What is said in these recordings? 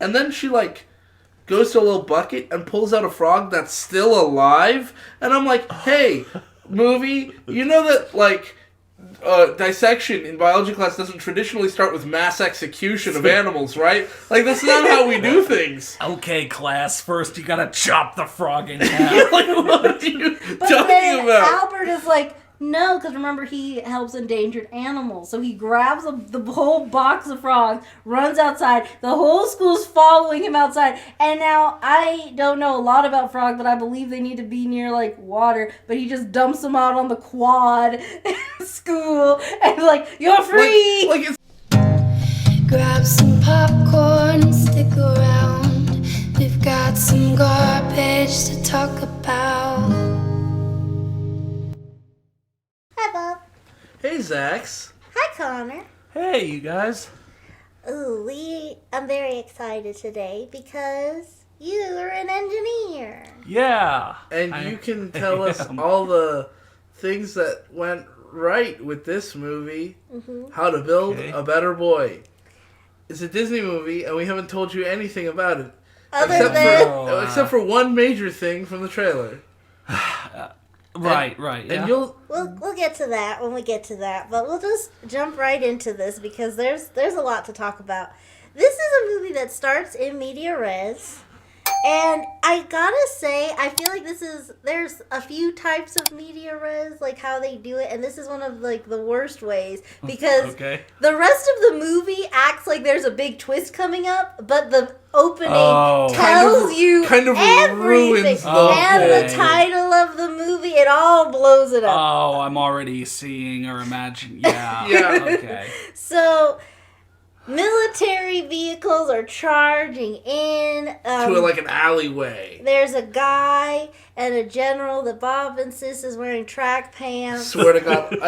and then she, like, goes to a little bucket and pulls out a frog that's still alive. And I'm like, hey, movie, you know that, like, dissection in biology class doesn't traditionally start with mass execution of animals, right? Like, that's not how we do things. Okay, class, first you gotta chop the frog in half. Like, what are you But talking then about? Albert is like, no, because remember, he helps endangered animals. So he grabs the whole box of frogs, runs outside. The whole school's following him outside. And now, I don't know a lot about frogs, but I believe they need to be near, like, water. But he just dumps them out on the quad in school. And, like, you're free! Like it's Grab some popcorn and stick around. We've got some garbage to talk about. Hi, Bob. Hey, Zax. Hi, Connor. Hey, you guys. Ooh, I'm very excited today because you are an engineer. Yeah. And you can tell us all the things that went right with this movie. Mm-hmm. How to Build a Better Boy. It's a Disney movie, and we haven't told you anything about it. Except for one major thing from the trailer. Right, And yeah. We'll get to that when we get to that, but we'll just jump right into this because there's a lot to talk about. This is a movie that starts in media res, and I gotta say, I feel like there's a few types of media res, like how they do it, and this is one of like the worst ways because the rest of the movie acts like there's a big twist coming up, but the opening tells you everything, ruins the and the title of the movie, it all blows it up. Oh, I'm already seeing or imagining. Yeah. Yeah. Okay. So, military vehicles are charging in. To like an alleyway. There's a guy and a general that Bob insists is wearing track pants. I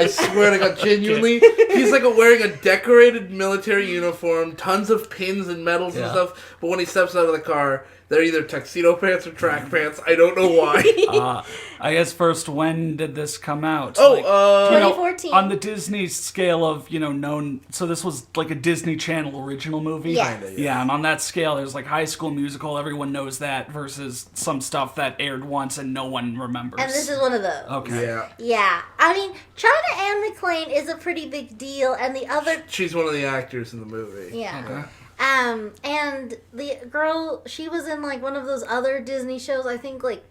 swear to God, genuinely, he's like wearing a decorated military uniform, tons of pins and medals and stuff, but when he steps out of the car, they're either tuxedo pants or track pants. I don't know why. I guess first, when did this come out? 2014. On the Disney scale of, known... So this was like a Disney Channel original movie? Yes. Yeah, and on that scale, there's like High School Musical, everyone knows that, versus some stuff that aired once and no one remembers. And this is one of those. Okay. Yeah. Yeah. I mean, China Anne McClain is a pretty big deal, and the other... She's one of the actors in the movie. Yeah. Okay. And the girl, she was in like one of those other Disney shows, I think like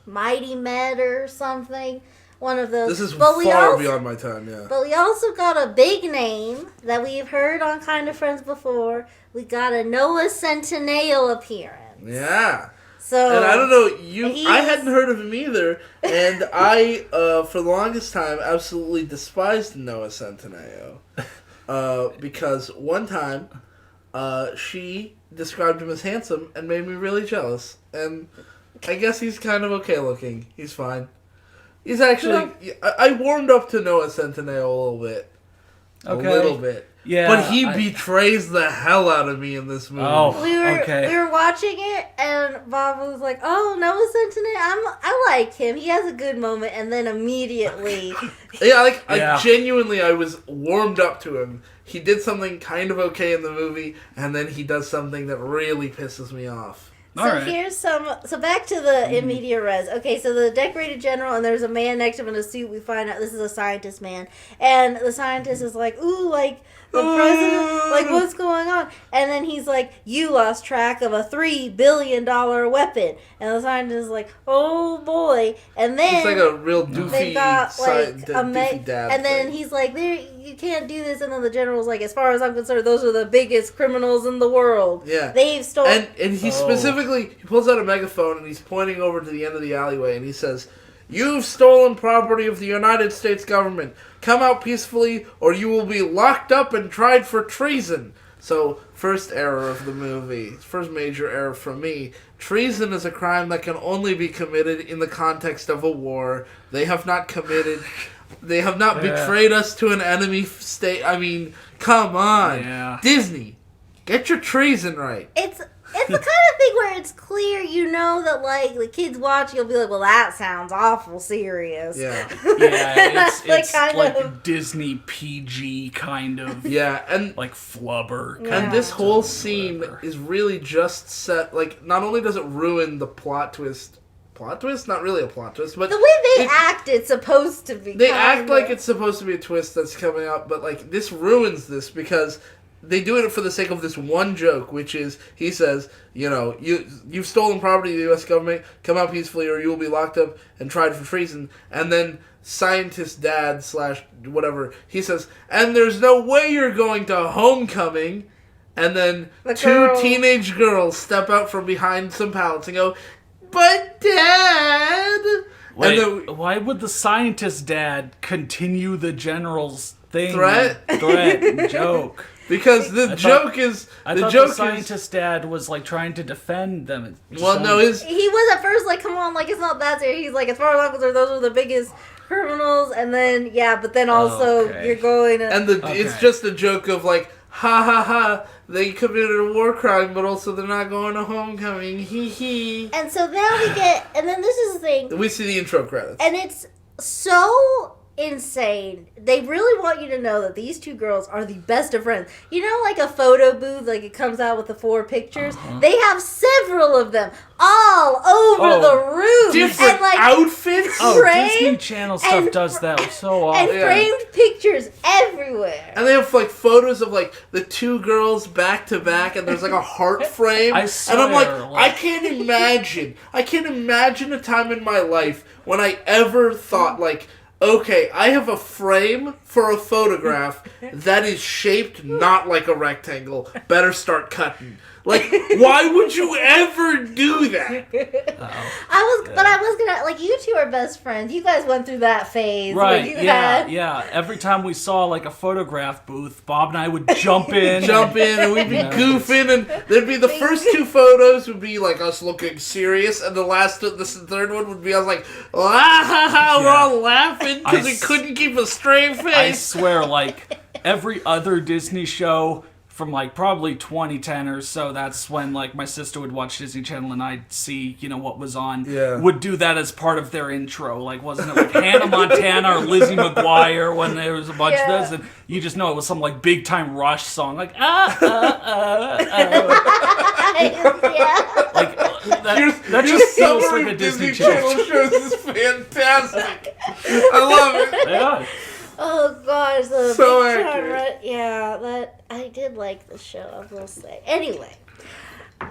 Mighty Med or something. One of those. This is far beyond my time, yeah. But we also got a big name that we've heard on Kind of Friends before. We got a Noah Centineo appearance. Yeah. So, and I don't know, I hadn't heard of him either, and I, for the longest time, absolutely despised Noah Centineo. Because one time... she described him as handsome and made me really jealous. And I guess he's kind of okay looking. He's fine. He's actually... I warmed up to Noah Centineo a little bit. Okay. A little bit. Yeah. But he betrays the hell out of me in this movie. Oh, we were watching it, and Bob was like, "Oh, Noah Centineo, I like him. He has a good moment." And then immediately, Genuinely, I was warmed up to him. He did something kind of okay in the movie, and then he does something that really pisses me off. Here's so back to the in media res. Okay, so the decorated general, and there's a man next to him in a suit. We find out this is a scientist man, and the scientist is like, "Ooh, like the president, like what's going on?" And then he's like, "You lost track of a $3 billion weapon," and the scientist is like, "Oh boy!" And then it's like a real doofy, they've got like doofy dad and then he's like, "You can't do this," and then the general's like, "As far as I'm concerned, those are the biggest criminals in the world. Yeah, they've stolen." And he specifically, he pulls out a megaphone and he's pointing over to the end of the alleyway and he says, "You've stolen property of the United States government. Come out peacefully or you will be locked up and tried for treason." So, first error of the movie. First major error from me. Treason is a crime that can only be committed in the context of a war. They have not committed... They have not betrayed us to an enemy state. I mean, come on. Yeah. Disney, get your treason right. It's it's the kind of thing where it's clear, you know, that like the kids watch, you'll be like, well, that sounds awful serious. Yeah. Yeah, it's kind like of Disney PG kind of. Yeah, and like flubber. Yeah. and this whole scene is really just set, like, not only does it ruin the plot twist, not really a plot twist, but the way they act, it's supposed to be. they act like it's supposed to be a twist that's coming up, but like this ruins this because they do it for the sake of this one joke, which is, he says, you know, you've stolen property of the U.S. government, come out peacefully or you will be locked up and tried for treason. And then scientist dad / whatever, he says, and there's no way you're going to homecoming. And then two teenage girls step out from behind some pallets and go, but Dad! Wait, and then, why would the scientist dad continue the general's thing? Threat and joke. Because the joke is... I thought the scientist dad was, like, trying to defend them. Well, no, He was at first like, come on, like, it's not that serious. He's like, as far as I'm concerned, those are the biggest criminals. And then, but then also you're going to... And it's just a joke of, like, ha ha ha, they committed a war crime, but also they're not going to homecoming, hee hee. And so now we get... And then this is the thing. We see the intro credits. And it's so... insane. They really want you to know that these two girls are the best of friends. You know, like a photo booth, like it comes out with the 4 pictures? They have several of them all over the room. Different and, like, outfits? Disney Channel stuff does that so often. And framed pictures everywhere. And they have, like, photos of, like, the 2 girls back to back, and there's, like, a heart frame. I swear, and I'm like, I can't imagine a time in my life when I ever thought, like, okay, I have a frame for a photograph that is shaped not like a rectangle. Better start cutting. Like, why would you ever do that? I was gonna, like, you two are best friends. You guys went through that phase. Right, where yeah. Every time we saw, like, a photograph booth, Bob and I would jump in. And we'd be goofing, and there'd be the first 2 photos would be, like, us looking serious, and the third one would be us, like, we're all laughing because we couldn't keep a straight face. I swear, like, every other Disney show from, like, probably 2010 or so, that's when, like, my sister would watch Disney Channel and I'd see, you know, what was on, would do that as part of their intro. Like, wasn't it, like, Hannah Montana or Lizzie McGuire when there was a bunch of those? And you just know it was some, like, big-time Rush song. Like, Like, that just feels like a Disney Channel shows is fantastic. I love it. Yeah. Oh gosh, So accurate. that I did like the show, I will say. Anyway,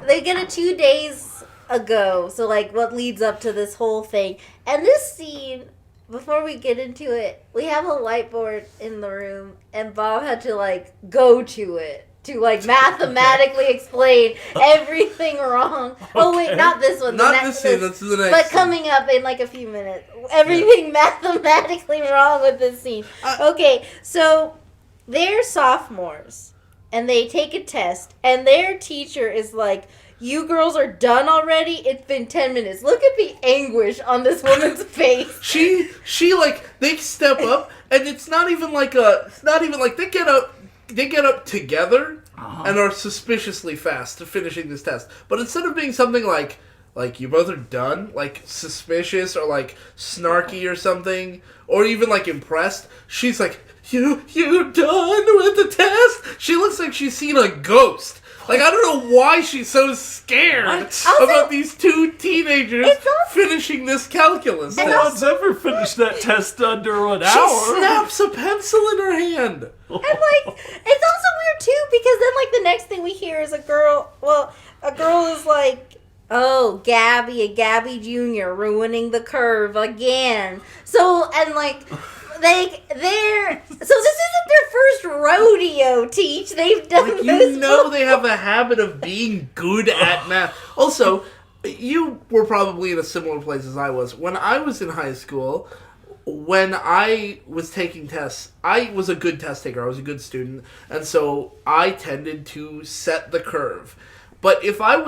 they get it 2 days ago, so like what leads up to this whole thing. And this scene, before we get into it, we have a whiteboard in the room, and Bob had to like go to it to like mathematically explain everything wrong. Oh wait, not this one. Not this scene, that's the next. But coming up in like a few minutes. Everything mathematically wrong with this scene. Okay, so they're sophomores, and they take a test, and their teacher is like, you girls are done already? It's been 10 minutes. Look at the anguish on this woman's face. She like, they step up, and it's not even like they get up together and are suspiciously fast to finishing this test. But instead of being something like you both are done, like suspicious or like snarky or something, or even like impressed, she's like, you done with the test? She looks like she's seen a ghost. Like, I don't know why she's so scared about these 2 teenagers finishing this calculus test. No one's ever finished that test under an hour. She snaps a pencil in her hand. And, like, it's also weird, too, because then, like, the next thing we hear is a girl is like, oh, Gabby Jr. ruining the curve again. So, and, like... So this isn't their first rodeo, Teach. They've done this. They have a habit of being good at math. Also, you were probably in a similar place as I was. When I was in high school, when I was taking tests, I was a good test taker. I was a good student. And so I tended to set the curve. But if I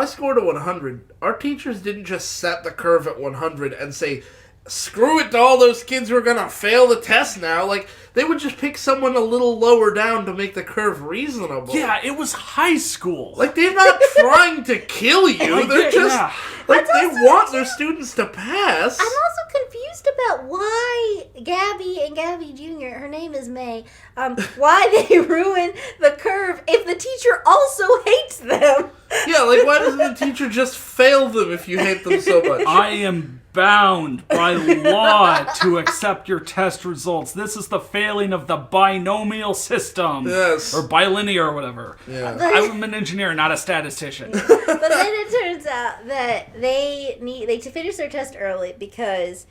scored a 100, our teachers didn't just set the curve at 100 and say, screw it to all those kids who are gonna fail the test now. Like, they would just pick someone a little lower down to make the curve reasonable. Yeah, it was high school. Like, they're not trying to kill you. They're just, like, they want their students to pass. I'm also confused about why Gabby and Gabby Jr., her name is May, why they ruin the curve if the teacher also hates them. Yeah, like, why doesn't the teacher just fail them if you hate them so much? I am bound by law to accept your test results. This is the failing of the binomial system. Yes. Or bilinear or whatever. Yeah. I'm an engineer, not a statistician. But then it turns out that they finish their test early because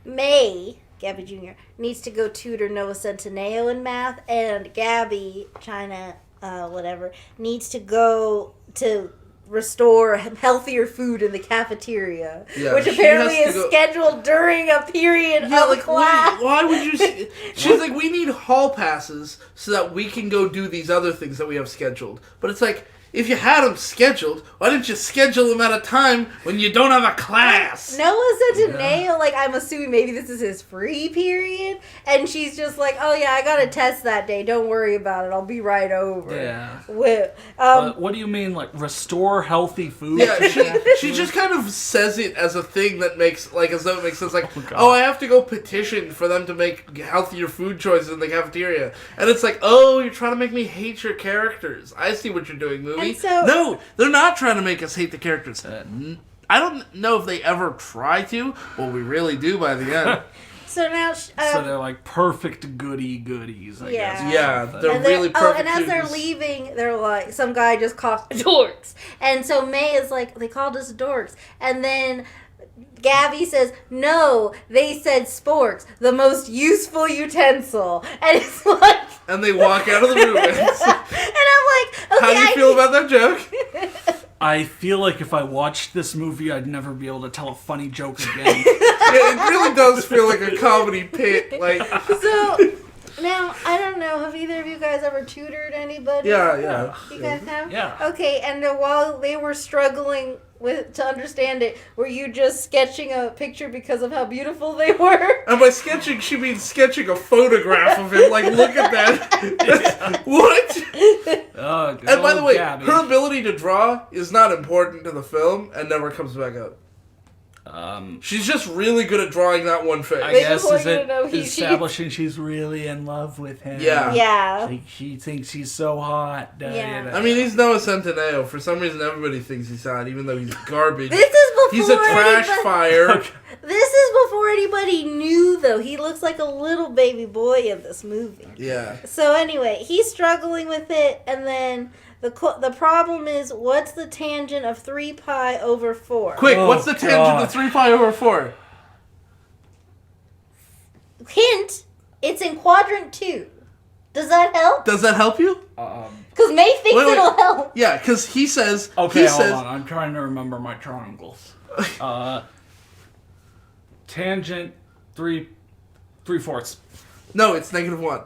May, Gabby Jr., needs to go tutor Noah Centineo in math, and Gabby, China, whatever, needs to go to restore healthier food in the cafeteria, which apparently is scheduled during a period of class. Why would you... She's like, we need hall passes so that we can go do these other things that we have scheduled. But it's like, if you had them scheduled, why didn't you schedule them at a time when you don't have a class? Noah Centineo, like, I'm assuming maybe this is his free period, and she's just like, oh yeah, I got a test that day, don't worry about it, I'll be right over. Yeah. What do you mean, like, restore healthy food? Yeah, she just kind of says it as a thing that makes, like, as though it makes sense, like, I have to go petition for them to make healthier food choices in the cafeteria. And it's like, oh, you're trying to make me hate your characters. I see what you're doing, movie. No, they're not trying to make us hate the characters. I don't know if they ever try to. Well, we really do by the end. So now... so they're like perfect goodies, I guess. Yeah, they're really perfect. And as they're leaving, they're like, some guy just called dorks. And so May is like, they called us dorks. And then Gabby says, no, they said sporks, the most useful utensil. And it's like... And they walk out of the room. And I'm like, okay, how do you feel about that joke? I feel like if I watched this movie, I'd never be able to tell a funny joke again. Yeah, it really does feel like a comedy pit. Like, so now I don't know. Have either of you guys ever tutored anybody? Yeah. You guys have? Yeah. Okay, and while they were struggling to understand it, were you just sketching a picture because of how beautiful they were? And by sketching, she means sketching a photograph of him. Like, look at that. What? Oh, God. And by the way, Gabby. her ability to draw is not important to the film and never comes back up. She's just really good at drawing that one face. I guess is it establishing she's really in love with him. Yeah. Like, she thinks he's so hot. Yeah. I mean, he's Noah Centineo. For some reason, everybody thinks he's hot, even though he's garbage. This is before he's a trash fire. This is before anybody knew, though. He looks like a little baby boy in this movie. Yeah. So anyway, he's struggling with it, and then the problem is, what's the tangent of 3 pi over 4? Quick, what's the tangent of 3 pi over 4? Hint, it's in quadrant 2. Does that help? Does that help you? Because May thinks it'll help. Yeah, because he says... Okay, hold on. I'm trying to remember my triangles. Tangent 3/4. No, it's -1.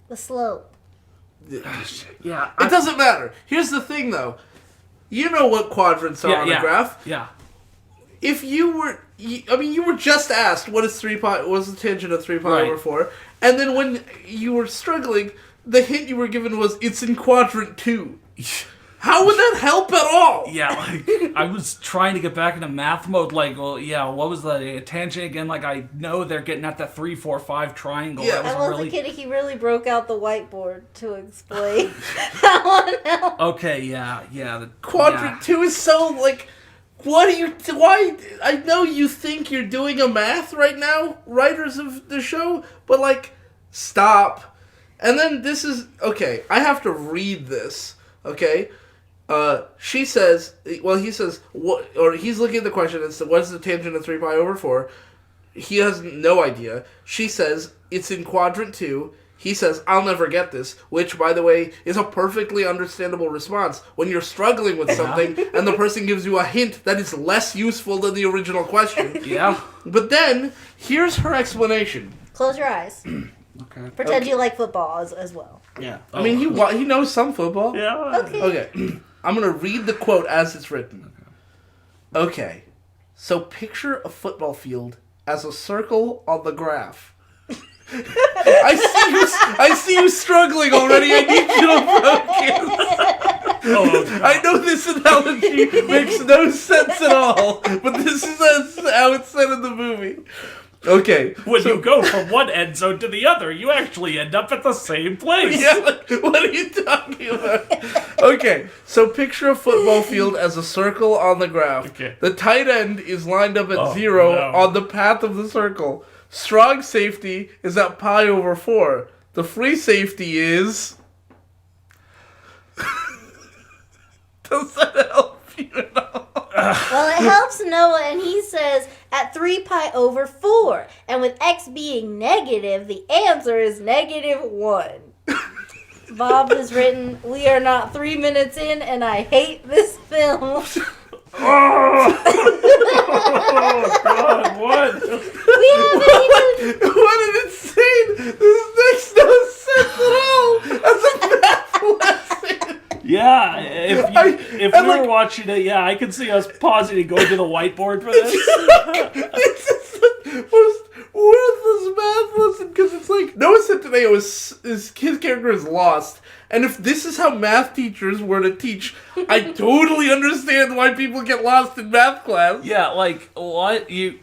The slope. Yeah. It doesn't matter. Here's the thing, though. You know what quadrants are on a graph. Yeah. If you were... you were just asked what is 3 pi... What's the tangent of 3 pi over 4? And then when you were struggling, the hint you were given was it's in quadrant 2. How would that help at all? Yeah, like, I was trying to get back into math mode, like, well, yeah, what was the tangent again? Like, I know they're getting at the 3, 4, 5 triangle. Yeah. I wasn't kidding, he really broke out the whiteboard to explain that one out. Okay, yeah. Quadrant 2 is so, like... Why? I know you think you're doing a math right now, writers of the show, but, like, stop. And then this is... Okay, I have to read this, okay? She says, he says, he's looking at the question and said, what is the tangent of 3 pi over 4? He has no idea. She says, it's in quadrant 2. He says, I'll never get this, which, by the way, is a perfectly understandable response when you're struggling with something and the person gives you a hint that is less useful than the original question. Yeah. But then, here's her explanation. Close your eyes. Okay. Pretend you like football as well. Yeah. I mean, he knows some football. Yeah. Okay. Okay. I'm going to read the quote as it's written. Okay. So picture a football field as a circle on the graph. I see you struggling already. I need you to focus. Oh, I know this analogy makes no sense at all, but this is how it's said in the movie. Okay. when you go from one end zone to the other, you actually end up at the same place. Yeah, what are you talking about? Okay, so picture a football field as a circle on the graph. Okay. The tight end is lined up at 0 on the path of the circle. Strong safety is at pi over 4. The free safety is... Does that help you at all? Well, it helps Noah, and he says at 3 pi over 4. And with x being negative, the answer is -1. Bob has written, we are not 3 minutes in, and I hate this film. Oh, God, what? We haven't even... What an insane... This makes no sense at all! That's a math lesson! Yeah, if we were watching it, yeah, I could see us pausing and going to the whiteboard for this. This is the most worthless math lesson, because it's like... Noah said today his character is lost, and if this is how math teachers were to teach, I totally understand why people get lost in math class. Yeah, like, what? You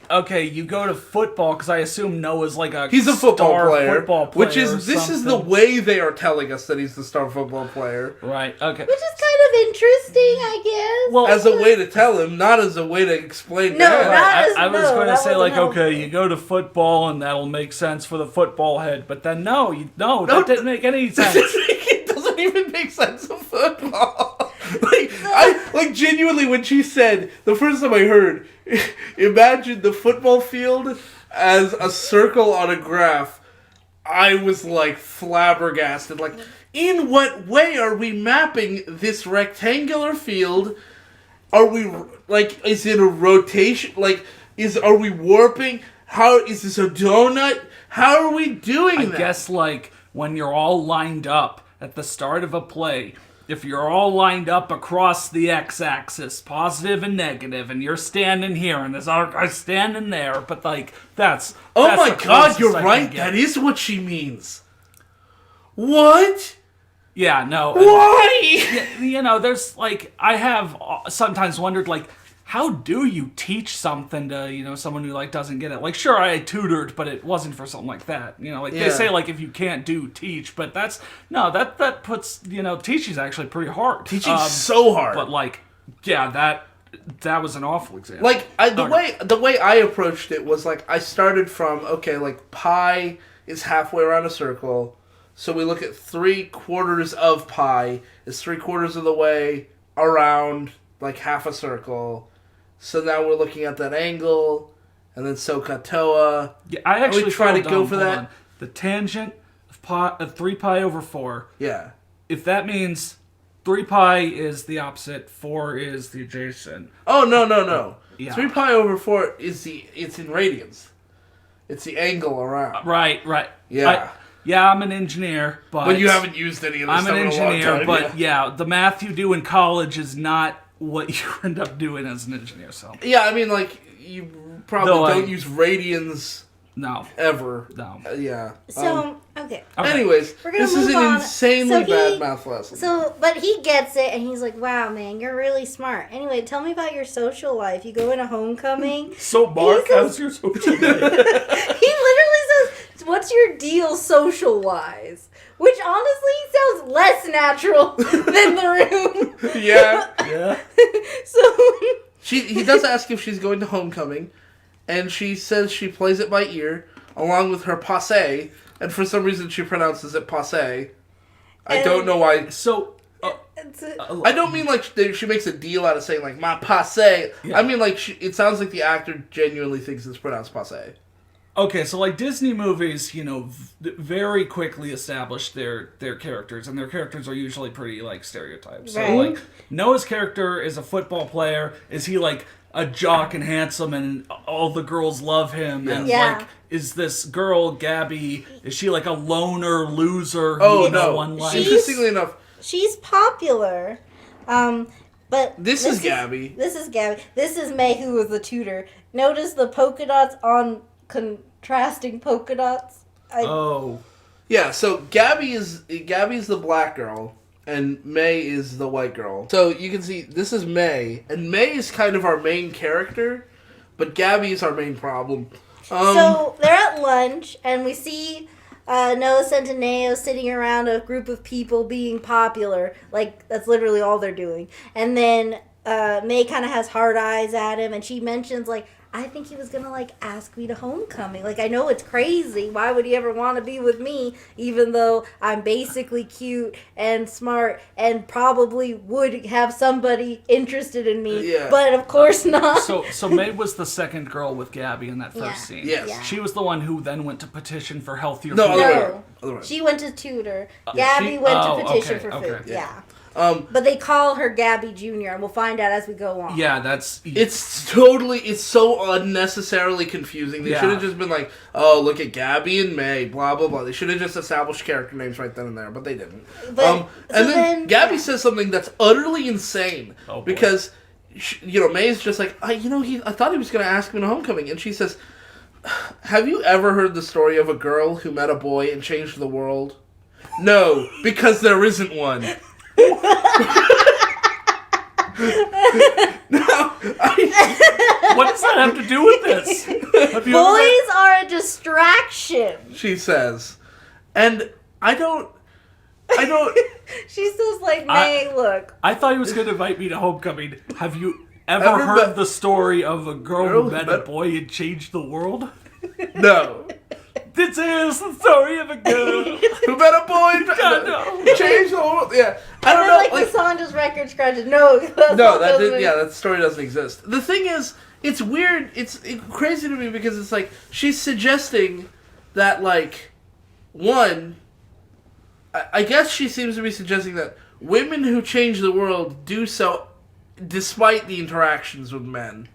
go to football, because I assume Noah's like a He's a football star player, football player which is, or this is the something. way they are telling us that he's the star football player. Right, okay. Which is kind of interesting, I guess. Well, As a way to tell him, not as a way to explain No, math. not- I was No, going to that say, wasn't like, helpful. okay, you go to football and that'll make sense for the football head, but then that didn't make any sense. It doesn't even make sense of football. Like genuinely, when she said, the first time I heard, imagine the football field as a circle on a graph, I was like flabbergasted. Like, in what way are we mapping this rectangular field? Are we, like, is it a rotation? Like, are we warping? How, is this a donut? How are we doing that? I guess, like, when you're all lined up at the start of a play, if you're all lined up across the x-axis, positive and negative, and you're standing here, and there's other guys standing there, but, like, that's Oh my the god, closest you're I can right. get. That is what she means. What? Yeah, no. Why? You know, there's, like, I have sometimes wondered, like, how do you teach something to, you know, someone who, like, doesn't get it? Like, sure, I tutored, but it wasn't for something like that. You know, like, Yeah. they say, like, if you can't teach, but that puts, you know, teaching's actually pretty hard. Teaching's so hard. But, like, yeah, that was an awful example. Like, the way I approached it was, like, I started from, okay, like, pi is halfway around a circle, so we look at 3/4 of pi is 3/4 of the way around, like, half a circle. So now we're looking at that angle, and then SOHCAHTOA. yeah, I actually try to fell go down, for hold that. on. The tangent of 3 pi over 4. Yeah. If that means 3 pi is the opposite, 4 is the adjacent. Oh, no. Yeah. 3 pi over 4 it's in radians. It's the angle around. Right. Yeah. I'm an engineer, but... But you haven't used any of this I'm stuff an in a long engineer, time, but yeah, the math you do in college is not what you end up doing as an engineer, so... Yeah, I mean, like, you probably No, don't use radians No. ever. No. Yeah. So, okay. Okay. Anyways, We're gonna this is move an on. insanely So bad math lesson. But he gets it, and he's like, wow, man, you're really smart. Anyway, tell me about your social life. You go into homecoming. So, Mark, He says- how's your social life? He literally says, what's your deal social-wise? Which honestly sounds less natural than the room. Yeah. Yeah. So, He does ask if she's going to homecoming, and she says she plays it by ear, along with her passe, and for some reason she pronounces it passe. I don't know why. So, I don't mean like she makes a deal out of saying like my passe. Yeah. I mean like it sounds like the actor genuinely thinks it's pronounced passe. okay, so like Disney movies, you know, very quickly establish their characters, and their characters are usually pretty like stereotypes. So Right. like Noah's character is a football player. Is he like a jock and handsome, and all the girls love him? And Yeah. like, is this girl Gabby? Is she like a loner loser? Who Oh no no! one likes? She's- Interestingly enough, she's popular, but But This is Gabby. This is Gabby. This is May, who was the tutor. Notice the polka dots on contrasting polka dots. Yeah, so Gabby's the black girl, and May is the white girl. So you can see, this is May, and May is kind of our main character, but Gabby is our main problem. So they're at lunch, and we see Noah Centineo sitting around a group of people being popular. Like, that's literally all they're doing. And then May kind of has hard eyes at him, and she mentions, like, I think he was going to, like, ask me to homecoming. Like, I know it's crazy. Why would he ever want to be with me, even though I'm basically cute and smart and probably would have somebody interested in me. Yeah. But, of course, not. So May was the second girl with Gabby in that first scene. Yes. Yeah. She was the one who then went to petition for healthier food. Other way. She went to tutor. Gabby went to petition for food. Yeah. But they call her Gabby Jr., and we'll find out as we go on. Yeah, that's... It's so unnecessarily confusing. They should have just been like, oh, look at Gabby and May, blah, blah, blah. They should have just established character names right then and there, but they didn't. But, and then Gabby says something that's utterly insane. Oh, boy. Because, May's just like, I thought he was going to ask me to homecoming. And she says, have you ever heard the story of a girl who met a boy and changed the world? No, because there isn't one. What does that have to do with this? Boys are a distraction, she says. And I don't... She says, like, May, look. I thought he was going to invite me to homecoming. Have you ever heard the story of a girl who met a boy and changed the world? No. This is the story of a girl who met a boy and changed the world. Yeah, I don't know. Like the song just record scratches. No, that story doesn't exist. The thing is, it's weird. It's crazy to me because it's like she's suggesting that, like, one. I guess she seems to be suggesting that women who change the world do so despite the interactions with men.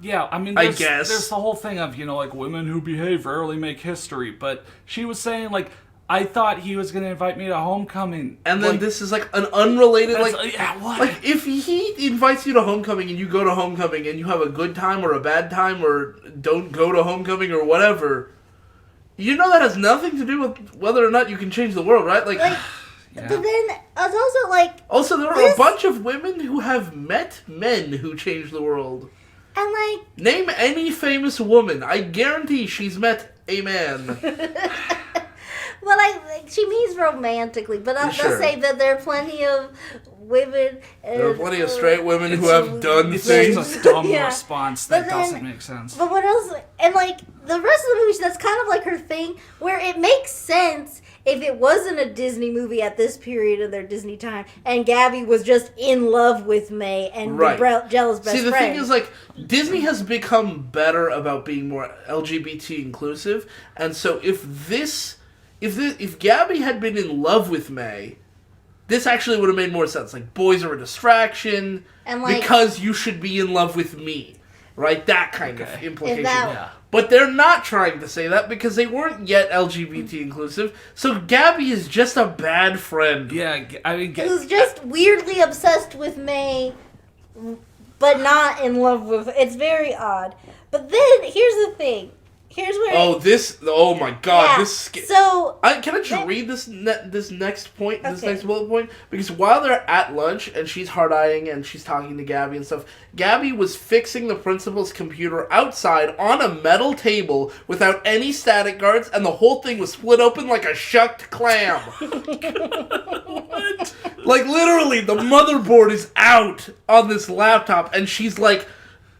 Yeah, I mean, there's the whole thing of, like, women who behave rarely make history, but she was saying, like, I thought he was going to invite me to homecoming. And then this is, like, an unrelated, what? Like, if he invites you to homecoming and you go to homecoming and you have a good time or a bad time or don't go to homecoming or whatever, that has nothing to do with whether or not you can change the world, right? Like yeah. But then, it's also, like... Also, there are a bunch of women who have met men who changed the world. And, like... Name any famous woman. I guarantee she's met a man. Well, she means romantically, but I'll say that there are plenty of women... There are plenty of straight women who have done things. It's just a dumb response that doesn't make sense. But what else... And, like, the rest of the movie, that's kind of like her thing, where it makes sense if it wasn't a Disney movie at this period of their Disney time, and Gabby was just in love with May and Jella's best friend. See, the thing is, like, Disney has become better about being more LGBT inclusive, and so if Gabby had been in love with May, this actually would have made more sense. Like, boys are a distraction, and because you should be in love with me. Right? That kind of implication. But they're not trying to say that because they weren't yet LGBT inclusive. So Gabby is just a bad friend. Yeah, I mean... Who's just weirdly obsessed with May, but not in love with... It's very odd. But then, here's the thing. Here's where... Oh my god. Yeah, this... So... Can I just read this next point, this next bullet point? Because while they're at lunch, and she's hard-eyeing, and she's talking to Gabby and stuff, Gabby was fixing the principal's computer outside on a metal table without any static guards, and the whole thing was split open like a shucked clam. What? Like, literally, the motherboard is out on this laptop, and she's like...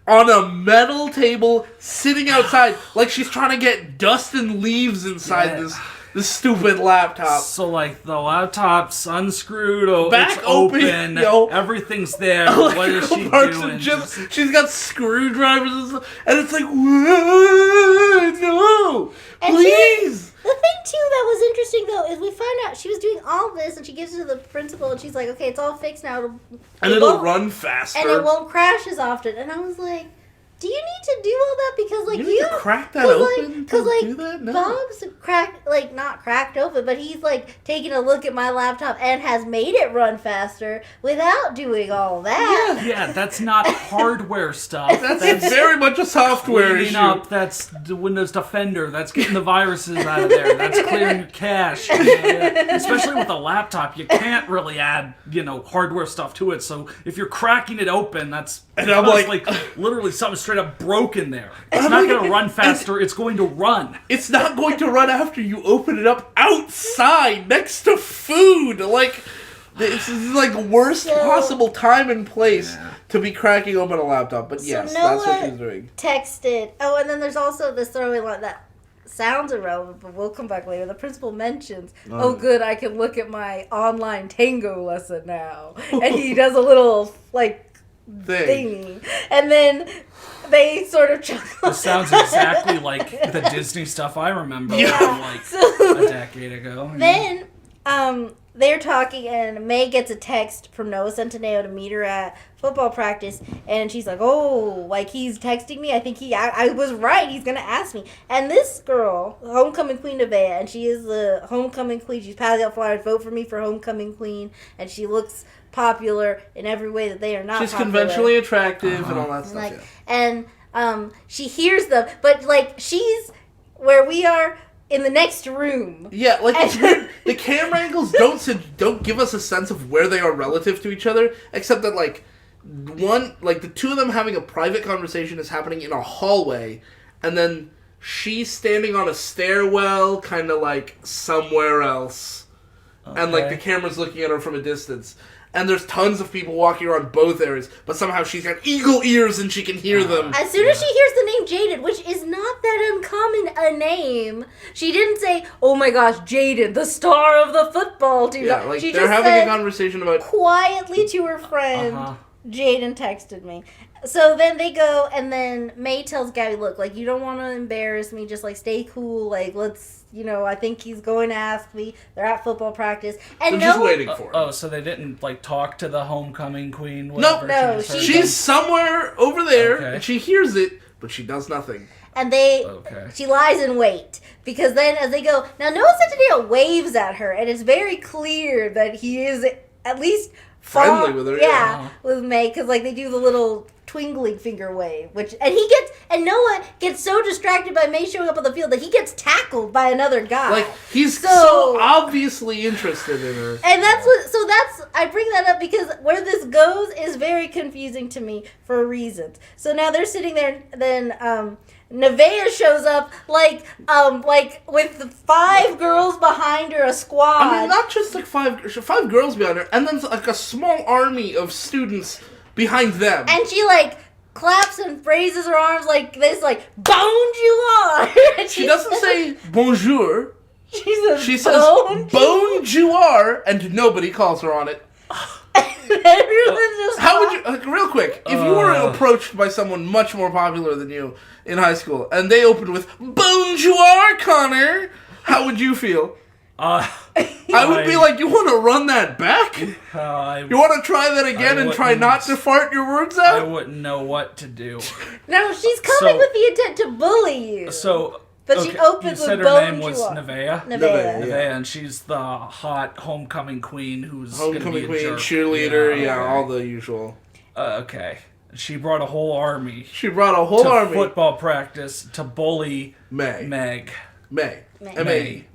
on a metal table, sitting outside, like she's trying to get dust and leaves inside this stupid laptop. So, like, the laptop's unscrewed, back it's open, everything's there. What is she doing? She's got screwdrivers and stuff, and it's like, no, please. The thing, too, that was interesting, though, is we find out she was doing all this, and she gives it to the principal, and she's like, okay, it's all fixed now. It'll run faster. And it won't crash as often. And I was like, do you need to do all that? Because, like, you need to crack that open to do that? No. Bob's not cracked open, but he's, like, taking a look at my laptop and has made it run faster without doing all that. Yeah, that's not hardware stuff. That's very much a software cleaning issue. up. That's the Windows Defender. That's getting the viruses out of there. That's clearing your cache. Especially with a laptop, you can't really add, hardware stuff to it. So if you're cracking it open, that's and I'm like literally something straight up broken there. It's not going to run faster. It's going to run. It's not going to run after you open it up outside next to food. Like, this is like worst possible time and place to be cracking open a laptop. But yes, that's what she's doing. Texted. Oh, and then there's also this throwaway line that sounds irrelevant, but we'll come back later. The principal mentions, oh good, I can look at my online tango lesson now. And he does a little, like, thingy. And then they sort of chuckle. This sounds exactly like the Disney stuff I remember from, like, a decade ago. Then, they're talking, and May gets a text from Noah Centineo to meet her at football practice, and she's like, oh, like, he's texting me. I think I was right. He's going to ask me. And this girl, homecoming queen Nevaeh, and she is the homecoming queen. She's passing out flyers, vote for me for homecoming queen, and she looks popular in every way that they are not. She's popular. Conventionally attractive and all that stuff. Like, and she hears them, but, like, she's where we are in the next room. Yeah, like, it's weird. The camera angles don't give us a sense of where they are relative to each other, except that, like, the two of them having a private conversation is happening in a hallway, and then she's standing on a stairwell, kind of, like, somewhere else. Okay. And, like, the camera's looking at her from a distance. And there's tons of people walking around both areas, but somehow she's got eagle ears and she can hear them. As soon as she hears the name Jaden, which is not that uncommon a name, she didn't say, oh my gosh, Jaden, the star of the football team. Yeah, like, she they're just having said a conversation about... quietly to her friend, Jaden texted me. So then they go, and then May tells Gabby, look, like, you don't want to embarrass me, just, like, stay cool, like, let's, I think he's going to ask me. They're at football practice. And they're just waiting for him. Oh, so they didn't, like, talk to the homecoming queen? Whatever, no, she's somewhere over there, and she hears it, but she does nothing. And she lies in wait. Because then as they go, now Noah Centineo waves at her, and it's very clear that he is at least friendly with her, with May, because, like, they do the little twinkling finger wave, and Noah gets so distracted by May showing up on the field that he gets tackled by another guy. Like, he's so obviously interested in her. And I bring that up because where this goes is very confusing to me for reasons. So now they're sitting there, then Nevaeh shows up, like with the 5 girls behind her, a squad. I mean, not just like 5 girls behind her, and then like a small army of students behind them. And she, like, claps and raises her arms like this, like, bonjour. She doesn't say bonjour. She says bonjour, and nobody calls her on it. Everyone's just how would you, real quick, if you were approached by someone much more popular than you in high school, and they opened with, bonjour, Connor, how would you feel? I would be like, you want to run that back? You want to try that again and try not to fart your words out? I wouldn't know what to do. No, she's coming with the intent to bully you. But she opens with said her name was Nevaeh? Nevaeh, and she's the hot homecoming queen who's homecoming queen, jerk. cheerleader, all the usual. Okay. She brought a whole army. To football practice to bully May. May. Okay.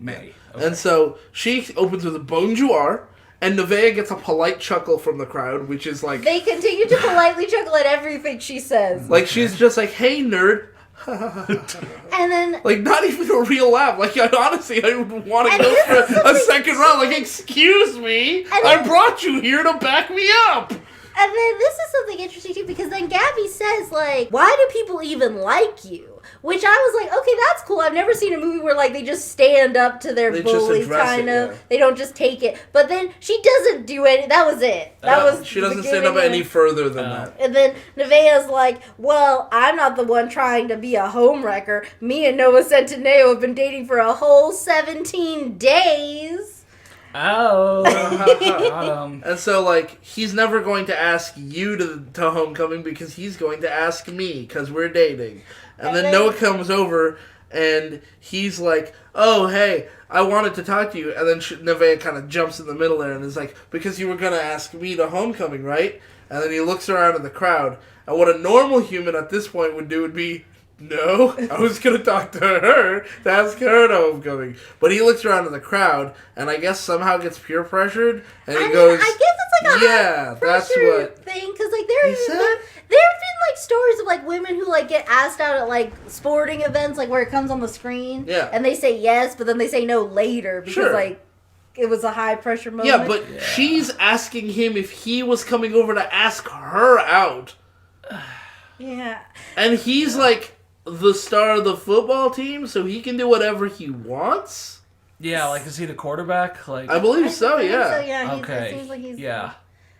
And so she opens with a bonjour, and Nevaeh gets a polite chuckle from the crowd, which is like... They continue to politely chuckle at everything she says. Like, she's just like, hey, nerd. And then... Like, not even a real laugh. Like, honestly, I would want to go for a second round. Like, excuse me, I brought you here to back me up. And then this is something interesting, too, because then Gabby says, like, why do people even like you? Which I was like, okay, that's cool. I've never seen a movie where, like, they just stand up to their bullies, kind of. Yeah. They don't just take it. But then she doesn't do it. That was it. She doesn't stand up any further than that. And then Nevaeh's like, well, I'm not the one trying to be a homewrecker. Me and Noah Centineo have been dating for a whole 17 days. Oh, got him. And so, like, he's never going to ask you to homecoming because he's going to ask me because we're dating. And then Noah comes over and he's like, oh, hey, I wanted to talk to you. And then Nevaeh kind of jumps in the middle there and is like, because you were going to ask me to homecoming, right? And then he looks around in the crowd. And what a normal human at this point would do would be, no, I was going to talk to her to ask her to homecoming. But he looks around in the crowd and I guess somehow gets peer pressured. And he goes, I guess it's like a yeah, that's what thing. Because like there have been like stories of like women who like get asked out at like sporting events, like where it comes on the screen. Yeah. And they say yes, but then they say no later because like it was a high pressure moment. Yeah, but she's asking him if he was coming over to ask her out. Yeah. And he's like the star of the football team, so he can do whatever he wants? Yeah, like, is he the quarterback? Like, I believe so, yeah. So, yeah, okay. It seems like he's... Yeah.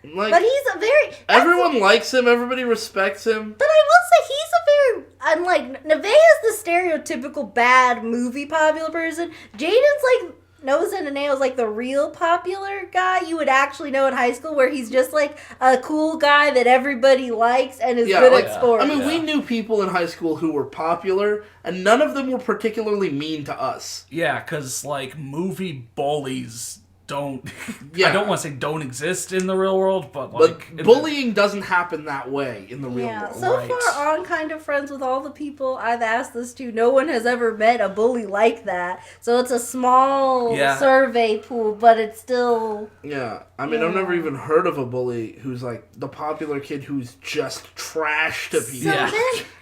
Like, but he's a very... Everyone likes him, everybody respects him. But I will say he's a very... Unlike... Nevaeh is the stereotypical bad movie popular person. Jaden's like... Nose and a Nail is like the real popular guy you would actually know in high school, where he's just like a cool guy that everybody likes and is good at sports. I mean, we knew people in high school who were popular, and none of them were particularly mean to us. Yeah, because, like, movie bullies don't... Yeah. I don't want to say don't exist in the real world, but, like... But bullying doesn't happen that way in the real world. So far on Kind of Friends, with all the people I've asked this to, no one has ever met a bully like that. So it's a small survey pool, but it's still... Yeah. I mean, I've never even heard of a bully who's, like, the popular kid who's just trash to people.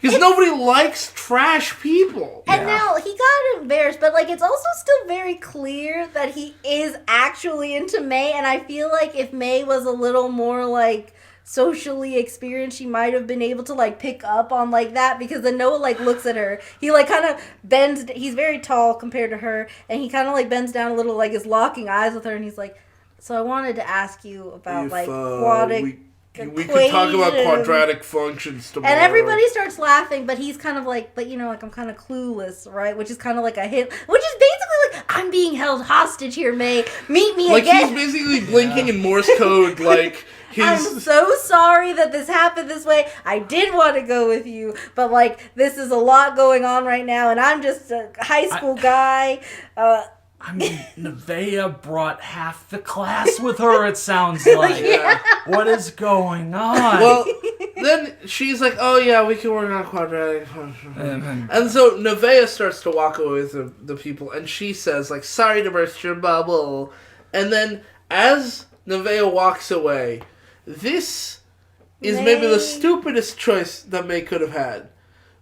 Because nobody likes trash people. And now, he got embarrassed, but, like, it's also still very clear that he is actually into May, and I feel like if May was a little more, like, socially experienced, she might have been able to, like, pick up on, like, that, because then Noah, like, looks at her. He, like, kind of bends... He's very tall compared to her, and he kind of, like, bends down a little, like, is locking eyes with her, and he's like, so I wanted to ask you about, like, quadratic... We could talk about quadratic functions tomorrow. And everybody starts laughing, but he's kind of like, but you know, like, I'm kind of clueless, right? Which is kind of like a hint, which is basically like, I'm being held hostage here, May. Meet me again. Like, he's basically blinking in Morse code, like, I'm so sorry that this happened this way. I did want to go with you, but, like, this is a lot going on right now, and I'm just a high school guy. I mean, Nevaeh brought half the class with her, it sounds like. Yeah. What is going on? Well, then she's like, oh yeah, we can work on quadratic functions. And so Nevaeh starts to walk away with the people, and she says, like, sorry to burst your bubble. And then as Nevaeh walks away, this is maybe the stupidest choice that May could have had.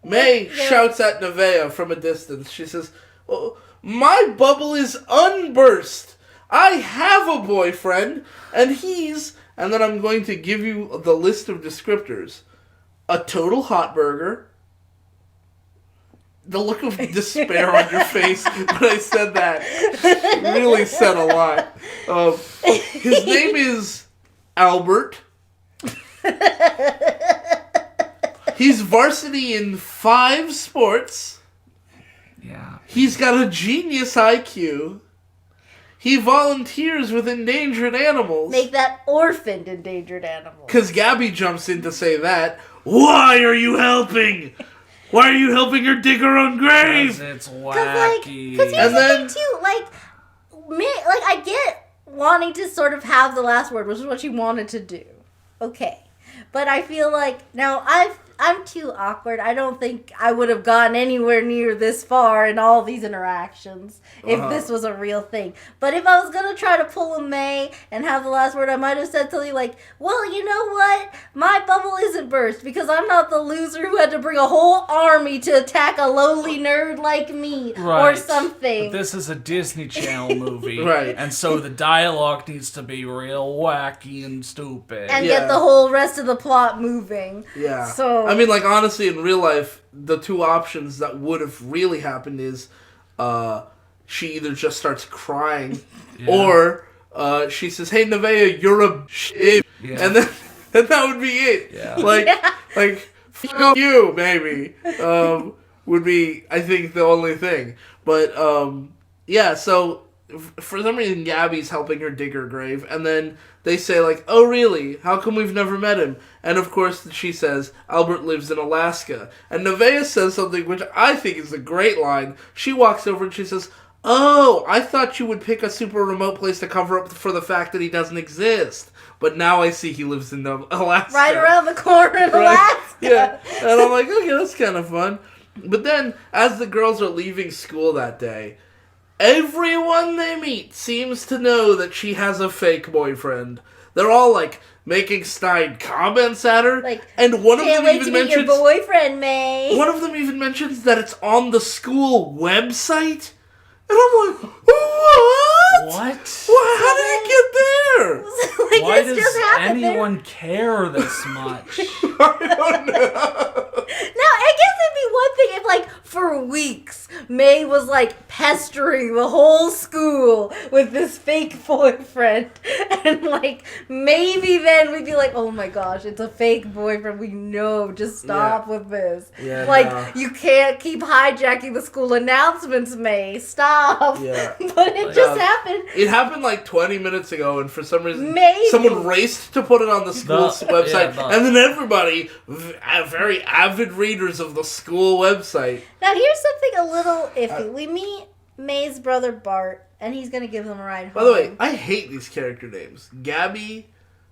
May shouts at Nevaeh from a distance. She says, oh, my bubble is unburst. I have a boyfriend, and he's... And then I'm going to give you the list of descriptors. A total hot burger. The look of despair on your face when I said that really said a lot. His name is Albert. He's varsity in 5 sports. Yeah. He's got a genius IQ. He volunteers with endangered animals. Make that orphaned endangered animals. Because Gabby jumps in to say that. Why are you helping? Why are you helping her dig her own grave? Because it's wacky. Because here's the thing, too. Like, I get wanting to sort of have the last word, which is what you wanted to do. Okay. But I feel like, now, I'm too awkward. I don't think I would have gotten anywhere near this far in all these interactions if this was a real thing. But if I was going to try to pull a May and have the last word, I might have said something like, well, you know what? My bubble isn't burst because I'm not the loser who had to bring a whole army to attack a lowly nerd like me or something. But this is a Disney Channel movie. Right. And so the dialogue needs to be real wacky and stupid. And get the whole rest of the plot moving. Yeah. So... I mean, like, honestly, in real life, the 2 options that would have really happened is she either just starts crying or she says, hey, Nevaeh, you're a shit. Yeah. And then that would be it. Yeah. Like, fuck you, maybe, would be, I think, the only thing. But, yeah, so for some reason, Gabby's helping her dig her grave, and then they say, like, oh, really? How come we've never met him? And, of course, she says, Albert lives in Alaska. And Nevaeh says something which I think is a great line. She walks over and she says, oh, I thought you would pick a super remote place to cover up for the fact that he doesn't exist. But now I see he lives in Alaska. Right around the corner in Alaska. Yeah. And I'm like, okay, that's kind of fun. But then, as the girls are leaving school that day, everyone they meet seems to know that she has a fake boyfriend. They're all, like, making snide comments at her. Like, and one of them can't wait even to meet your mentions... boyfriend, May. One of them even mentions that it's on the school website. And I'm like, what? What? Well, how did it get there? Like, Why this does just happened anyone care this much? I don't know. Now, I guess it'd be one thing if, like, for weeks, May was, like, pestering the whole school with this fake boyfriend. And, like, maybe then we'd be like, oh my gosh, it's a fake boyfriend. We know. Just stop with this. Yeah, like, no. you can't keep hijacking the school announcements, May. Stop. Yeah. But it just happened. It happened like 20 minutes ago, and for some reason, Maybe. someone raced to put it on the school's website, yeah, and then everybody, very avid readers of the school website. Now, here's something a little iffy. We meet May's brother Bart, and he's going to give them a ride home. By the way, I hate these character names. Gabby,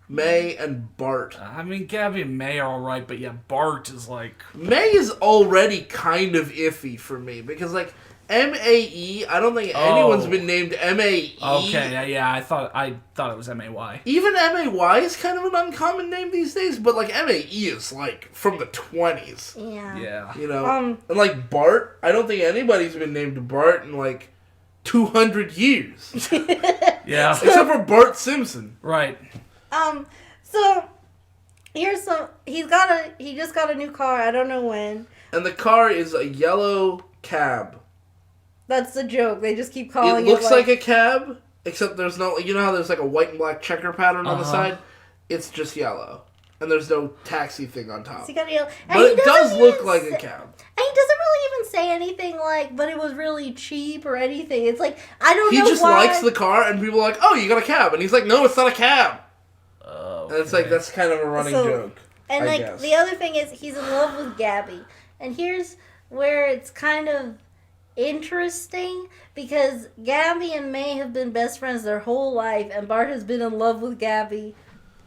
May, and Bart. I mean, Gabby and May are alright, but yeah, Bart is like... May is already kind of iffy for me, because, like, M-A-E, I don't think anyone's been named M-A-E. Okay, yeah, I thought it was M-A-Y. Even M-A-Y is kind of an uncommon name these days, but, like, M-A-E is, like, from the 20s. Yeah. Yeah. You know? And, like, Bart, I don't think anybody's been named Bart in, like, 200 years. Yeah. Except for Bart Simpson. Right. So, here's some, he just got a new car, I don't know when. And the car is a yellow cab. That's the joke, they just keep calling It looks like a cab, except there's no, you know how there's like a white and black checker pattern on the side? It's just yellow. And there's no taxi thing on top. He got yellow. But it does look like a cab. And he doesn't really even say anything like, but it was really cheap or anything. It's like, I don't know why. He just likes the car, and people are like, oh, you got a cab. And he's like, no, it's not a cab. Okay. And it's like, that's kind of a running joke. And, I like, guess. the other thing is, he's in love with Gabby. And here's where it's kind of interesting, because Gabby and May have been best friends their whole life, and Bart has been in love with Gabby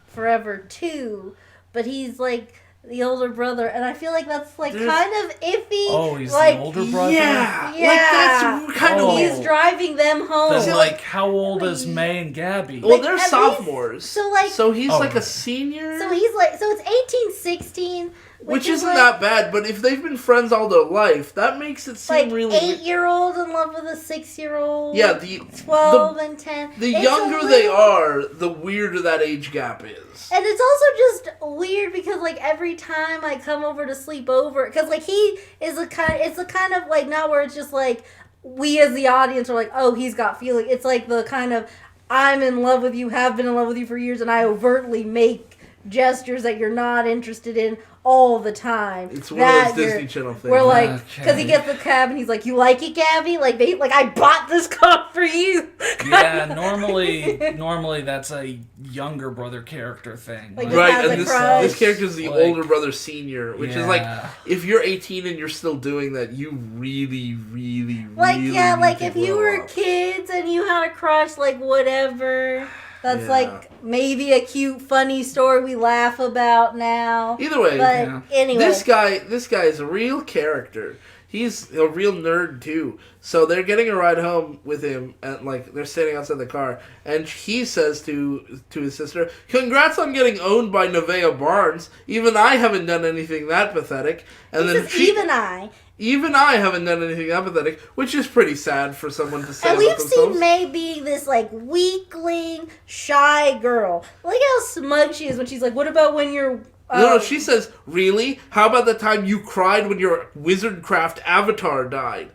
forever, too. But he's, like, the older brother, and I feel like that's, like, kind of iffy. Oh, he's like, the older brother? Yeah. Yeah. Like, that's kind of He's driving them home. Then, like, how old is May and Gabby? Well, they're at least- sophomores. so he's Oh. like a senior. So he's like, so it's 1816. Which is isn't like, that bad, but if they've been friends all their life, that makes it seem like really weird. 8-year-old in love with a 6-year-old. Yeah, the 12 and 10. The It's younger a they little- are, the weirder that age gap is. And it's also just weird because, like, every time I come over to sleep over, because, like, he is it's a kind of, like, not where it's just, like, we as the audience are like, oh, he's got feeling. It's, like, the kind of, I'm in love with you, have been in love with you for years, and I overtly make gestures that you're not interested in all the time. It's one of those Disney Channel things. We're like, because he gets the cab and he's like, you like it, Gabby? Like, I bought this car for you. Yeah, normally that's a younger brother character thing. Like, Right, has and a crush. this character's the Like, older brother senior, which is like, yeah. if you're 18 and you're still doing that, you really, really, Like, really yeah, need like, to if you grow were up. kids and you had a crush, like, whatever. That's, Yeah. like, maybe a cute, funny story we laugh about now. Either way, But, anyway. this guy is a real character. He's a real nerd, too. So they're getting a ride home with him, and, like, they're standing outside the car, and he says to his sister, congrats on getting owned by Nevaeh Barnes. Even I haven't done anything that pathetic. And This is Even I haven't done anything that pathetic, which is pretty sad for someone to say And about we've themselves. seen May being this, like, weakling, shy girl. Look how smug she is when she's like, what about when you're... No, she says, really? How about the time you cried when your Wizardcraft avatar died?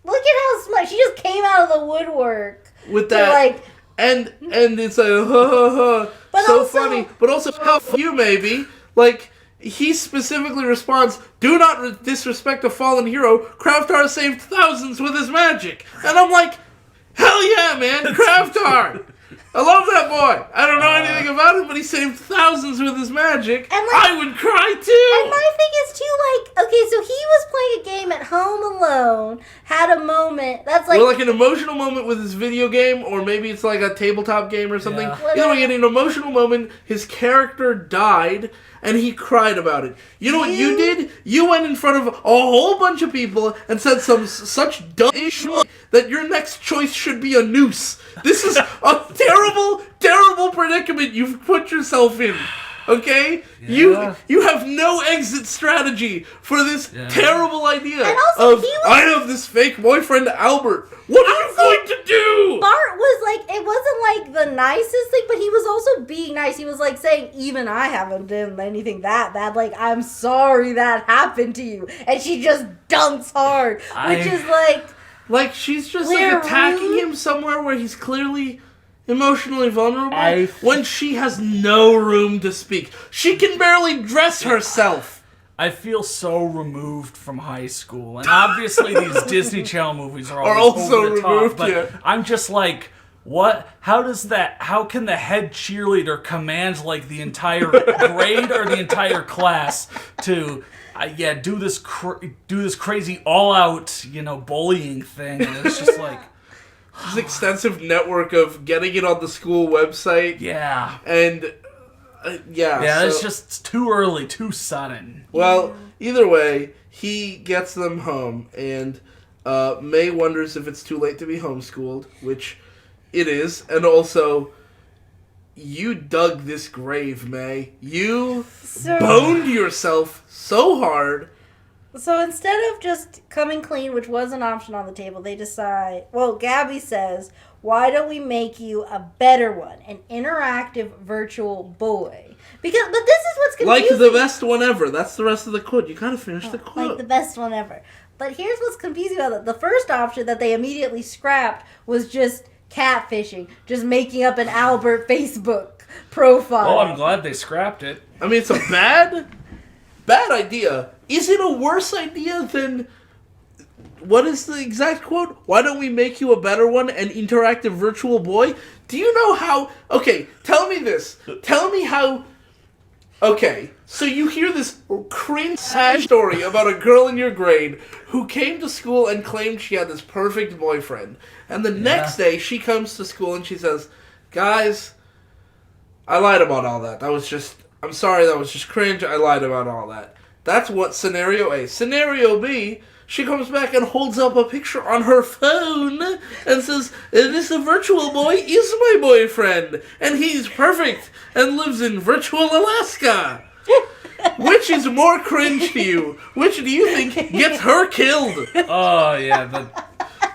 Look at how smug... She just came out of the woodwork. With to, that... like... And it's like, ha ha ha, But so also- funny. But also, how you, maybe. Like, he specifically responds, do not disrespect a fallen hero. Craftar saved thousands with his magic. And I'm like, Hell yeah, man! Craftar! I love that boy! I don't know anything about him, but he saved thousands with his magic. And I would cry too! And my thing is too, like, okay, so he was playing a game at home alone, had a moment, that's like... Well, like an emotional moment with his video game, or maybe it's like a tabletop game or something. Yeah. Either way, in an emotional moment, his character died, and he cried about it. You know what you did? You went in front of a whole bunch of people and said such dumb shit that your next choice should be a noose. This is a terrible, terrible predicament you've put yourself in. Okay? Yeah. You have no exit strategy for this terrible idea And also, of, I have this fake boyfriend, Albert. What are you going to do? Bart was like, it wasn't like the nicest thing, but he was also being nice. He was like saying, even I haven't done anything that bad. Like, I'm sorry that happened to you. And she just dunks hard, which is like... Like, she's just They're like attacking rude. him somewhere where he's clearly emotionally vulnerable when she has no room to speak. She can barely dress herself. I feel so removed from high school, and obviously these Disney Channel movies are also over the top, removed, but yeah. I'm just like, what? How can the head cheerleader command like the entire grade or the entire class to do this crazy all out, bullying thing? And it's just like This extensive network of getting it on the school website. Yeah. And so, it's just too early, too sudden. Well, either way, he gets them home, and May wonders if it's too late to be homeschooled, which it is, and also, you dug this grave, May. You boned yourself so hard. So instead of just coming clean, which was an option on the table, they decide, well, Gabby says, why don't we make you a better one, an interactive virtual boy? But this is what's confusing. Like the best one ever. That's the rest of the quote. You gotta finish the quote. Like the best one ever. But here's what's confusing about it. The first option that they immediately scrapped was just catfishing, just making up an Albert Facebook profile. Oh, I'm glad they scrapped it. I mean, it's a bad idea. Is it a worse idea than... What is the exact quote? Why don't we make you a better one, an interactive virtual boy? Do you know how... Okay, tell me this. Tell me how... Okay, so you hear this cringe story about a girl in your grade who came to school and claimed she had this perfect boyfriend. And the next day, she comes to school and she says, guys, I lied about all that. I'm sorry, that was just cringe. I lied about all that. That's what scenario A. Scenario B, she comes back and holds up a picture on her phone and says, this virtual boy is my boyfriend, and he's perfect and lives in virtual Alaska. Which is more cringe to you? Which do you think gets her killed? Oh, yeah.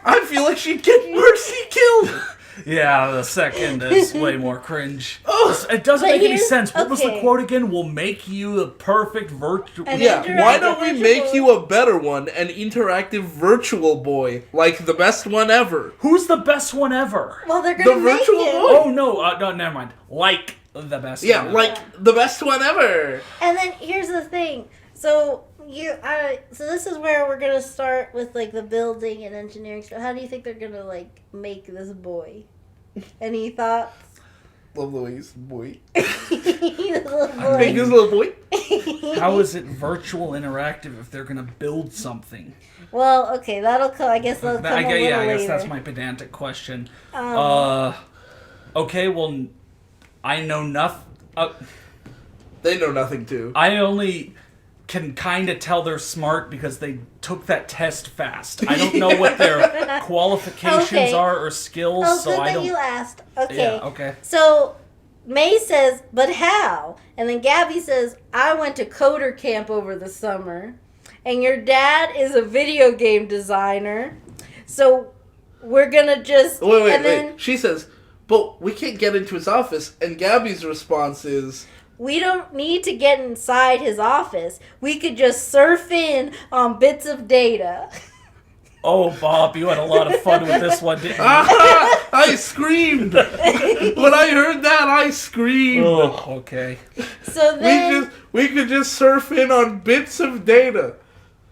I feel like she'd get Mercy killed. Yeah, the second is way more cringe. It doesn't make any sense. What was the quote again? We'll make you the perfect virtual... Yeah, why don't we make you a better one, an interactive virtual boy, like the best one ever? Who's the best one ever? Well, they're going to make virtual it. boy. Oh, no, never mind. Like the best one ever. Like the best one ever. And then here's the thing. So this is where we're gonna start with like the building and engineering stuff. How do you think they're gonna like make this boy? Any thoughts? Love the way he's boy. Little boy. Make this little boy. How is it virtual interactive if they're gonna build something? Well, okay, that'll come. I guess that'll come a little later. I guess that's my pedantic question. Okay, well, I know nothing. They know nothing too. I only can kind of tell they're smart because they took that test fast. I don't know what their qualifications are or skills, so I don't... you asked. Okay. Yeah, okay. So May says, but how? And then Gabby says, I went to coder camp over the summer, and your dad is a video game designer, so we're gonna just... Wait. She says, but we can't get into his office, and Gabby's response is... We don't need to get inside his office. We could just surf in on bits of data. Oh, Bob, you had a lot of fun with this one, didn't you? I screamed! When I heard that, I screamed! Oh, okay. So then... We could just surf in on bits of data.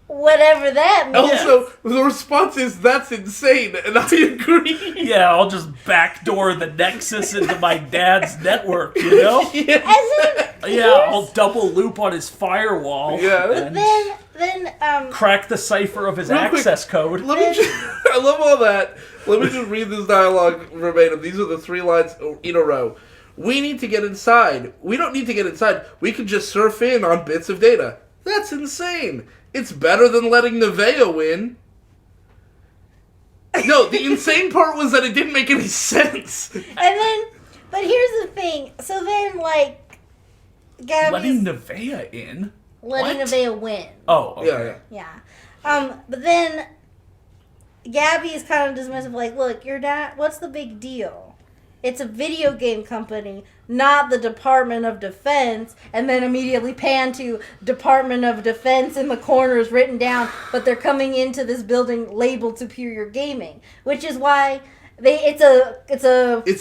whatever that means. Also, the response is, that's insane, and I agree. Yeah, I'll just backdoor the Nexus into my dad's network, you know? Yeah. I'll double loop on his firewall. Yeah. And Then crack the cipher of his Real quick, access code. I love all that. Let me just read this dialogue verbatim. These are the 3 lines in a row. We need to get inside. We don't need to get inside. We can just surf in on bits of data. That's insane. It's better than letting Nevaeh win. No, the insane part was that it didn't make any sense. But here's the thing. So then, like, Gabby's... Letting Nevaeh in? Letting What? Nevaeh win. Oh, okay. Yeah. But then Gabby is kind of dismissive, like, look, your dad, what's the big deal? It's a video game company, not the Department of Defense, and then immediately pan to Department of Defense in the corners written down, but they're coming into this building labeled Superior Gaming, which is why it's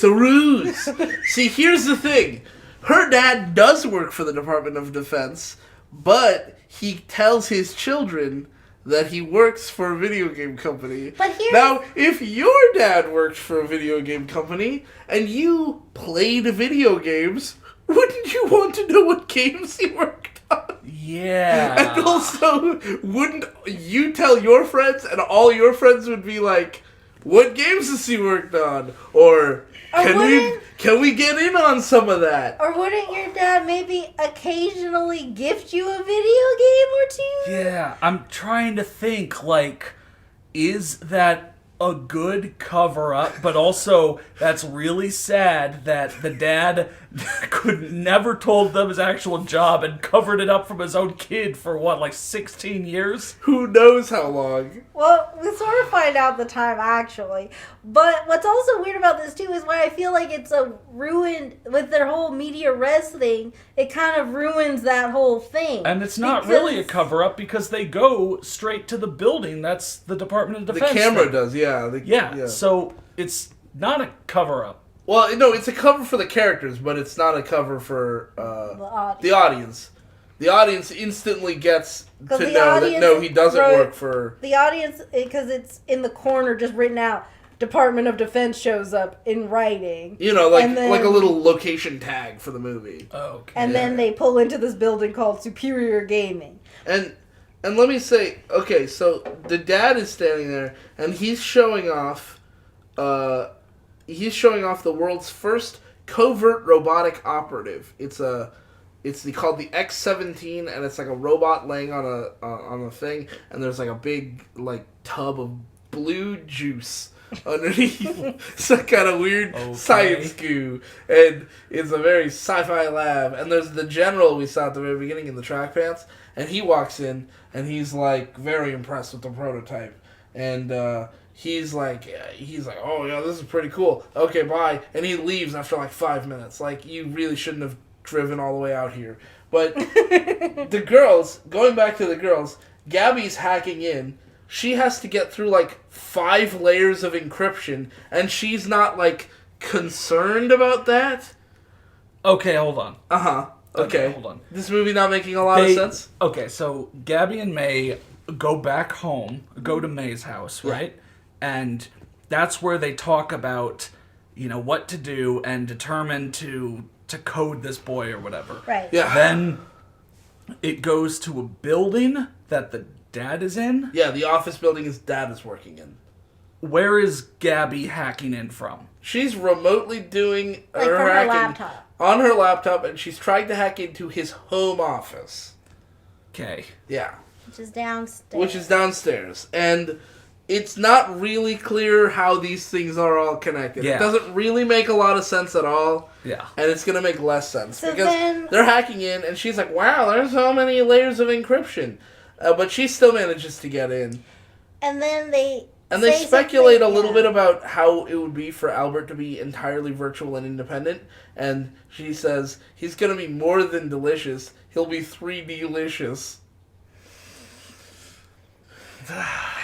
a ruse. See, here's the thing. Her dad does work for the Department of Defense, but he tells his children that he works for a video game company. Now, if your dad worked for a video game company and you played video games, wouldn't you want to know what games he worked on? Yeah. And also, wouldn't you tell your friends and all your friends would be like, what games has he worked on? Or can we get in on some of that? Or wouldn't your dad maybe occasionally gift you a video game or two? Yeah, I'm trying to think, like, is that a good cover-up, but also that's really sad that the dad could never told them his actual job and covered it up from his own kid for, 16 years? Who knows how long? Well, we sort of find out the time, actually. But what's also weird about this, too, is why I feel like it's a ruined, with their whole media res thing, it kind of ruins that whole thing. And it's not really a cover-up because they go straight to the building. That's the Department of Defense. The camera thing. does, yeah. So it's not a cover-up. Well, no, it's a cover for the characters, but it's not a cover for the audience. The audience instantly gets to know that, no, he doesn't work for... The audience, because it's in the corner just written out, Department of Defense shows up in writing. You know, like a little location tag for the movie. Oh, okay. And then they pull into this building called Superior Gaming. And let me say, okay, so the dad is standing there, and he's showing off... the world's first covert robotic operative. It's called the X-17, and it's like a robot laying on a thing, and there's like a big tub of blue juice underneath. Some kind of weird science goo, and it's a very sci-fi lab. And there's the general we saw at the very beginning in the track pants, and he walks in, and he's like very impressed with the prototype, and He's like, oh yeah, this is pretty cool. Okay, bye. And he leaves after 5 minutes. You really shouldn't have driven all the way out here. But the girls, going back to the girls, Gabby's hacking in. She has to get through 5 layers of encryption, and she's not concerned about that. Okay, hold on. Okay, hold on. This movie not making a lot of sense. Okay, so Gabby and May go back home, go to May's house, right? Yeah. And that's where they talk about, what to do and determine to code this boy or whatever. Right. Yeah. Then it goes to a building that the dad is in. Yeah, the office building his dad is working in. Where is Gabby hacking in from? She's remotely doing her hacking laptop. On her laptop, and she's trying to hack into his home office. Okay. Yeah. Which is downstairs. And it's not really clear how these things are all connected. Yeah. It doesn't really make a lot of sense at all. Yeah. And it's going to make less sense. So because they're hacking in, and she's like, wow, there's so many layers of encryption. But she still manages to get in. And then they speculate a little bit about how it would be for Albert to be entirely virtual and independent. And she says, he's going to be more than delicious. He'll be 3D-licious.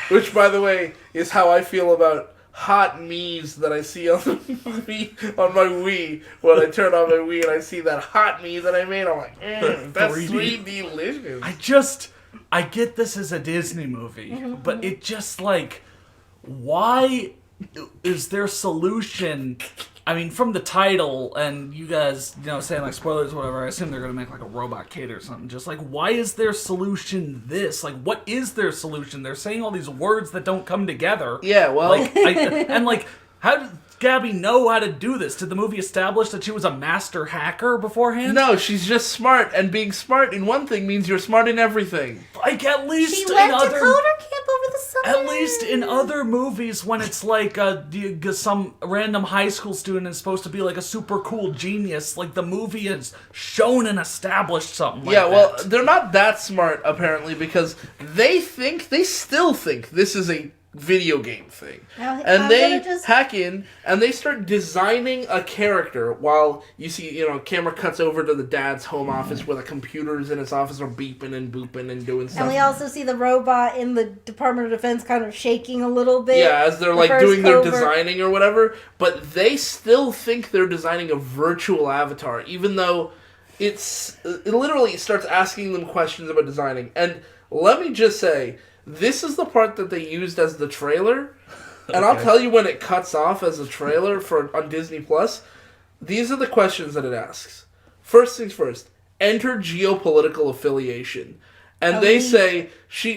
Which, by the way, is how I feel about hot me's that I see on the movie, on my Wii. When I turn on my Wii and I see that hot me that I made, I'm like, that's 3D-licious. I get this as a Disney movie, but it just, like, why is their solution... I mean, from the title, and you guys, saying, like, spoilers or whatever, I assume they're going to make, like, a robot kid or something. Just, like, why is their solution this? Like, what is their solution? They're saying all these words that don't come together. Yeah, well... Like, how did Gabby know how to do this? Did the movie establish that she was a master hacker beforehand? No, she's just smart, and being smart in one thing means you're smart in everything. Like, at least she went to coder camp over the summer. At least in other movies, when it's like some random high school student is supposed to be like a super cool genius, like the movie has shown and established something like that. Yeah, well, they're not that smart, apparently, because they still think this is a video game thing. And they hack in and they start designing a character while you see, camera cuts over to the dad's home office where the computers in his office are beeping and booping and doing stuff. And we also see the robot in the Department of Defense kind of shaking a little bit. Yeah, as they're like doing their designing or whatever. But they still think they're designing a virtual avatar, even though it literally starts asking them questions about designing. And let me just say, this is the part that they used as the trailer, and I'll tell you when it cuts off as a trailer on Disney Plus. These are the questions that it asks. First things first, enter geopolitical affiliation. And they say,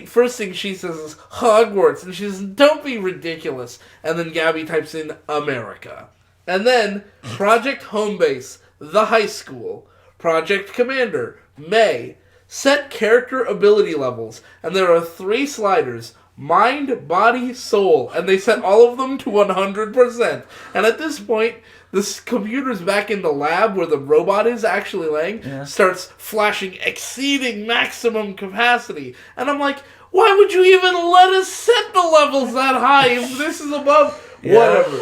first thing she says is Hogwarts, and she says, don't be ridiculous. And then Gabby types in America. And then Project Homebase, the high school. Project Commander, May. Set character ability levels, and there are 3 sliders, mind, body, soul, and they set all of them to 100%. And at this point, this computer's back in the lab where the robot is actually laying, starts flashing exceeding maximum capacity. And I'm like, why would you even let us set the levels that high if this is above? Whatever.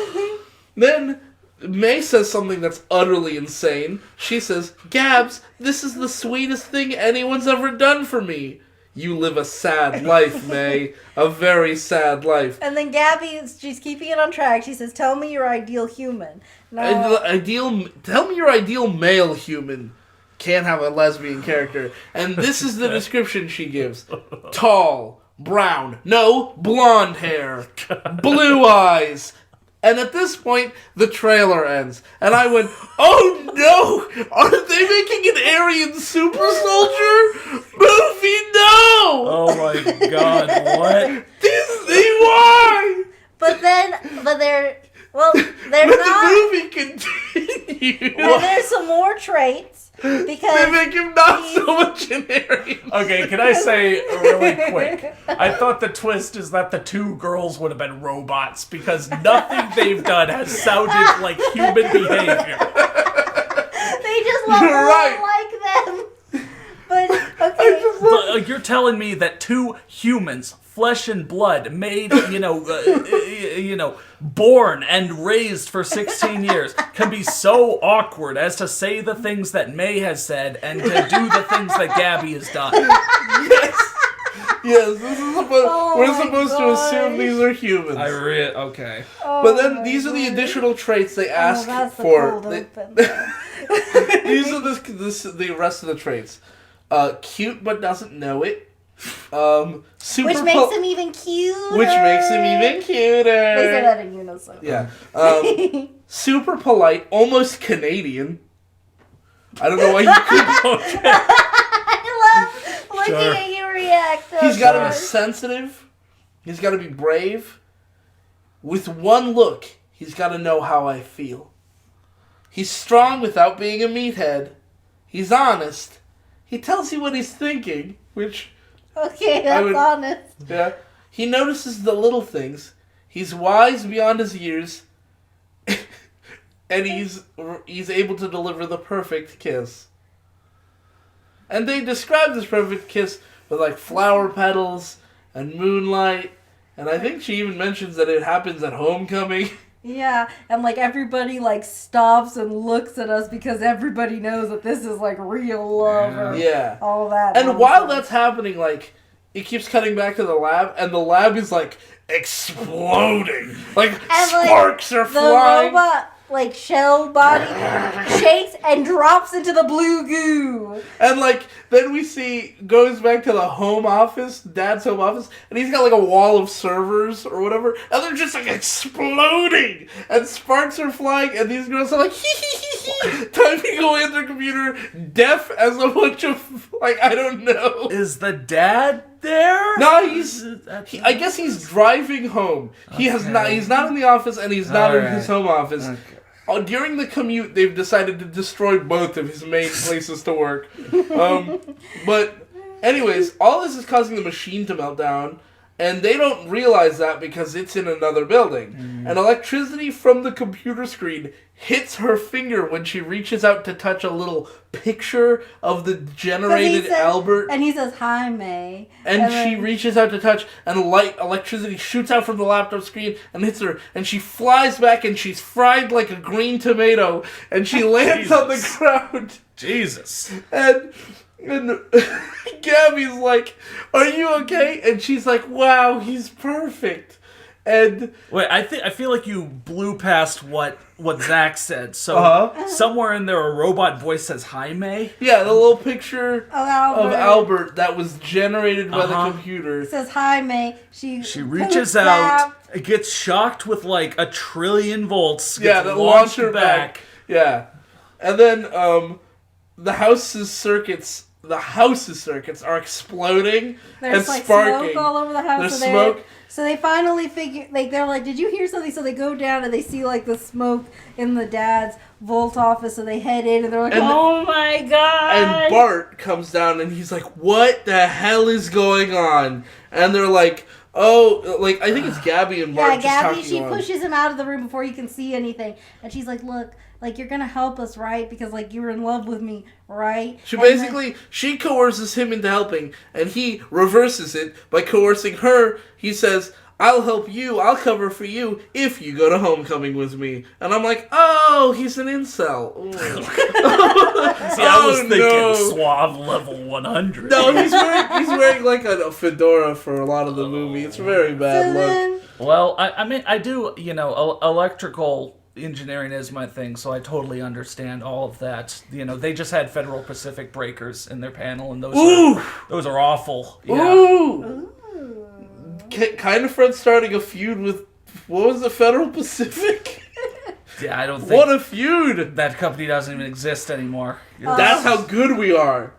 Then May says something that's utterly insane. She says, Gabs, this is the sweetest thing anyone's ever done for me. You live a sad life, May. A very sad life. And then Gabby, she's keeping it on track. She says, tell me your ideal human. Tell me your ideal male human. Can't have a lesbian character. And this is the description she gives. Tall, brown, no, blonde hair, blue eyes. And at this point, the trailer ends. And I went, oh no! Are they making an Aryan super soldier movie? No! Oh my god, what? Disney, why? But they're not. The movie continues. And there's some more traits. Because they make him not so much an Aryan. Okay, can I say really quick? I thought the twist is that the 2 girls would have been robots because nothing they've done has sounded like human behavior. They just look like them. But okay. You're telling me that 2 humans, flesh and blood, made, born and raised for 16 years, can be so awkward as to say the things that May has said and to do the things that Gabby has done. Yes, this is we're supposed to assume these are humans. Okay. But then these are the additional traits they ask for. These are the rest of the traits. Cute but doesn't know it. Which makes him even cuter. Which makes him even cuter. They say that in unison. Yeah. Super polite, almost Canadian. I don't know why you couldn't. I love looking at you react. He's got to be sensitive. He's got to be brave. With one look, he's got to know how I feel. He's strong without being a meathead. He's honest. He tells you what he's thinking, which... Okay, that's honest. Yeah. He notices the little things. He's wise beyond his years. And he's able to deliver the perfect kiss. And they describe this perfect kiss with like flower petals and moonlight. And I think she even mentions that it happens at homecoming. Yeah, and like everybody like stops and looks at us because everybody knows that this is like real love or all that. And while that's happening, like it keeps cutting back to the lab, and the lab is like exploding, like and, sparks are flying. The robot like shell body shakes and drops into the blue goo. And like then we see goes back to the home office, Dad's home office, and he's got like a wall of servers or whatever, and they're just like exploding, and sparks are flying, and these girls are like typing away at their computer, deaf as a bunch of like I don't know. Is the dad there? No, I guess he's driving home. Okay. He's not in the office, and he's not in his home office. Okay. During the commute, they've decided to destroy both of his main places to work. But anyways, all this is causing the machine to melt down, and they don't realize that because it's in another building. And electricity from the computer screen hits her finger when she reaches out to touch a little picture of the generated Albert. And he says, "Hi, May." And she reaches out to touch, and electricity shoots out from the laptop screen and hits her, and she flies back, and she's fried like a green tomato, and she lands on the ground. Jesus. And Gabby's like, "Are you okay?" And she's like, "Wow, he's perfect." And wait, I feel like you blew past what Zach said. So somewhere in there, a robot voice says, "Hi, May." Yeah, the little picture of Albert that was generated by the computer. It says, "Hi, May." She reaches out, it gets shocked with like 1 trillion volts. Yeah, that launched her back. Yeah, and then the house's circuits are exploding There's and sparking. Smoke all over the house. There's smoke. So they finally figure, like, they're like, "Did you hear something?" So they go down and they see, like, the smoke in the dad's vault office. So they head in and they're like, "Oh my God." And Bart comes down and he's like, "What the hell is going on?" And they're like, "Oh," like, I think it's Gabby and Bart just Gabby, talking she on. pushes him out of the room before he can see anything. And she's like, "Look, like, you're gonna help us, right? Because, like, you were in love with me, right?" She coerces him into helping, and he reverses it by coercing her. He says, "I'll help you, I'll cover for you if you go to homecoming with me." And I'm like, "Oh, he's an incel." See, I was thinking suave level 100. No, he's wearing like a fedora for a lot of the movie. It's a very bad look. Well, I mean, I do, electrical engineering is my thing, so I totally understand all of that. They just had Federal Pacific breakers in their panel, and those are awful. Yeah. Ooh. Kind of Fred starting a feud with, what was the Federal Pacific? Yeah, I don't think... What a feud! That company doesn't even exist anymore. That's how good we are.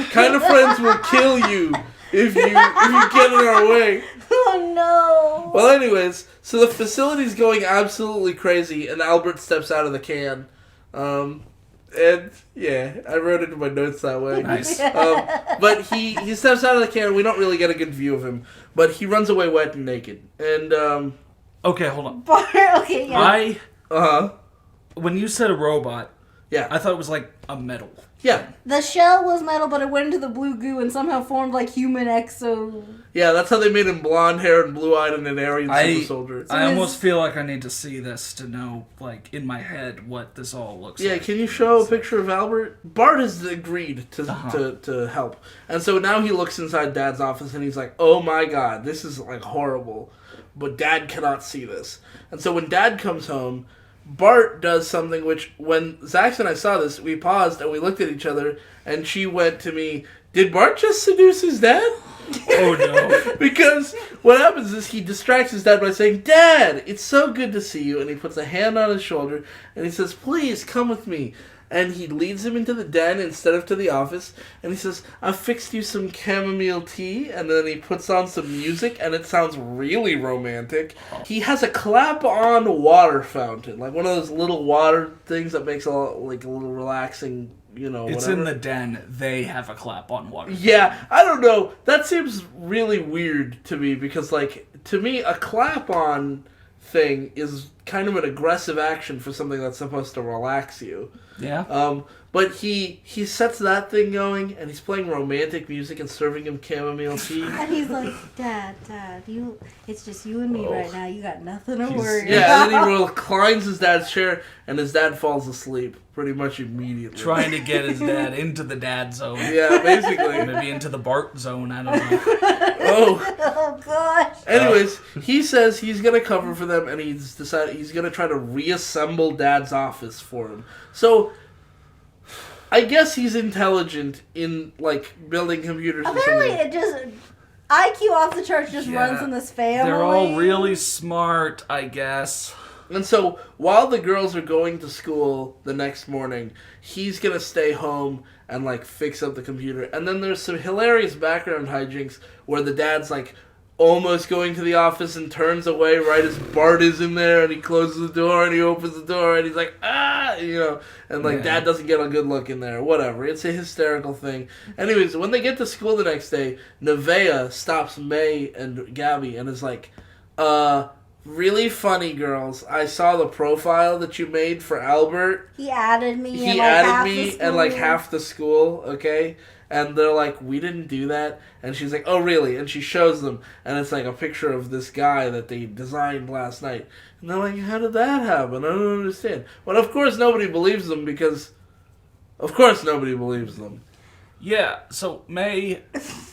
Kind of Friends will kill you if you get in our way. Oh no! Well, anyways, so the facility's going absolutely crazy, and Albert steps out of the can. And yeah, I wrote it in my notes that way. Nice. But he steps out of the can. We don't really get a good view of him, but he runs away wet and naked. And okay, hold on. Okay, yeah. When you said a robot, yeah, I thought it was like a metal. Yeah. The shell was metal, but it went into the blue goo and somehow formed like human exo. Yeah, that's how they made him blonde hair and blue eyed and an Aryan super soldier. I almost feel like I need to see this to know, like, in my head what this all looks like. Yeah, can you show a picture of Albert? Bart has agreed to help. And so now he looks inside Dad's office and he's like, "Oh my God, this is like horrible. But Dad cannot see this." And so when Dad comes home, Bart does something which, when Zax and I saw this, we paused and we looked at each other, and she went to me, "Did Bart just seduce his dad?" Oh no. Because what happens is he distracts his dad by saying, "Dad, it's so good to see you." And he puts a hand on his shoulder and he says, "Please come with me." And he leads him into the den instead of to the office. And he says, "I fixed you some chamomile tea." And then he puts on some music and it sounds really romantic. He has a clap-on water fountain. Like one of those little water things that makes a little relaxing, It's whatever. in the den. They have a clap-on water. Yeah, I don't know. That seems really weird to me because, like, to me, a clap-on thing is kind of an aggressive action for something that's supposed to relax you. Yeah. But he sets that thing going, and he's playing romantic music and serving him chamomile tea. And he's like, Dad, it's just you and me right now. You got nothing to worry Yeah, about. and then he reclines his dad's chair, and his dad falls asleep pretty much immediately. Trying to get his dad into the dad zone. Yeah, basically. Maybe into the Bart zone, I don't know. Oh, gosh. Anyways, he says he's going to cover for them, and he's decided he's going to try to reassemble Dad's office for him. So, I guess he's intelligent in, like, building computers and Apparently, something. it just... IQ off the charts just runs in this family. They're all really smart, I guess. And so, while the girls are going to school the next morning, he's going to stay home and, like, fix up the computer. And then there's some hilarious background hijinks where the dad's, like, almost going to the office and turns away right as Bart is in there, and he closes the door and he opens the door and he's like, and like Dad doesn't get a good look in there. Whatever. It's a hysterical thing. Anyways, when they get to school the next day, Nevaeh stops May and Gabby and is like, really funny, girls. I saw the profile that you made for Albert. He added me He and added me and like half the school, okay? And they're like, we didn't do that. And she's like, oh, really? And she shows them. And it's like a picture of this guy that they designed last night. And they're like, how did that happen? I don't understand. But of course nobody believes them because... Of course nobody believes them. Yeah, so May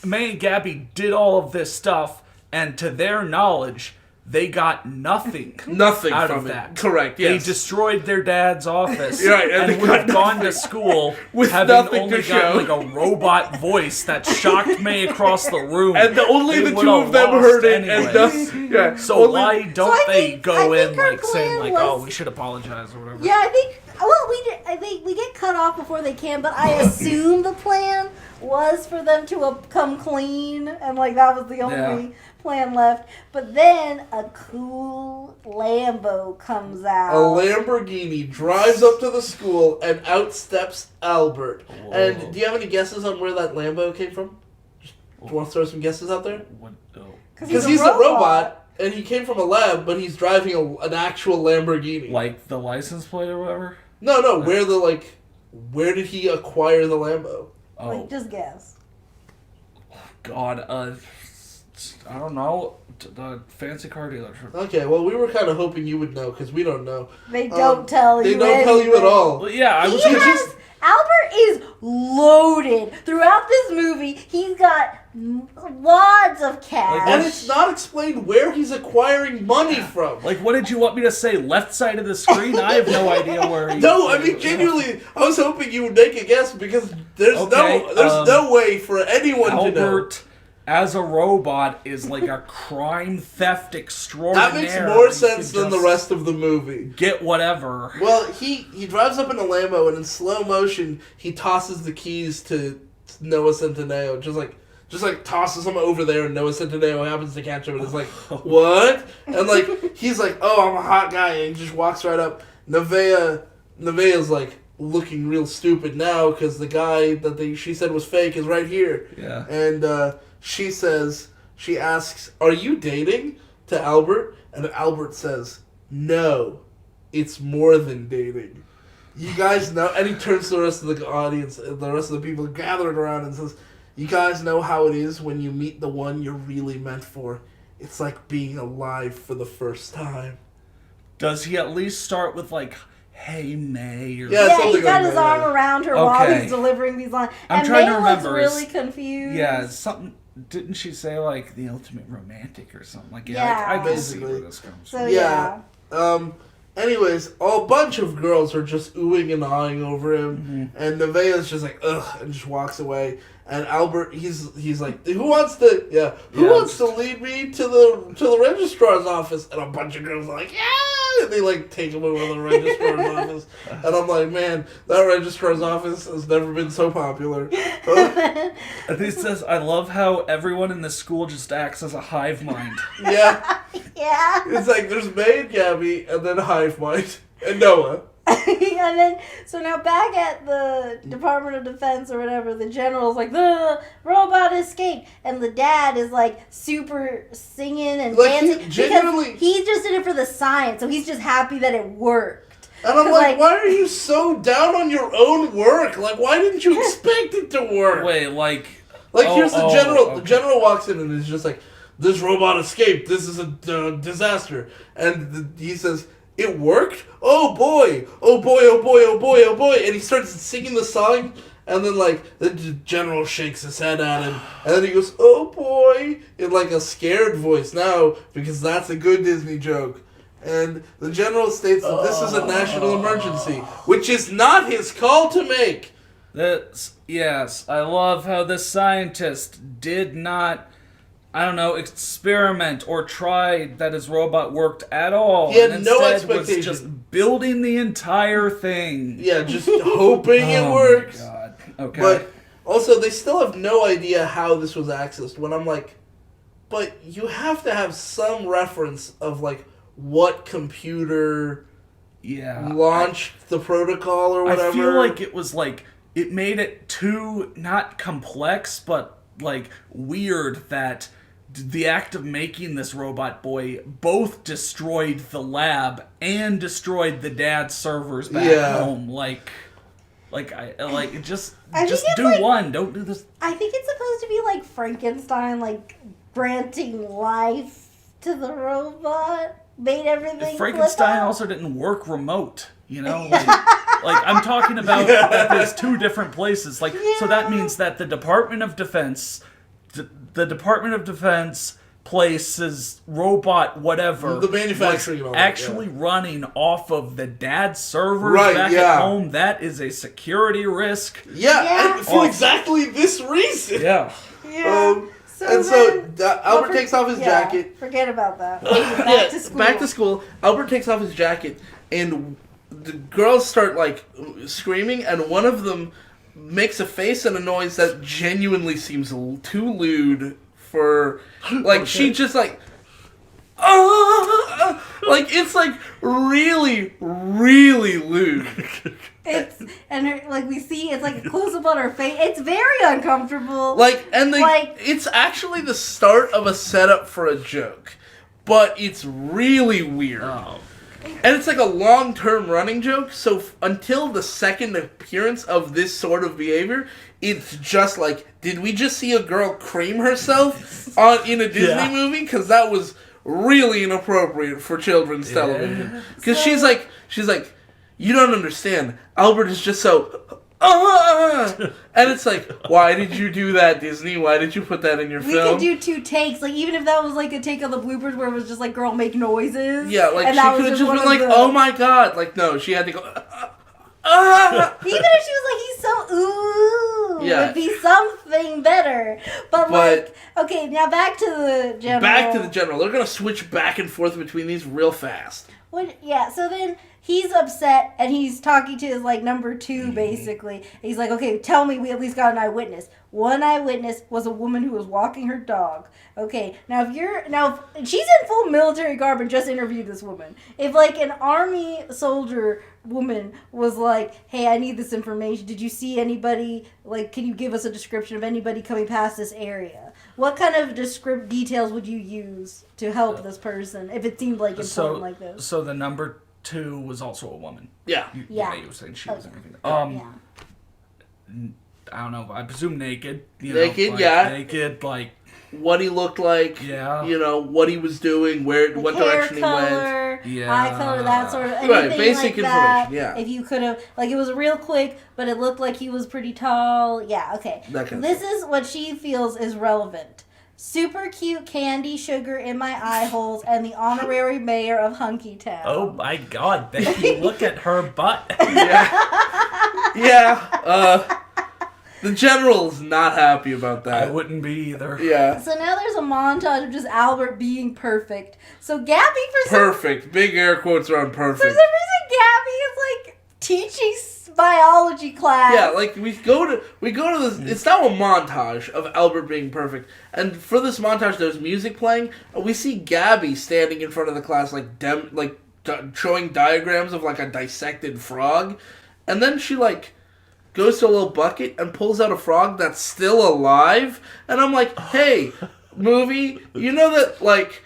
and Gabby did all of this stuff, and to their knowledge, they got nothing out from of it. that. Correct, yes. They destroyed their dad's office Right, and and they would have got gone to nothing. school With having nothing only to got show. like a robot voice that shocked May across the room. And only They the would two have of them lost heard it. anyways. And yeah. So only- why don't I they think- go I think in her like saying plan like, was- oh, we should apologize or whatever? Yeah, I think we get cut off before they can, but I assume the plan was for them to come clean, and like that was the only plan left. But then a cool Lambo comes out. A Lamborghini drives up to the school and outsteps Albert. Whoa. And do you have any guesses on where that Lambo came from? Do you want to throw some guesses out there? What? Oh. Because he's a robot, and he came from a lab, but he's driving an actual Lamborghini. Like the license plate or whatever? No, where did he acquire the Lambo? Oh, Like, just guess. God, I don't know. The fancy car dealership. Okay, well, we were kind of hoping you would know, because we don't know. They don't tell you. They don't tell you at all. Well, yeah, I was He gonna has, Albert is loaded. Throughout this movie, he's got wads of cash. And it's not explained where he's acquiring money from. like, what did you want me to say? Left side of the screen? I have no idea where. No, I mean, genuinely, I was hoping you would make a guess, because there's no way for anyone to know. Albert, as a robot, is like a crime theft extraordinaire. That makes more sense than the rest of the movie. Get whatever. Well, he drives up in a Lambo, and in slow motion, he tosses the keys to Noah Centineo. Just like tosses him over there, and Noah Centineo happens to catch him, and is like, what? And like, he's like, oh, I'm a hot guy, and he just walks right up. Nevaeh's like looking real stupid now, because the guy that she said was fake is right here. Yeah. And she asks, are you dating? To Albert, and Albert says, no, it's more than dating. You guys know, and he turns to the rest of the audience, the rest of the people gathered around, and says, you guys know how it is when you meet the one you're really meant for. It's like being alive for the first time. Does he at least start with like, hey, May? Or Yeah, Yeah, something he's got like his that, arm yeah. around her while Okay. he's delivering these lines. I'm and trying May to looks remember. really confused. Yeah, something. Didn't she say like the ultimate romantic or something? Like, Yeah. I can see Basically. where this comes So from. yeah. Anyways, a bunch of girls are just oohing and ahhing over him, and Nevaeh's just like, ugh, and just walks away. And Albert, he's like, who wants to lead me to the registrar's office? And a bunch of girls are like, yeah, and they like take him over to the registrar's office. And I'm like, man, that registrar's office has never been so popular. And he says, I love how everyone in the school just acts as a hive mind. Yeah, Yeah. it's like there's May and Gabby, and then Hive Mind and Noah. And then, so now back at the Department of Defense or whatever, the general's like, the robot escaped. And the dad is like super singing and Like, he dancing. genuinely- Because he just did it for the science, so he's just happy that it worked. And I'm like, why are you so down on your own work? Like, why didn't you expect it to work? Wait, like... here's the general. Okay. The general walks in and is just like, this robot escaped. This is a disaster. And he says, it worked? Oh boy. Oh boy, oh boy, oh boy, oh boy. And he starts singing the song. And then, like, the general shakes his head at him. And then he goes, oh boy. In, like, a scared voice now. Because that's a good Disney joke. And the general states that this is a national emergency, which is not his call to make. Yes, I love how the scientist did not, I don't know, experiment or try that his robot worked at all. He had and no instead expectation. was just building the entire thing. Yeah, just hoping it works. Oh my god. Okay. But also, they still have no idea how this was accessed. When I'm like, but you have to have some reference of, like, what computer launched the protocol or whatever. I feel like it was like, it made it too, not complex, but like weird that the act of making this robot boy both destroyed the lab and destroyed the dad's servers back home. Just do like, one. Don't do this. I think it's supposed to be like Frankenstein, like granting life to the robot. Made everything. Frankenstein also didn't work remote, you know. Like I'm talking about that there's two different places. So that means that the Department of Defense places robot whatever the manufacturing was actually running off of the dad's servers back at home. That is a security risk. Yeah. And for exactly this reason. Yeah. So Albert takes off his jacket. Forget about that. Back to school. Albert takes off his jacket, and the girls start, like, screaming, and one of them makes a face and a noise that genuinely seems too lewd for, like, she just, like, like, it's, like, really, really lewd. We see it's like a close up on her face. It's very uncomfortable. It's actually the start of a setup for a joke, but it's really weird. Oh. And it's like a long-term running joke, so until the second appearance of this sort of behavior, it's just like, did we just see a girl cream herself in a Disney movie? Because that was really inappropriate for children's television. Because she's like, you don't understand. Albert is just so, and it's like, why did you do that, Disney? Why did you put that in your film? We could do 2 takes, like, even if that was like a take of the bloopers where it was just like girl make noises. Yeah, like, she could have just been like, oh my god. Like, no, she had to go, Even if she was like, he's so would be something better. But like, okay, now back to the general. They're gonna switch back and forth between these real fast. So then he's upset, and he's talking to his, like, number 2, basically. He's like, okay, tell me we at least got an eyewitness. One eyewitness was a woman who was walking her dog. Okay, now if she's in full military garb and just interviewed this woman. If, like, an army soldier woman was like, hey, I need this information. Did you see anybody, like, can you give us a description of anybody coming past this area? What kind of details would you use to help this person if it seemed like important like this? So the number 2 was also a woman. Yeah. You were saying she was everything. I don't know. I presume naked. Naked, like what he looked like. Yeah. You know what he was doing, what direction he went. Yeah. Eye color, that sort of anything basic like information. That, yeah. If you could have, like, it was real quick, but it looked like he was pretty tall. Yeah. Okay. This is what she feels is relevant. Super cute candy sugar in my eye holes, and the honorary mayor of Hunky Town. Oh my god, Becky, look at her butt. The general's not happy about that. I wouldn't be either. Yeah. So now there's a montage of just Albert being perfect. So Gabby perfect. Big air quotes around perfect. For some reason, Gabby is like teaching biology class. Yeah, like we go to this. It's now a montage of Albert being perfect, and for this montage, there's music playing, and we see Gabby standing in front of the class, showing diagrams of like a dissected frog, and then she like goes to a little bucket and pulls out a frog that's still alive, and I'm like, hey, movie, you know that like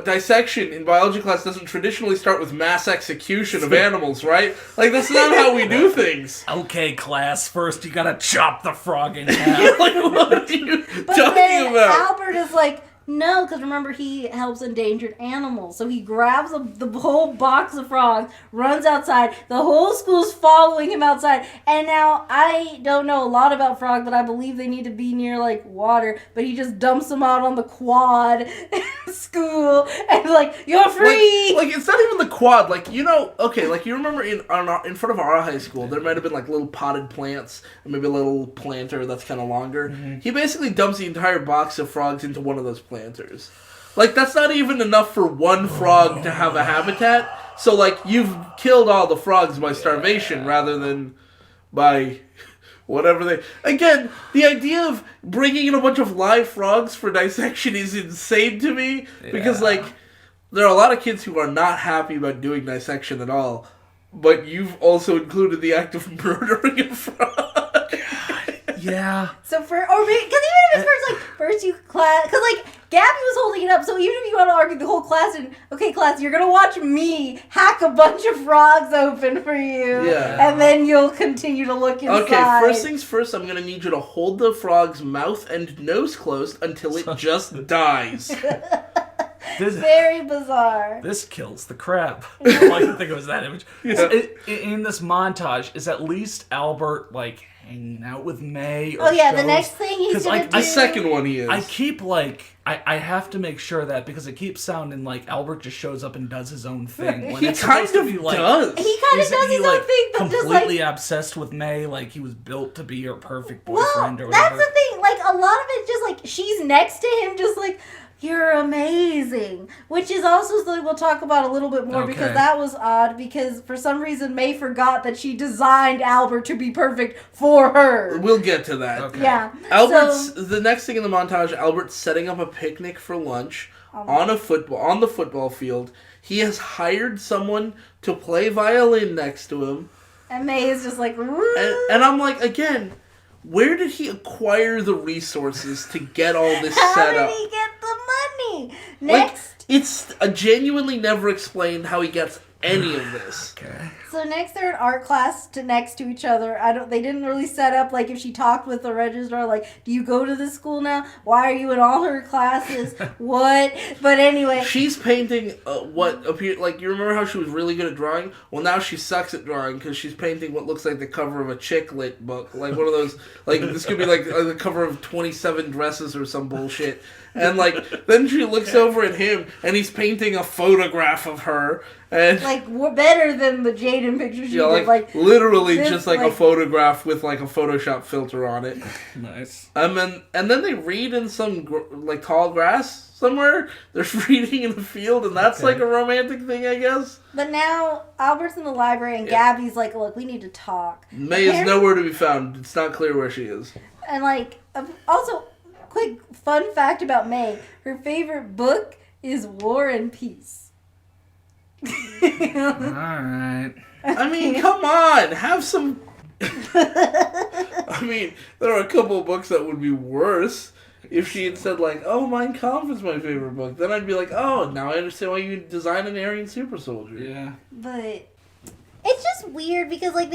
dissection in biology class doesn't traditionally start with mass execution of animals, right? Like, that's not how we do things. Okay, class, first you gotta chop the frog in half. Like, what are you But talking then about? Albert is like, no, because remember, he helps endangered animals. So he grabs the whole box of frogs, runs outside. The whole school's following him outside. And now, I don't know a lot about frogs, but I believe they need to be near, like, water. But he just dumps them out on the quad in school. And, like, you're free! Like, it's not even the quad. Like, you know, okay, like, you remember in front of our high school, there might have been, like, little potted plants, and maybe a little planter that's kind of longer. Mm-hmm. He basically dumps the entire box of frogs into one of those planters. Like, that's not even enough for one frog to have a habitat. So, like, you've killed all the frogs by starvation rather than by whatever they... Again, the idea of bringing in a bunch of live frogs for dissection is insane to me. Because, like, there are a lot of kids who are not happy about doing dissection at all. But you've also included the act of murdering a frog. Yeah. So because even if it's first you class, because like Gabby was holding it up, so even if you want to argue the whole class, and okay, class, you're gonna watch me hack a bunch of frogs open for you, and then you'll continue to look inside. Okay, first things first, I'm gonna need you to hold the frog's mouth and nose closed until it just dies. Very bizarre. This kills the crap. All I can think of is that image. Yeah. In this montage, is at least Albert, like, hanging out with May? Or the next thing he's gonna do... The second one he is. I keep, like... I have to make sure that, because it keeps sounding like Albert just shows up and does his own thing. When he kind of be, like, does. He kind of does his own thing, but completely just, obsessed with May, like he was built to be your perfect boyfriend or whatever. That's the thing. Like, a lot of it's just, like, she's next to him just, like... You're amazing. Which is also something we'll talk about a little bit more because that was odd because for some reason May forgot that she designed Albert to be perfect for her. We'll get to that. Okay. Yeah. The next thing in the montage, Albert's setting up a picnic for lunch on the football field. He has hired someone to play violin next to him. And May is just like, and I'm like, again, where did he acquire the resources to get all this set up? How did he get the money? Next. Like, it's genuinely never explained how he gets any of this. Okay. So next they're in art class next to each other. They didn't really set up like if she talked with the registrar like, do you go to this school now? Why are you in all her classes? What? But anyway, she's painting what appeared like, you remember how she was really good at drawing? Well, now she sucks at drawing because she's painting what looks like the cover of a chick lit book, like one of those, like this could be like the cover of 27 Dresses or some bullshit. And like then she looks over at him and he's painting a photograph of her. And like better than the Jaden picture she did. Like literally just like a photograph with like a Photoshop filter on it. Nice. And then they read in some like tall grass somewhere. They're reading in the field, and that's like a romantic thing, I guess. But now Albert's in the library, and Gabby's like, "Look, we need to talk." May is nowhere to be found. It's not clear where she is. And like also, quick fun fact about May: her favorite book is War and Peace. Alright. I mean, come on! Have some... I mean, there are a couple of books that would be worse. If she had said, like, oh, Mein Kampf is my favorite book, then I'd be like, oh, now I understand why you design an Aryan super soldier. Yeah. But it's just weird because, like,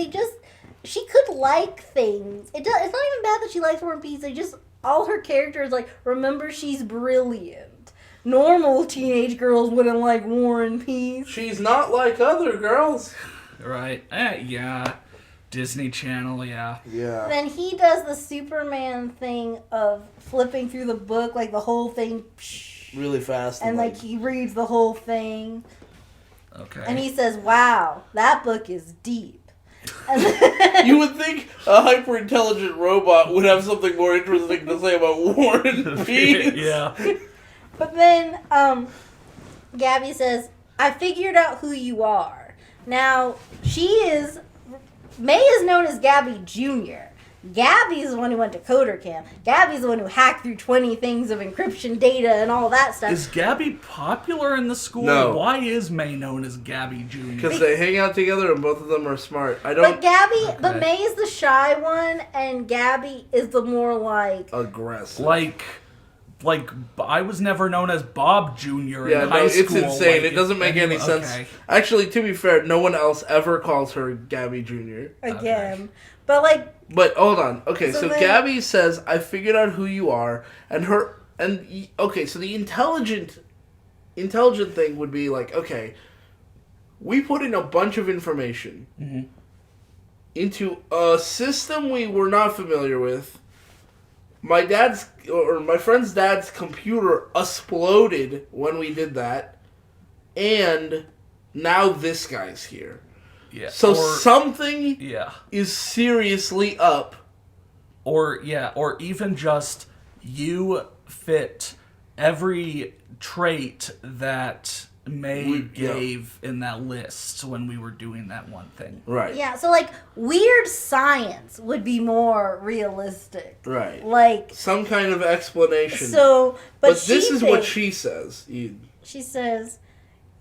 she could like things. It's not even bad that she likes War and Peace. All her characters, like, remember she's brilliant. Normal teenage girls wouldn't like War and Peace. She's not like other girls. Right. Yeah. Disney Channel, yeah. Yeah. Then he does the Superman thing of flipping through the book, like the whole thing. Really fast. And like he reads the whole thing. Okay. And he says, wow, that book is deep. You would think a hyper-intelligent robot would have something more interesting to say about War and Peace. Yeah. But then, Gabby says, I figured out who you are. Now, May is known as Gabby Jr. Gabby's the one who went to Coder Camp. Gabby's the one who hacked through 20 things of encryption data and all that stuff. Is Gabby popular in the school? No. Why is May known as Gabby Jr.? Because they hang out together and both of them are smart. But May is the shy one, and Gabby is the more like... aggressive. Like... like, I was never known as Bob Jr. in high school. It's insane. Like, it doesn't make any sense. Okay. Actually, to be fair, no one else ever calls her Gabby Jr. Again. Okay. But, like... But, hold on. Okay, so then, Gabby says, I figured out who you are, okay, so the intelligent thing would be like, okay, we put in a bunch of information into a system we were not familiar with. My friend's dad's computer exploded when we did that, and now this guy's here. Yeah. So something is seriously up. Or even just you fit every trait that May gave in that list when we were doing that one thing. Right. Yeah, so, like, weird science would be more realistic. Right. Like... some kind of explanation. So, but this is what she says. She says,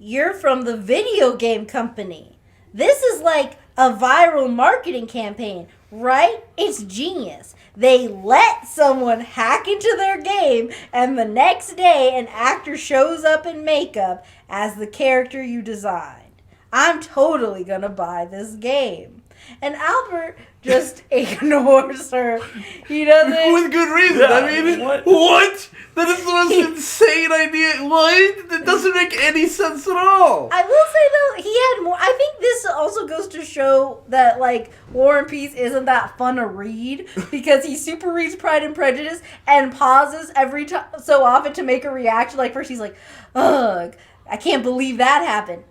you're from the video game company. This is like a viral marketing campaign, right? It's genius. They let someone hack into their game, and the next day an actor shows up in makeup as the character you designed. I'm totally gonna buy this game. And Albert just ignores her. He doesn't... With good reason. Yeah, I mean, what? That is the most insane idea. What? That doesn't make any sense at all. I will say, though, he had more... I think this also goes to show that, like, War and Peace isn't that fun to read, because he super reads Pride and Prejudice and pauses every so often to make a reaction. Like, first he's like, ugh, I can't believe that happened.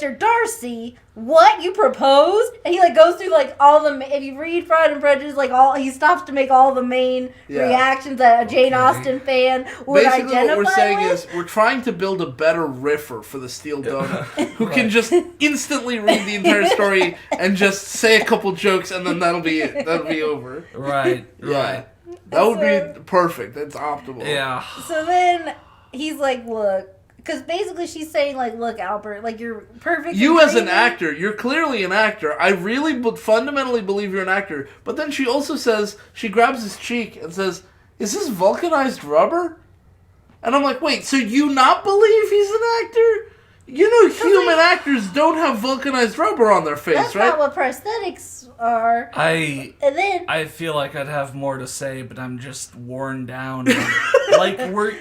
Mr. Darcy, what? You proposed? And he, like, goes through, like, all the... If you read Pride and Prejudice, like, he stops to make all the main reactions that a Jane Austen fan would Basically, identify what we're saying with. is we're trying to build a better riffer for the Steel Donut who can just instantly read the entire story and just say a couple jokes, and then that'll be it. That'll be over. Right. That would be perfect. That's optimal. Yeah. So then he's like, look... Because basically she's saying, like, look, Albert, like, you're perfect. You as an actor, you're clearly an actor. I really fundamentally believe you're an actor. But then she also says, she grabs his cheek and says, is this vulcanized rubber? And I'm like, wait, so you not believe he's an actor? You know human actors don't have vulcanized rubber on their face, that's right? not what prosthetics are. And then I feel like I'd have more to say, but I'm just worn down. Like, we're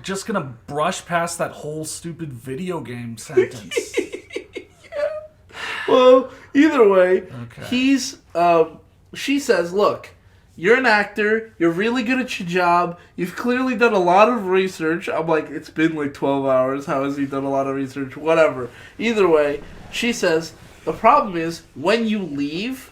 just gonna brush past that whole stupid video game sentence. Well, either way, she says, look, you're an actor, you're really good at your job, you've clearly done a lot of research. I'm like, it's been like 12 hours, how has he done a lot of research? Whatever. Either way, she says, the problem is, when you leave,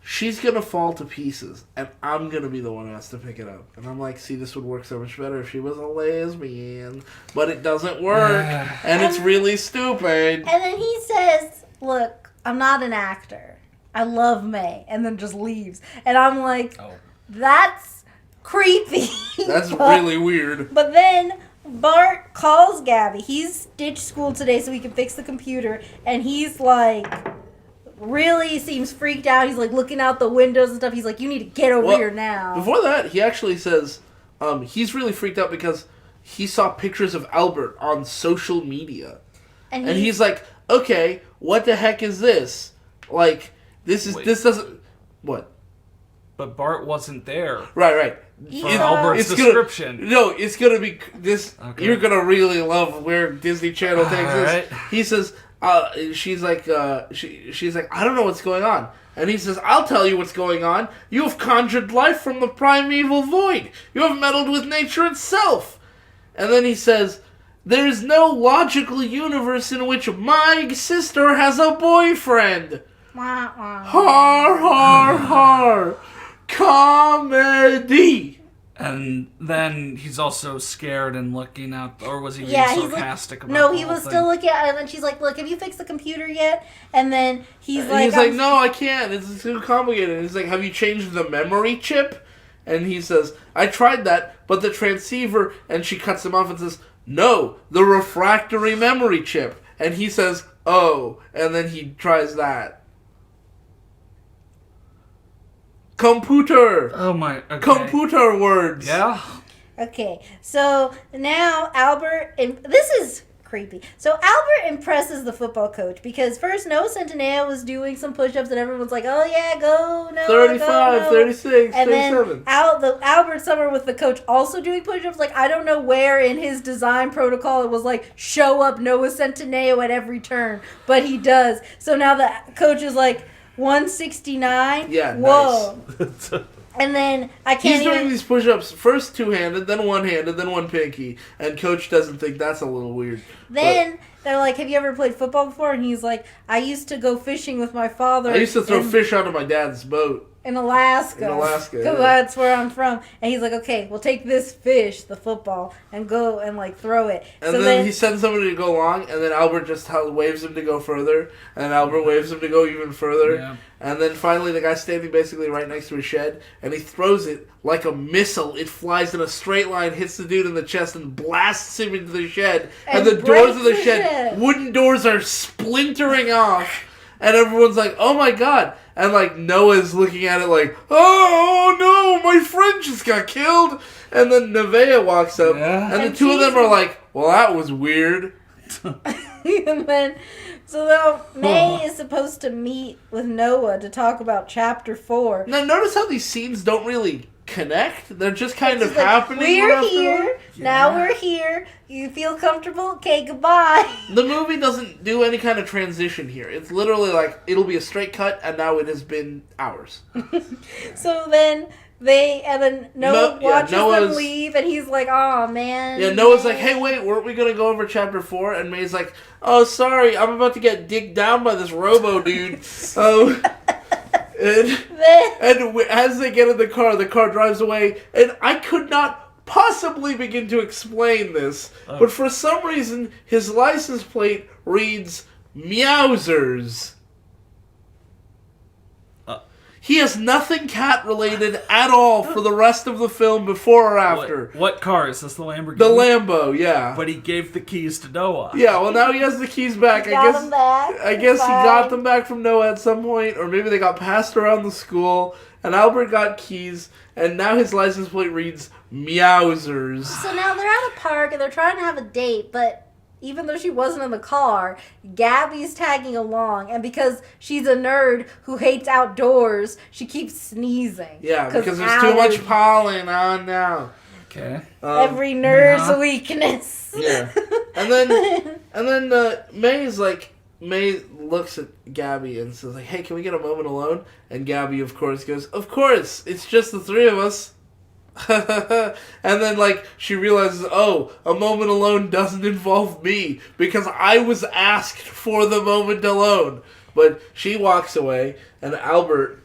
she's gonna fall to pieces, and I'm gonna be the one who has to pick it up. And I'm like, see, this would work so much better if she was a lesbian, but it doesn't work, and it's really stupid. And then he says, look, I'm not an actor. I love May, and then just leaves. And I'm like, that's creepy. That's really weird. But then Bart calls Gabby. He's ditched school today so he can fix the computer, and he's like, really seems freaked out. He's like looking out the windows and stuff. He's like, you need to get over here now. Before that, he actually says he's really freaked out because he saw pictures of Albert on social media. And he's like, okay, what the heck is this? Like... This doesn't... What? But Bart wasn't there. Right. For Albert's description. It's gonna be... this. Okay. You're gonna really love where Disney Channel takes this. Right. He says... she's like, I don't know what's going on. And he says, I'll tell you what's going on. You have conjured life from the primeval void. You have meddled with nature itself. And then he says... There is no logical universe in which my sister has a boyfriend. Har, har, har. Comedy. And then he's also scared and looking out, or was he being sarcastic about it? No, he was still looking at it, and then she's like, look, have you fixed the computer yet? And then he's like... no, I can't. It's too complicated. And he's like, have you changed the memory chip? And he says, I tried that, but the transceiver... And she cuts him off and says, no, the refractory memory chip. And he says, oh. And then he tries that. Computer. Oh my. Okay. Computer words. Yeah. Okay, so now Albert, and this is creepy. So Albert impresses the football coach because first Noah Centineo was doing some push-ups and everyone's like, oh yeah, go Noah, 35, go, 36, and 37. then Albert somewhere with the coach also doing push-ups. Like, I don't know where in his design protocol it was like, show up Noah Centineo at every turn, but he does. So now the coach is like, 169? Yeah, whoa. nice. And then I can't He's doing these push-ups first two-handed, then one-handed, then one pinky, and coach doesn't think that's a little weird. Then they're like, have you ever played football before? And he's like, I used to go fishing with my father. I used to throw fish out of my dad's boat. In Alaska. Because that's where I'm from. And he's like, okay, we'll take this fish, the football, and go and, like, throw it. And so then he sends somebody to go along, and then Albert just waves him to go further, and Albert waves him to go even further. Yeah. And then finally the guy's standing basically right next to his shed, and he throws it like a missile. It flies in a straight line, hits the dude in the chest, and blasts him into the shed. And the doors of the shed, wooden doors are splintering off. And everyone's like, oh my god. And like Noah's looking at it like, oh no, my friend just got killed. And then Nevaeh walks up, and the two of them are like, well, that was weird. And then, so now May is supposed to meet with Noah to talk about chapter 4. Now notice how these scenes don't really connect. They're just kind of happening. We're here. Now we're here. You feel comfortable? Okay, goodbye. The movie doesn't do any kind of transition here. It's literally like, it'll be a straight cut, and now it has been hours. So then Noah watches them leave, and he's like, oh, man. Yeah, Noah's like, hey, wait, weren't we going to go over chapter 4? And May's like, oh, sorry, I'm about to get digged down by this robo dude. And as they get in the car drives away, and I could not possibly begin to explain this, but for some reason, his license plate reads Meowsers. He has nothing cat-related at all for the rest of the film before or after. What car? Is this the Lamborghini? The Lambo, yeah. But he gave the keys to Noah. Yeah, well now he has the keys back. I guess he got them back from Noah at some point, or maybe they got passed around the school, and Albert got keys, and now his license plate reads Meowsers. So now they're at a park, and they're trying to have a date, but even though she wasn't in the car, Gabby's tagging along, and because she's a nerd who hates outdoors, she keeps sneezing. Yeah, because there's too much pollen on now. Okay. Every nerd's weakness. Yeah. And then May looks at Gabby and says like, hey, can we get a moment alone? And Gabby, of course, goes, of course, it's just the three of us. And then like she realizes, oh, a moment alone doesn't involve me because I was asked for the moment alone. But she walks away, and Albert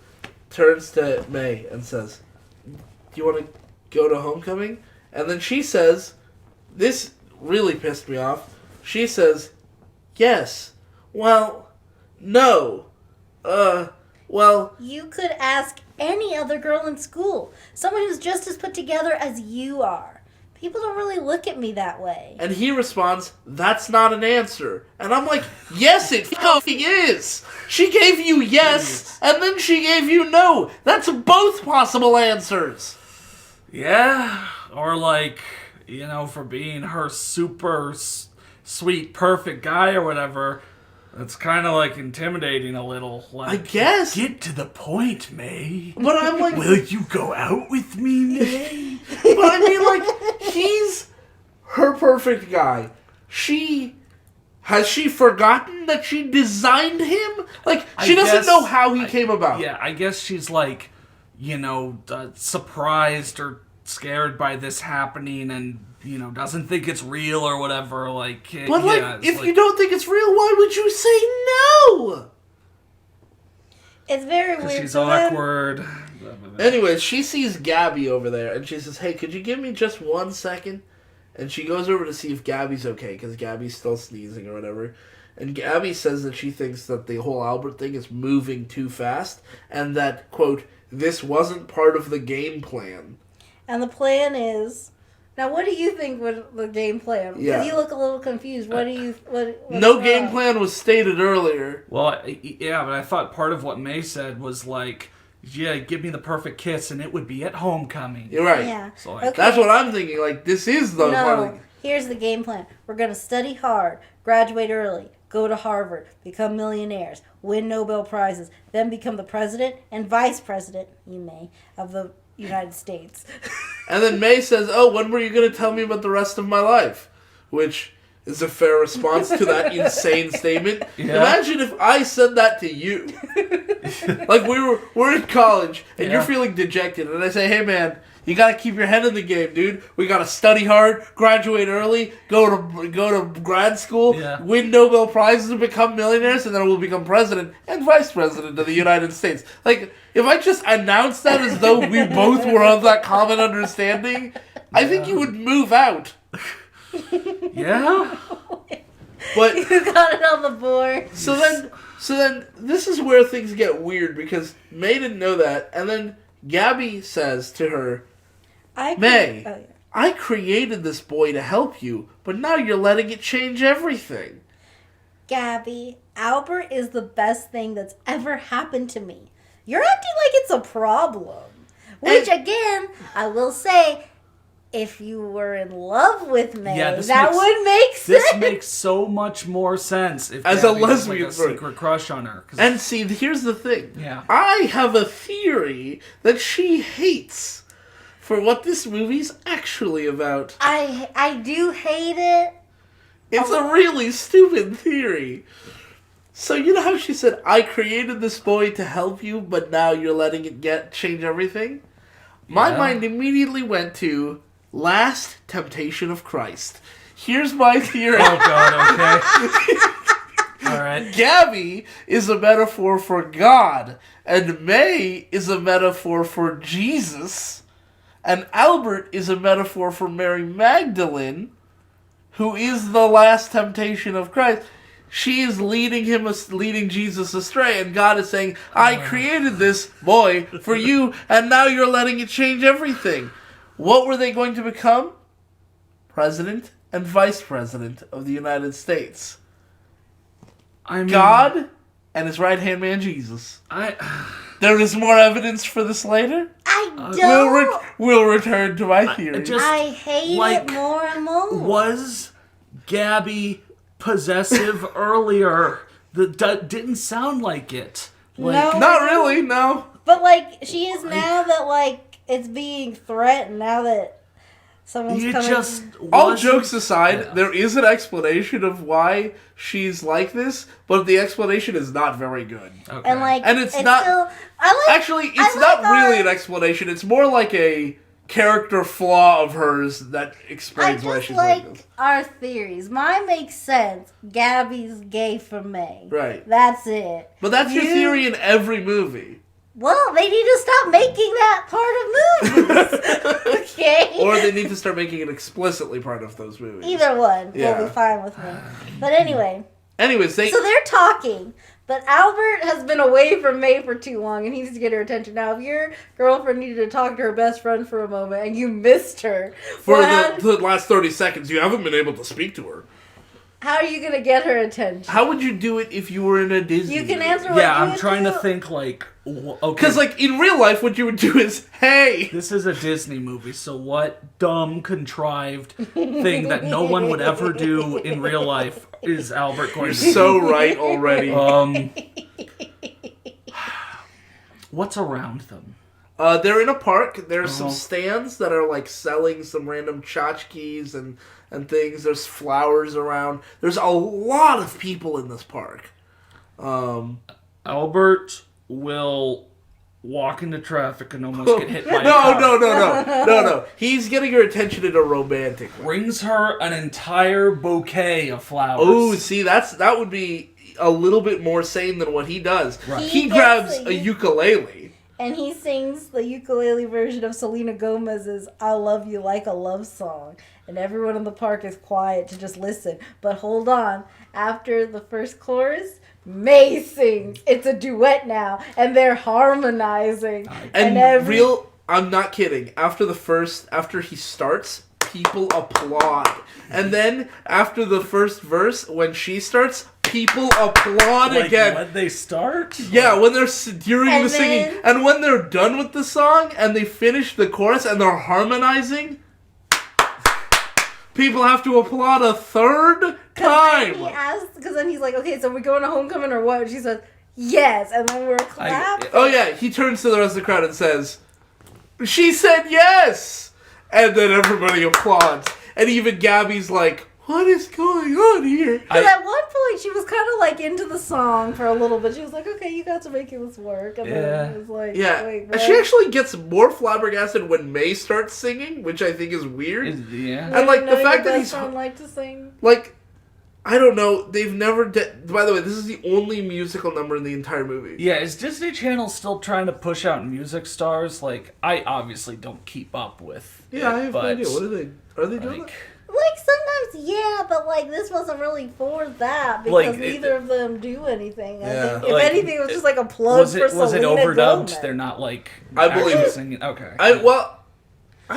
turns to May and says, do you want to go to homecoming? And then she says, this really pissed me off, she says, yes, well, no, well, you could ask any other girl in school. Someone who's just as put together as you are. People don't really look at me that way. And he responds, that's not an answer. And I'm like, yes, it fucking is. She gave you yes, and then she gave you no. That's both possible answers. Yeah, or like, for being her super sweet, perfect guy or whatever. It's kind of like intimidating a little. Like, I guess. Get to the point, May. But I'm like, will you go out with me, May? But I mean, like, he's her perfect guy. Has she forgotten that she designed him? Like, she doesn't know how he came about. Yeah, I guess she's like, surprised or scared by this happening and doesn't think it's real or whatever. Like, but if you don't think it's real, why would you say no? It's very weird. She's awkward. Anyways, she sees Gabby over there, and she says, hey, could you give me just 1 second? And she goes over to see if Gabby's okay, because Gabby's still sneezing or whatever. And Gabby says that she thinks that the whole Albert thing is moving too fast, and that, quote, this wasn't part of the game plan. And the plan is... Now, what do you think was the game plan? Because you look a little confused. What do you... No game plan was stated earlier. Well, yeah, but I thought part of what May said was like, yeah, give me the perfect kiss, and it would be at homecoming. You're right. Yeah. So, like, Okay. That's what I'm thinking. Like, this is the part No. Here's the game plan. We're going to study hard, graduate early, go to Harvard, become millionaires, win Nobel Prizes, then become the president and vice president, you may, of the United States. And then May says, "Oh, when were you going to tell me about the rest of my life?" Which is a fair response to that insane statement. Yeah. Imagine if I said that to you. Like, we're in college, and you're Yeah. feeling dejected, and I say, "Hey, man, you got to keep your head in the game, dude. We got to study hard, graduate early, go to grad school, Yeah. win Nobel Prizes, and become millionaires, and then we'll become president and vice president of the United States." Like, if I just announced that as though we both were of that common understanding, I think you would move out. Yeah? But You got it on the board. so then this is where things get weird, because May didn't know that, and then Gabby says to her, May, Oh, yeah. I created this boy to help you, but now you're letting it change everything. Gabby, Albert is the best thing that's ever happened to me. You're acting like it's a problem. Which, again, I will say, if you were in love with May, Yeah, that would make sense. This makes so much more sense if As a Gabby was, lesbian like a friend. secret crush on her. 'Cause- And see, here's the thing. Yeah. I have a theory that she hates for what this movie's actually about. I do hate it. It's a really stupid theory. So you know how she said, "I created this boy to help you, but now you're letting it change everything"? My Yeah. mind immediately went to Last Temptation of Christ. Here's my theory. Oh, God, okay. All right. Gabby is a metaphor for God, and May is a metaphor for Jesus, and Albert is a metaphor for Mary Magdalene, who is the last temptation of Christ. She is leading Jesus astray, and God is saying, "I created this boy for you, and now you're letting it change everything." What were they going to become? President and vice president of the United States. I mean, God and his right-hand man, Jesus. There is more evidence for this later. I don't. We'll return to my theory. I hate it more and more. Was Gabby possessive earlier? That didn't sound like it. Like, No. Not really, no. But, like, she is now that, like, it's being threatened, now that someone's you coming. just All wasn't- jokes aside, Yeah. there is an explanation of why she's like this, but the explanation is not very good. Okay. And, like, And it's not- still, I like, Actually, it's I not like really our- an explanation. It's more like a character flaw of hers that I explains why just she's like like this. our theories. Mine makes sense. Gabby's gay for May. Right. That's it. But that's your You- theory in every movie. Well, they need to stop making that part of movies. Okay? Or they need to start making it explicitly part of those movies. Either one Yeah. will be fine with me. But anyway, Anyways, so they're talking. But Albert has been away from May for too long and he needs to get her attention. Now, if your girlfriend needed to talk to her best friend for a moment and you missed her, for well, the last 30 seconds, you haven't been able to speak to her. how are you going to get her attention? How would you do it if you were in a Disney You can movie? answer what Yeah, you I'm would trying do. to think, like, okay. Because, like, in real life, what you would do is, hey! This is a Disney movie, so what dumb, contrived thing that no one would ever do in real life is Albert going to do? So right already. What's around them? They're in a park. There's some Uh-huh. stands that are, like, selling some random tchotchkes and things. There's flowers around. There's a lot of people in this park. Albert will walk into traffic and almost get hit by a No, car. no. He's getting her attention in a romantic way. Brings her an entire bouquet of flowers. Oh, see, that would be a little bit more sane than what he does. Right. He He grabs gets a ukulele. And he sings the ukulele version of Selena Gomez's I Love You Like a Love Song. And everyone in the park is quiet to just listen. But hold on. After the first chorus, May sings. It's a duet now. And they're harmonizing. And every... I'm not kidding. After he starts, people applaud. And then after the first verse, when she starts, people applaud Like again. when they start? Yeah, when they're during And the singing, then- and when they're done with the song and they finish the chorus and they're harmonizing, people have to applaud a third time. He asked, because then he's like, okay, so we're going to homecoming or what? And she says, yes, and then we're clapping. Oh yeah, he turns to the rest of the crowd and says, "She said yes!" And then everybody applauds. And even Gabby's like, what is going on here? Because at one point she was kind of like into the song for a little bit. She was like, okay, you got to make this work. And then it was like, yeah. wait, what? She actually gets more flabbergasted when May starts singing, which I think is weird. Yeah. And like the Knowing fact your that best he's friend like to sing. like, I don't know. They've never. By the way, this is the only musical number in the entire movie. Yeah, is Disney Channel still trying to push out music stars? Like, I obviously don't keep up with. Yeah, I have no but, idea. What are they? Are they doing? like, Like, sometimes, yeah, but, like, this wasn't really for that because Like, neither of them do anything. I Yeah. think, if Like, anything, it was just, like, a plug was for it Selena overdubbed? Gomez. They're not, like, I believe actually it. singing. Okay. I don't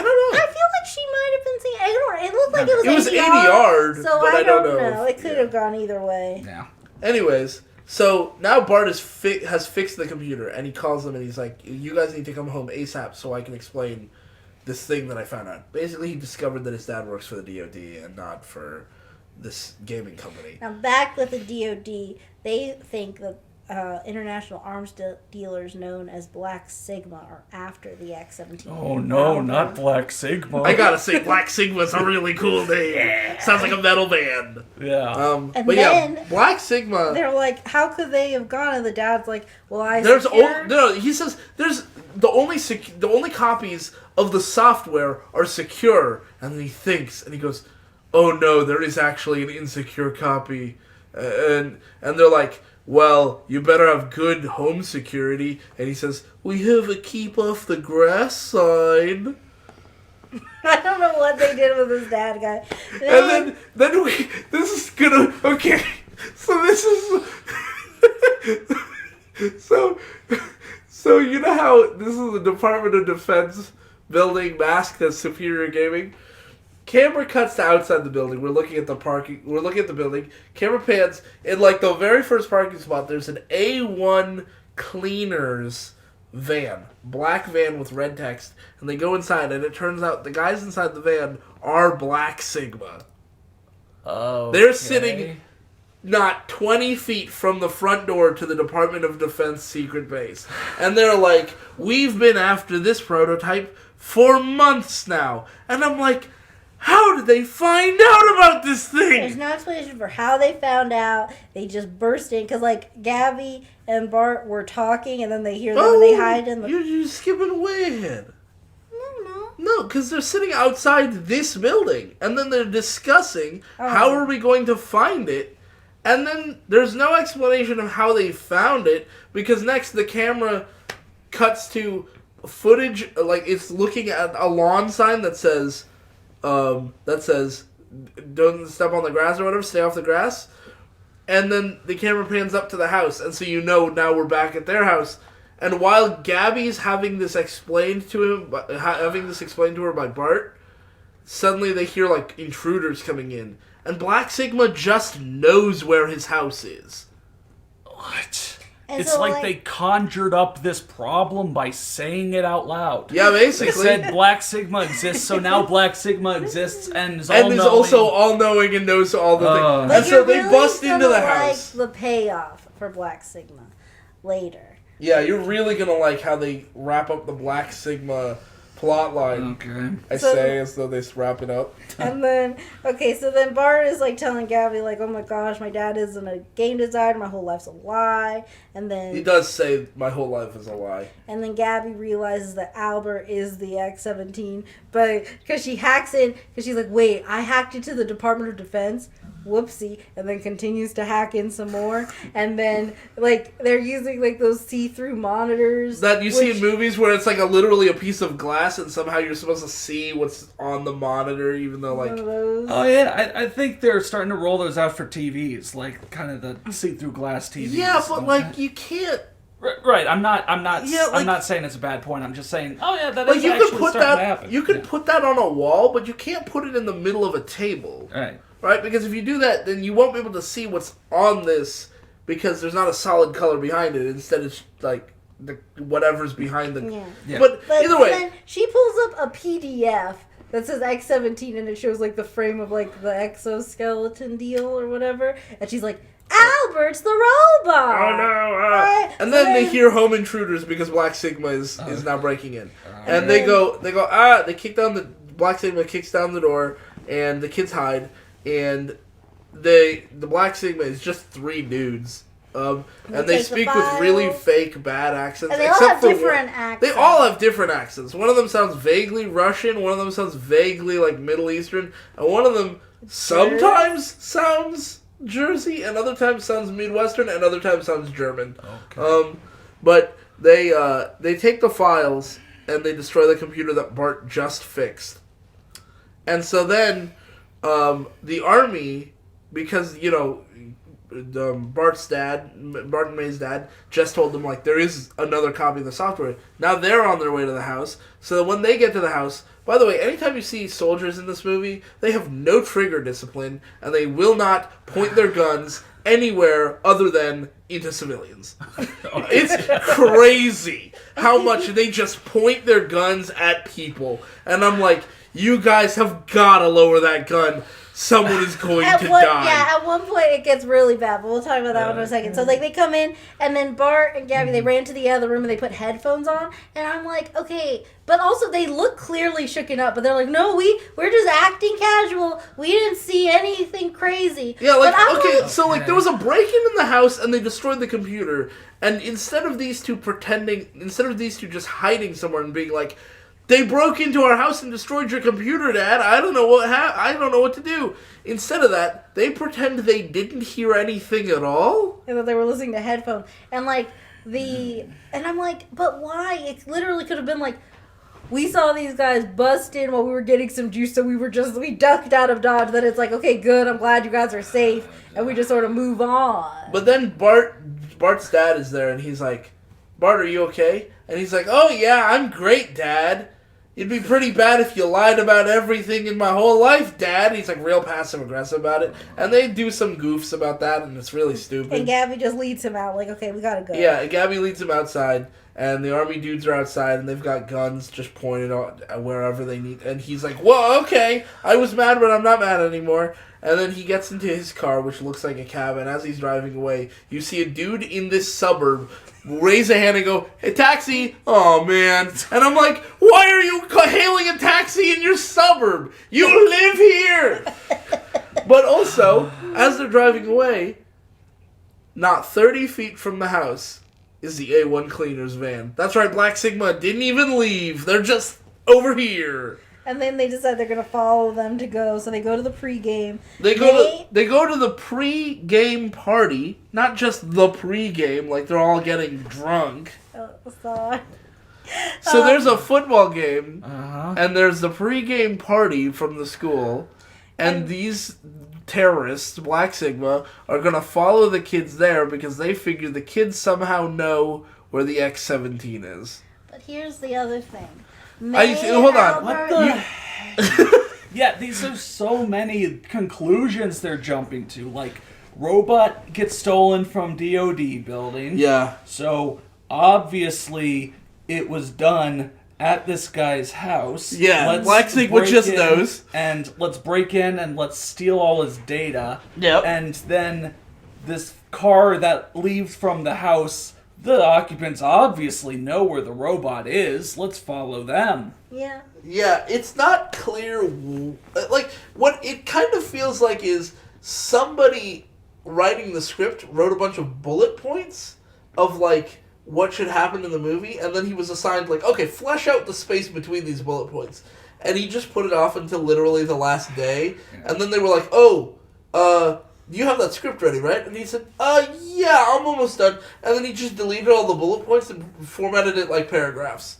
know. I feel like she might have been singing. I don't know. It looked like it was It was 80 80 yard, so but I don't know. It could have gone either way. Yeah. Anyways, so now Bart has fixed the computer, and he calls them, and he's like, "You guys need to come home ASAP so I can explain this thing that I found out." Basically, he discovered that his dad works for the DoD and not for this gaming company. Now, back with the DoD, they think that international arms dealers known as Black Sigma are after the X-17. Oh no, not Black Sigma. I gotta say, Black Sigma's a really cool name. Yeah. Sounds like a metal band. Yeah. And but then yeah, Black Sigma. they're like, how could they have gone? And the dad's like, well, He says there's the only copies of the software are secure, and then he thinks and he goes, "Oh no, there is actually an insecure copy," and they're like, "Well, you better have good home security," and he says, "We have a keep off the grass sign." I don't know what they did with this dad guy. And then this is gonna, okay, so this is, so you know how this is the Department of Defense building masked as Superior Gaming? Camera cuts to outside the building. We're looking at the building. Camera pans in like the very first parking spot. There's an A1 Cleaners van, black van with red text, and they go inside, and it turns out the guys inside the van are Black Sigma. Oh, They're sitting not 20 feet from the front door to the Department of Defense secret base, and they're like, "We've been after this prototype for months now," and I'm like, how did they find out about this thing? There's no explanation for how they found out. They just burst in because, like, Gabby and Bart were talking, and then they hear them and they hide in the. You're skipping way ahead. No. No, because they're sitting outside this building, and then they're discussing how are we going to find it, and then there's no explanation of how they found it, because next the camera cuts to footage, like it's looking at a lawn sign that says, "Don't step on the grass," or whatever, "stay off the grass." And then the camera pans up to the house, and so you know now we're back at their house. And while Gabby's having this explained to her by Bart, suddenly they hear like intruders coming in, and Black Sigma just knows where his house is. What? And It's so, like they conjured up this problem by saying it out loud. Yeah, They basically. said Black Sigma exists, so now Black Sigma exists and is And is all-knowing. also all-knowing and knows all the things. But And so you're they really bust into the gonna house. like the payoff for Black Sigma later. Yeah, you're really gonna like how they wrap up the Black Sigma plot line. Okay. I So- say as though they wrap it up. And then, so then Bart is like telling Gabby, like, oh my gosh, my dad isn't a game designer, my whole life's a lie. And then He does say my whole life is a lie. And then Gabby realizes that Albert is the X-17, but because she hacks in, because she's like, wait, I hacked into the Department of Defense? Whoopsie. And then continues to hack in some more. And then, like, they're using, like, those see-through monitors. That you see in movies where it's like literally a piece of glass and somehow you're supposed to see what's on the monitor, even though, like... One of those. Oh yeah, I think they're starting to roll those out for TVs, like kind of the see-through glass TVs. Yeah, but, like, you can't... Right, I'm not Yeah, like- I'm not saying it's a bad point. I'm just saying, oh yeah, that Like, is you actually could put starting to that... happen. You could Yeah. put that on a wall, but you can't put it in the middle of a table. Right. right? Because if you do that, then you won't be able to see what's on this because there's not a solid color behind it. Instead, it's like whatever's behind the... Yeah. But either way... Then she pulls up a PDF that says X-17, and it shows, like, the frame of, like, the exoskeleton deal or whatever. And she's like, Albert's the robot! Oh, no! Right? And then they hear home intruders because Black Sigma is now breaking in. And they go, they kick down the... Black Sigma kicks down the door, and the kids hide, and the Black Sigma is just 3 dudes. And they speak with really fake bad accents. And they all have different accents. They all have different accents. One of them sounds vaguely Russian, one of them sounds vaguely like Middle Eastern, and one of them sometimes sounds Jersey, and other times sounds Midwestern, and other times sounds German. Okay. But they take the files and they destroy the computer that Bart just fixed. And so then the army, because, you know, Bart and May's dad just told them, like, there is another copy of the software. Now they're on their way to the house. So when they get to the house, by the way, anytime you see soldiers in this movie, they have no trigger discipline, and they will not point their guns anywhere other than into civilians. It's crazy how much they just point their guns at people. And I'm like, you guys have got to lower that gun. Someone is going to die. Yeah, at one point it gets really bad, but we'll talk about that one in a second. So, like, they come in, and then Bart and Gabby, they ran to the other room, and they put headphones on, and I'm like, okay, but also they look clearly shooken up, but they're like, no, we're just acting casual. We didn't see anything crazy. Yeah, like, okay, so, like, there was a break-in in the house, and they destroyed the computer, and instead of these two just hiding somewhere and being like, they broke into our house and destroyed your computer, Dad. I don't know what to do. Instead of that, they pretend they didn't hear anything at all. And that they were listening to headphones. And, like, and I'm like, but why? It literally could have been like, we saw these guys bust in while we were getting some juice, so we ducked out of Dodge. Then it's like, okay, good, I'm glad you guys are safe. And we just sort of move on. But then Bart's dad is there, and he's like, Bart, are you okay? And he's like, oh, yeah, I'm great, Dad. It'd be pretty bad if you lied about everything in my whole life, Dad. He's like real passive-aggressive about it. And they do some goofs about that, and it's really stupid. And Gabby just leads him out, like, okay, we gotta go. Yeah, and Gabby leads him outside, and the army dudes are outside, and they've got guns just pointed at wherever they need. And he's like, whoa, okay, I was mad, but I'm not mad anymore. And then he gets into his car, which looks like a cab, and as he's driving away, you see a dude in this suburb raise a hand and go, hey, taxi! Oh, man. And I'm like, why are you hailing a taxi in your suburb? You live here! But also, as they're driving away, not 30 feet from the house is the A1 Cleaners van. That's right, Black Sigma didn't even leave. They're just over here. And then they decide they're going to follow them to go, so they go to the pregame. They go to the pregame party, not just the pregame, like they're all getting drunk. Oh, sorry. So there's a football game, and there's the pregame party from the school, and these terrorists, Black Sigma, are going to follow the kids there because they figure the kids somehow know where the X-17 is. But here's the other thing. Hold on. What the heck? Yeah, these are so many conclusions they're jumping to. Like, robot gets stolen from DOD building. Yeah. So, obviously, it was done at this guy's house. Yeah, Black Sigma just knows. And let's break in and let's steal all his data. Yep. And then this car that leaves from the house, the occupants obviously know where the robot is. Let's follow them. Yeah. Yeah, it's not clear. Like, what it kind of feels like is somebody writing the script wrote a bunch of bullet points of, like, what should happen in the movie, and then he was assigned, like, okay, flesh out the space between these bullet points. And he just put it off until literally the last day, and then they were like, you have that script ready, right? And he said, yeah, I'm almost done. And then he just deleted all the bullet points and formatted it like paragraphs.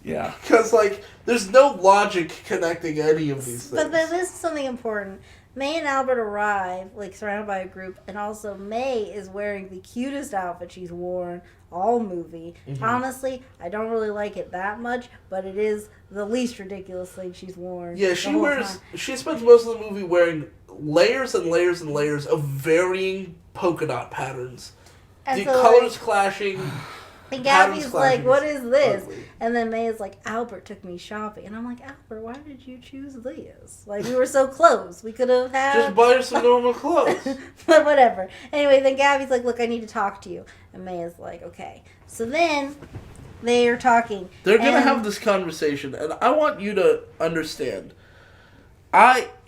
Yeah. Because, like, there's no logic connecting any of these things. But there is something important. May and Albert arrive, like, surrounded by a group, and also May is wearing the cutest outfit she's worn all movie. Mm-hmm. Honestly, I don't really like it that much, but it is the least ridiculous thing she's worn. Yeah, she spends most of the movie wearing layers and layers and layers of varying polka dot patterns. And The so, colors clashing. And Gabby's like, what is this? Ugly. And then May is like, Albert took me shopping. And I'm like, Albert, why did you choose this? Like, we were so close. We could have had... Just buy her some normal clothes. But whatever. Anyway, then Gabby's like, look, I need to talk to you. And May is like, okay. So then they are talking. They're going to have this conversation. And I want you to understand.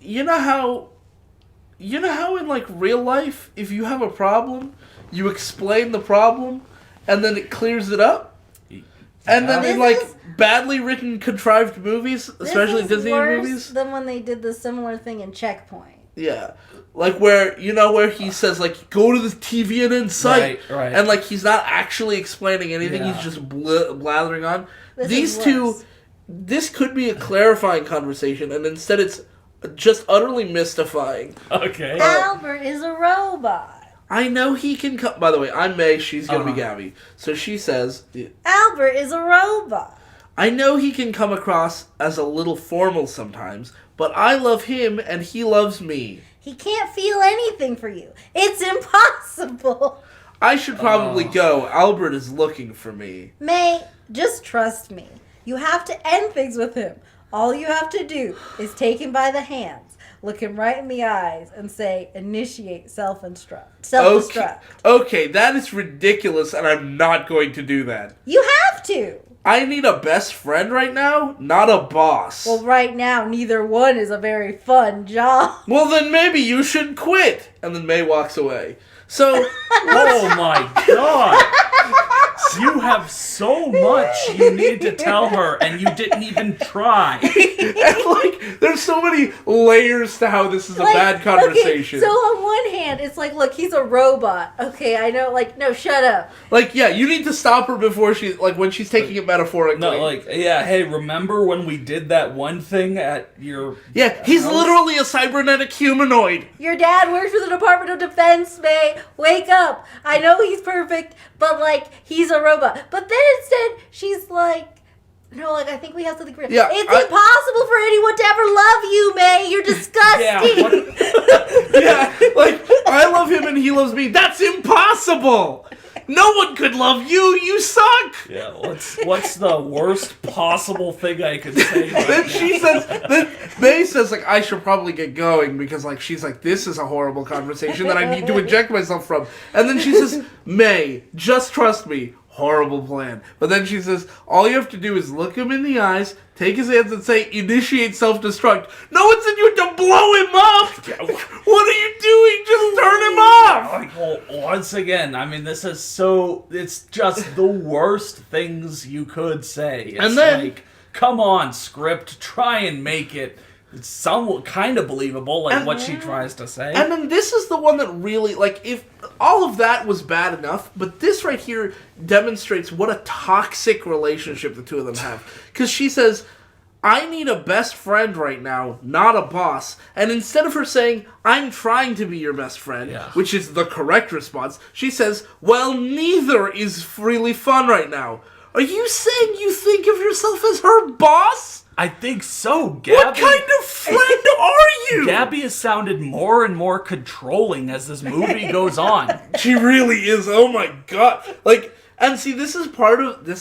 You know how in, like, real life, if you have a problem, you explain the problem, and then it clears it up? And then in, like, badly written, contrived movies, especially Disney movies. Than when they did the similar thing in Checkpoint. Yeah. Like, where he says, like, go to the TV and incite. Right. And, like, he's not actually explaining anything. Yeah. He's just blathering on. This could be a clarifying conversation, and instead it's just utterly mystifying. Okay. Albert is a robot. I know he can come... By the way, I'm May, she's going to be Gabby. So she says... Albert is a robot. I know he can come across as a little formal sometimes, but I love him and he loves me. He can't feel anything for you. It's impossible. I should probably go. Albert is looking for me. May, just trust me. You have to end things with him. All you have to do is take him by the hands, look him right in the eyes, and say, initiate self-destruct. Okay, that is ridiculous, and I'm not going to do that. You have to. I need a best friend right now, not a boss. Well, right now, neither one is a very fun job. Well, then maybe you should quit. And then May walks away. So... Oh my god! You have so much you need to tell her, and you didn't even try. And, like, there's so many layers to how this is a bad conversation. Okay, so on one hand, it's like, look, he's a robot. Okay, I know, like, no, shut up. Like, yeah, you need to stop her before when she's taking it metaphorically. No, like, yeah, hey, remember when we did that one thing at your Yeah, he's house? literally a cybernetic humanoid. Your dad works for the Department of Defense, May. Wake up. I know he's perfect, but, like, he's a robot. But then instead, she's like, no, like, I think we have something for Yeah, it's impossible for anyone to ever love you, May. You're disgusting. Yeah, like, I love him and he loves me. That's impossible. No one could love you. You suck. Yeah, what's the worst possible thing I could say? Then May says, like, I should probably get going because, like, she's like, this is a horrible conversation that I need to eject myself from. And then she says, May, just trust me. Horrible plan. But then she says, all you have to do is look him in the eyes, take his hands and say, initiate self-destruct. No one said you had to blow him up! What are you doing? Just turn him off! Like, well, once again, I mean, it's just the worst things you could say. It's And then- like, come on, script, try and make it somewhat kind of believable, like what she tries to say. And then this is the one that really, like, if all of that was bad enough, but this right here demonstrates what a toxic relationship the two of them have. Because she says, I need a best friend right now, not a boss. And instead of her saying, I'm trying to be your best friend, which is the correct response, she says, well, neither is really fun right now. Are you saying you think of yourself as her boss? I think so, Gabby. What kind of friend are you? Gabby has sounded more and more controlling as this movie goes on. She really is. Oh my god. Like, and see, this is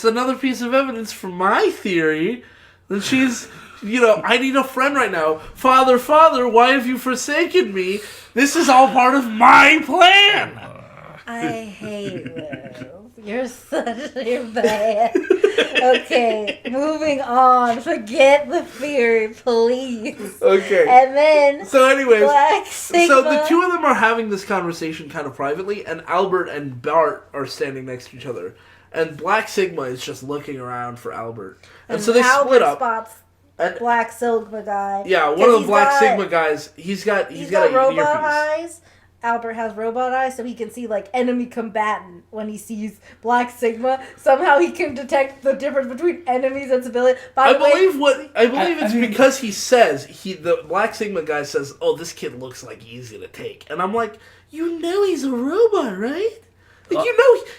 another piece of evidence for my theory that she's, I need a friend right now. Father, why have you forsaken me? This is all part of my plan. I hate this. You're such a bad. Okay, moving on. Forget the theory, please. Okay. And then, so anyways, Black Sigma. So the two of them are having this conversation kind of privately, and Albert and Bart are standing next to each other. And Black Sigma is just looking around for Albert. And so they split up. Spots Black Sigma guy. Yeah, one of the Black Sigma guys, he's got robot earpiece. eyes. Albert has robot eyes, so he can see, like, enemy combatant when he sees Black Sigma. Somehow he can detect the difference between enemies and civilians. I believe it's because he says, the Black Sigma guy says, oh, this kid looks, like, easy to take. And I'm like, he's a robot, right? Like,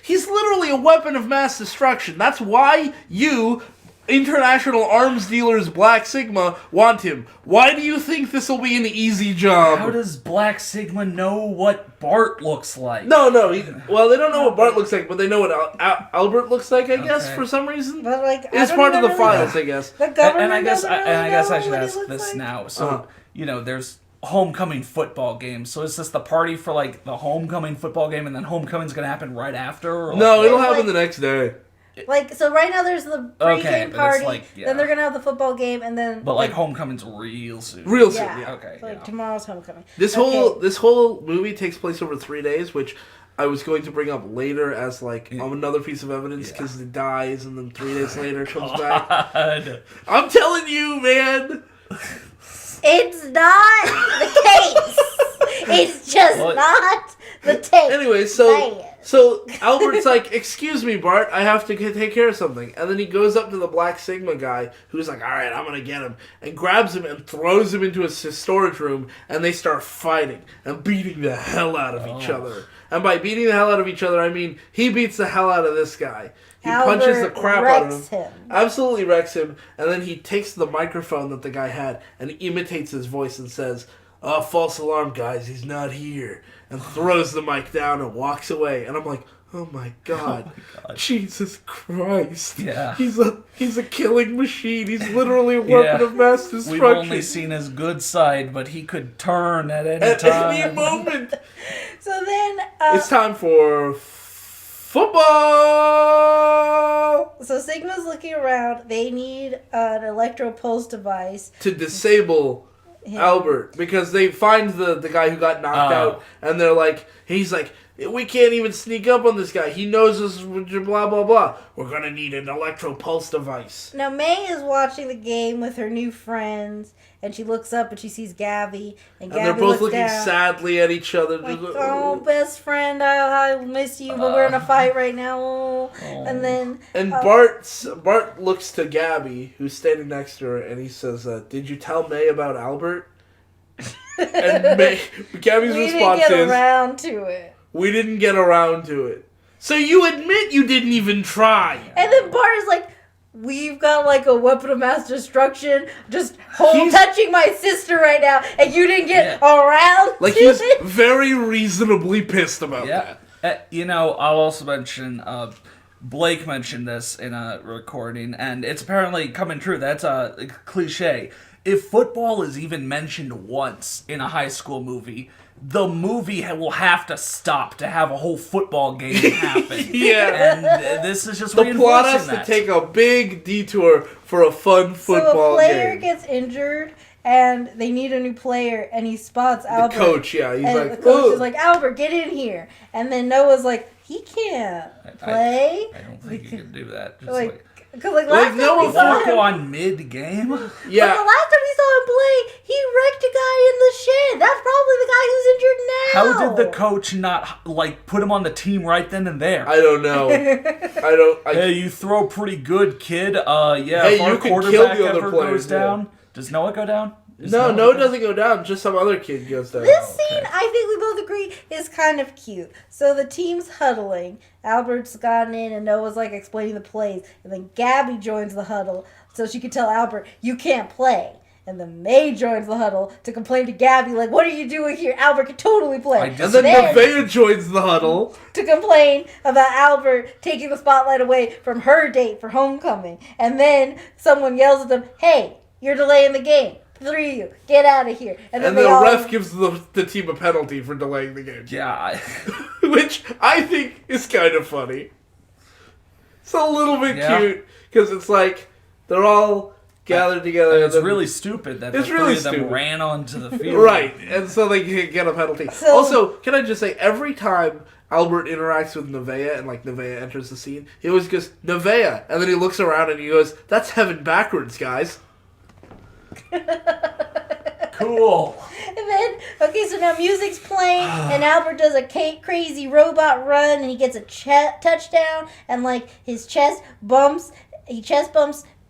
he's literally a weapon of mass destruction. That's why you international arms dealers Black Sigma want him. Why do you think this will be an easy job? How does Black Sigma know what Bart looks like? No. Well, they don't know what Bart looks like, but they know what Albert looks like, I guess, for some reason. But like, it's part of the files, I guess. The government and I guess doesn't I should know ask what he this looks like? now. So there's homecoming football game. So is this the party for like the homecoming football game, and then homecoming's gonna happen right after? Or No, like, it'll happen the next day. Like, so right now there's the pre-game party, like, then they're gonna have the football game, and then... But like homecoming's real soon. Real soon, Yeah. yeah. So, like tomorrow's homecoming. This whole movie takes place over 3 days, which I was going to bring up later as like another piece of evidence because it dies and then 3 days later comes back. I'm telling you, man. It's not the case. It's just not the case. Anyway, so Albert's like, excuse me, Bart, I have to take care of something. And then he goes up to the Black Sigma guy, who's like, all right, I'm going to get him. And grabs him and throws him into his storage room. And they start fighting and beating the hell out of each other. And by beating the hell out of each other, I mean he beats the hell out of this guy. He punches the crap out of him. Absolutely wrecks him. And then he takes the microphone that the guy had and imitates his voice and says, false alarm, guys, he's not here. And throws the mic down and walks away. And I'm like, oh my god. Jesus Christ. Yeah. He's a killing machine. He's literally a weapon of mass destruction. We've only seen his good side, but he could turn at any time. At any moment. So then... it's time for... football! So Sigma's looking around. They need an electro-pulse device. To disable Albert. Because they find the guy who got knocked out. And they're like... He's like, we can't even sneak up on this guy. He knows us, blah, blah, blah. We're going to need an electro-pulse device. Now, May is watching the game with her new friends. And she looks up and she sees Gabby. And Gabby they're both looks looking down, sadly at each other. like, oh, best friend, I miss you, but we're in a fight right now. Oh. And then... And Bart looks to Gabby, who's standing next to her, and he says, did you tell May about Albert? And Gabby's response is... We didn't get around to it. We didn't get around to it. So you admit you didn't even try. And then Bart is like... We've got like a weapon of mass destruction just touching my sister right now, and you didn't get around like to he's it? very reasonably pissed about that. I'll also mention, Blake mentioned this in a recording, and it's apparently coming true. That's a cliche. If football is even mentioned once in a high school movie, the movie will have to stop to have a whole football game happen. Yeah. And this is just the plot has that. to take a big detour for a fun football game. So a player gets injured, and they need a new player, and he spots Albert. The coach, he's and like, the coach is like, Albert, get in here. And then Noah's like, he can't play. I don't think he can do that. Just Because last time we saw him on mid-game? Yeah. But the last time we saw him play, he wrecked a guy in the shed. That's probably the guy who's injured now. How did the coach not, put him on the team right then and there? I don't know. Hey, you throw pretty good, kid. Hey, if our quarterback ever goes down, does Noah go down? No, Noah doesn't go down. Just some other kid goes down. This scene, I think we both agree, is kind of cute. So the team's huddling. Albert's gotten in, and Noah's explaining the plays. And then Gabby joins the huddle, so she can tell Albert, you can't play. And then May joins the huddle to complain to Gabby, what are you doing here? Albert can totally play. And then Nevaeh joins the huddle to complain about Albert taking the spotlight away from her date for homecoming. And then someone yells at them, hey, you're delaying the game. 3 of you, get out of here. And then the ref gives the team a penalty for delaying the game. Yeah. Which I think is kind of funny. It's a little bit cute, because it's they're all gathered together. And it's really stupid that the three of them ran onto the field. Right, and so they can get a penalty. So, also, can I just say, every time Albert interacts with Nevaeh and Nevaeh enters the scene, he always goes, Nevaeh, and then he looks around and he goes, that's heaven backwards, guys. Cool. And then, so now music's playing, and Albert does a crazy robot run, and he gets a touchdown, and his chest bumps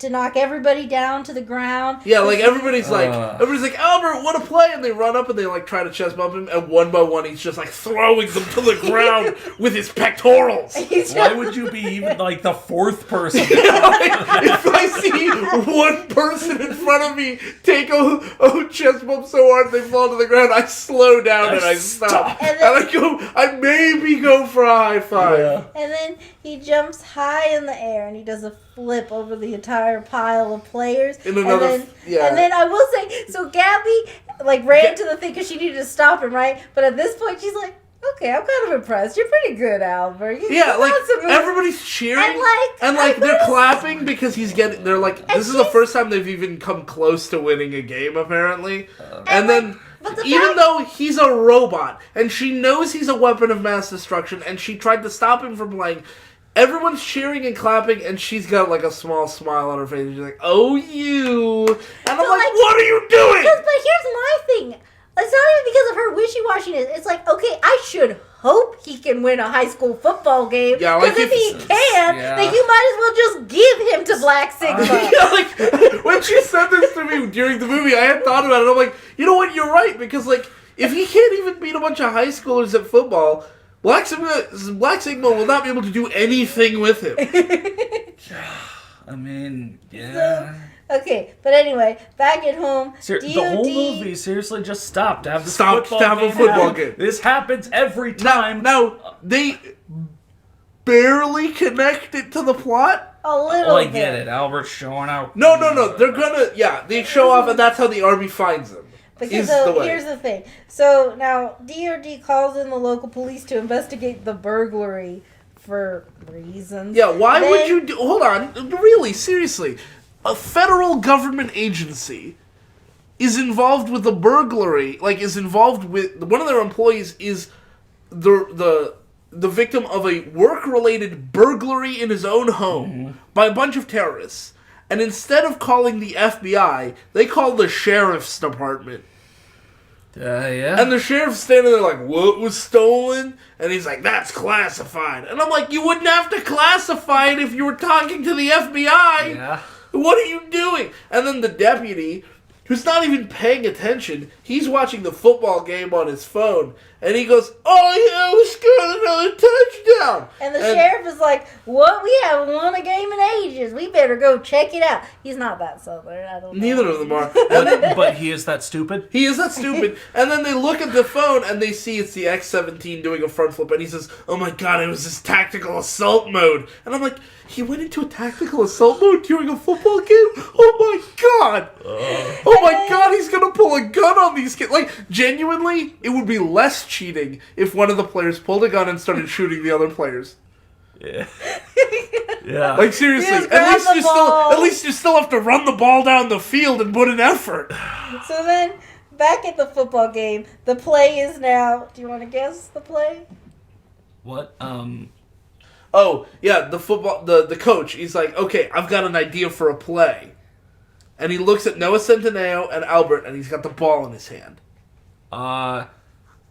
to knock everybody down to the ground. Yeah, like everybody's like, Albert, what a play! And they run up and they like try to chest bump him, and one by one he's just like throwing them to the ground with his pectorals. Why would you be even like the fourth person? If I see one person in front of me take a chest bump so hard they fall to the ground, I slow down and I stop. And I maybe go for a high five. Yeah. And then he jumps high in the air and he does a flip over the entire pile of players. And then I will say, so Gabby like ran to the thing because she needed to stop him, right? But at this point she's like, okay, I'm kind of impressed. You're pretty good, Albert. Everybody's cheering and they're clapping because he's getting. They're like, this is the first time they've even come close to winning a game, apparently. Even though he's a robot and she knows he's a weapon of mass destruction, and she tried to stop him from playing. Everyone's cheering and clapping, and she's got like a small smile on her face. And she's like, "Oh, you!" And I'm like, "What are you doing?" But here's my thing. It's not even because of her wishy-washiness. It's like, okay, I should hope he can win a high school football game. Yeah, because if he can, then you might as well just give him to Black Sigma. When she said this to me during the movie, I had thought about it. I'm like, you know what? You're right, because like, if he can't even beat a bunch of high schoolers at football, Black Sigma will not be able to do anything with him. I mean, yeah. Okay, but anyway, back at home, the whole movie seriously just stopped to have this football game. This happens every time. Now, they barely connect it to the plot. A little bit. I get it. Albert's showing out. No. They're gonna, they show off, and that's how the army finds them. Because here's the thing. So now DOD calls in the local police to investigate the burglary for reasons. Yeah, why would you do... Hold on. Really, seriously. A federal government agency is involved with a burglary, is involved with... One of their employees is the victim of a work-related burglary in his own home by a bunch of terrorists. And instead of calling the FBI, they call the sheriff's department. Yeah. And the sheriff's standing there like, what was stolen? And he's like, that's classified. And I'm like, you wouldn't have to classify it if you were talking to the FBI. Yeah. What are you doing? And then the deputy, who's not even paying attention, he's watching the football game on his phone. And he goes, oh yeah, we scored another touchdown. And the sheriff is like, what? We haven't won a game in ages. We better go check it out. He's not that southern. I don't know. Neither of them are. But he is that stupid? He is that stupid. And then they look at the phone and they see it's the X-17 doing a front flip. And he says, oh my god, it was this tactical assault mode. And I'm like, he went into a tactical assault mode during a football game? Oh my god. Oh my god, he's going to pull a gun on these kids. Genuinely, it would be less cheating if one of the players pulled a gun and started shooting the other players. Yeah. Yeah. Seriously, at least you still have to run the ball down the field and put an effort. So then, back at the football game, the play is now... Do you want to guess the play? What? Oh, yeah, the coach, he's like, okay, I've got an idea for a play. And he looks at Noah Centineo and Albert, and he's got the ball in his hand.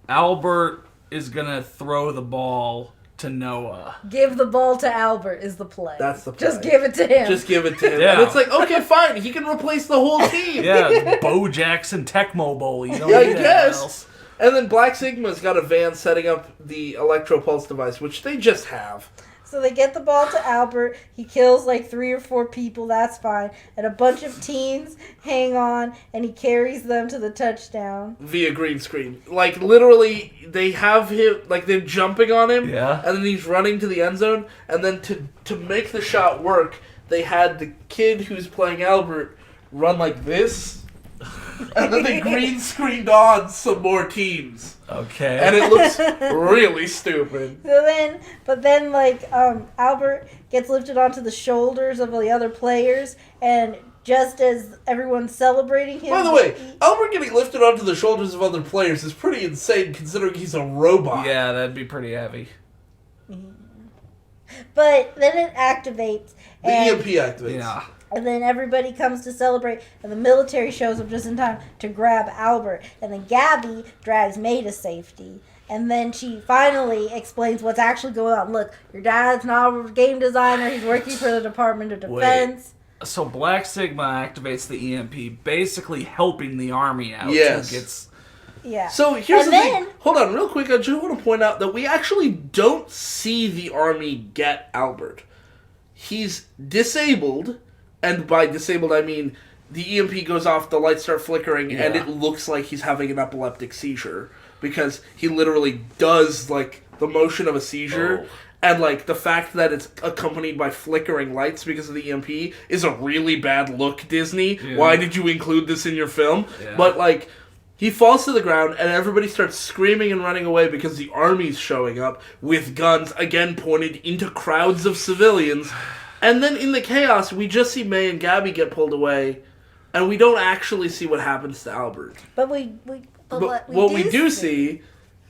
Albert is gonna throw the ball to Noah. Give the ball to Albert is the play. That's the play. Just give it to him. Just give it to him. Yeah. And it's like, okay, fine. He can replace the whole team. Yeah, Bo Jackson Tecmo Bowl. You don't I guess. Else. And then Black Sigma's got a van setting up the electro-pulse device, which they just have. So they get the ball to Albert. He kills 3 or 4 people. That's fine. And a bunch of teens hang on, and he carries them to the touchdown. Via green screen. Literally, they have him, they're jumping on him. Yeah. And then he's running to the end zone. And then to make the shot work, they had the kid who's playing Albert run like this. And then they green screened on some more teams. Okay. And it looks really stupid. But then Albert gets lifted onto the shoulders of the other players, and just as everyone's celebrating him... By the way, Albert getting lifted onto the shoulders of other players is pretty insane considering he's a robot. Yeah, that'd be pretty heavy. But then it activates. The EMP activates. Yeah. And then everybody comes to celebrate, and the military shows up just in time to grab Albert. And then Gabby drags May to safety. And then she finally explains what's actually going on. Look, your dad's not a game designer. He's working for the Department of Defense. So Black Sigma activates the EMP, basically helping the army out. Yes. Who gets... Yeah. So here's the thing. Hold on, real quick. I just want to point out that we actually don't see the army get Albert. He's disabled, and by disabled I mean the EMP goes off, the lights start flickering, and it looks like he's having an epileptic seizure because he literally does like the motion of a seizure. Oh. And, like, the fact that it's accompanied by flickering lights because of the EMP is a really bad look, Disney. Yeah. Why did you include this in your film? Yeah. But, like, he falls to the ground, and everybody starts screaming and running away because the army's showing up with guns, again pointed into crowds of civilians. And then in the chaos, we just see May and Gabby get pulled away, and we don't actually see what happens to Albert. But what we do see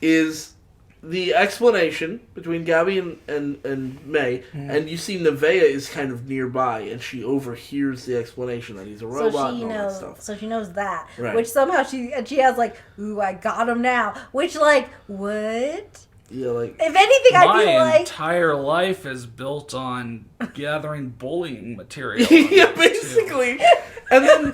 is... the explanation between Gabby and May, and you see Nevaeh is kind of nearby, and she overhears the explanation that he's a robot and all that stuff. So she knows that. Right. Which somehow she has like, ooh, I got him now. Which, like, what? Yeah, like... If anything, I'd be like... My entire life is built on gathering bullying material. Yeah, basically. And then,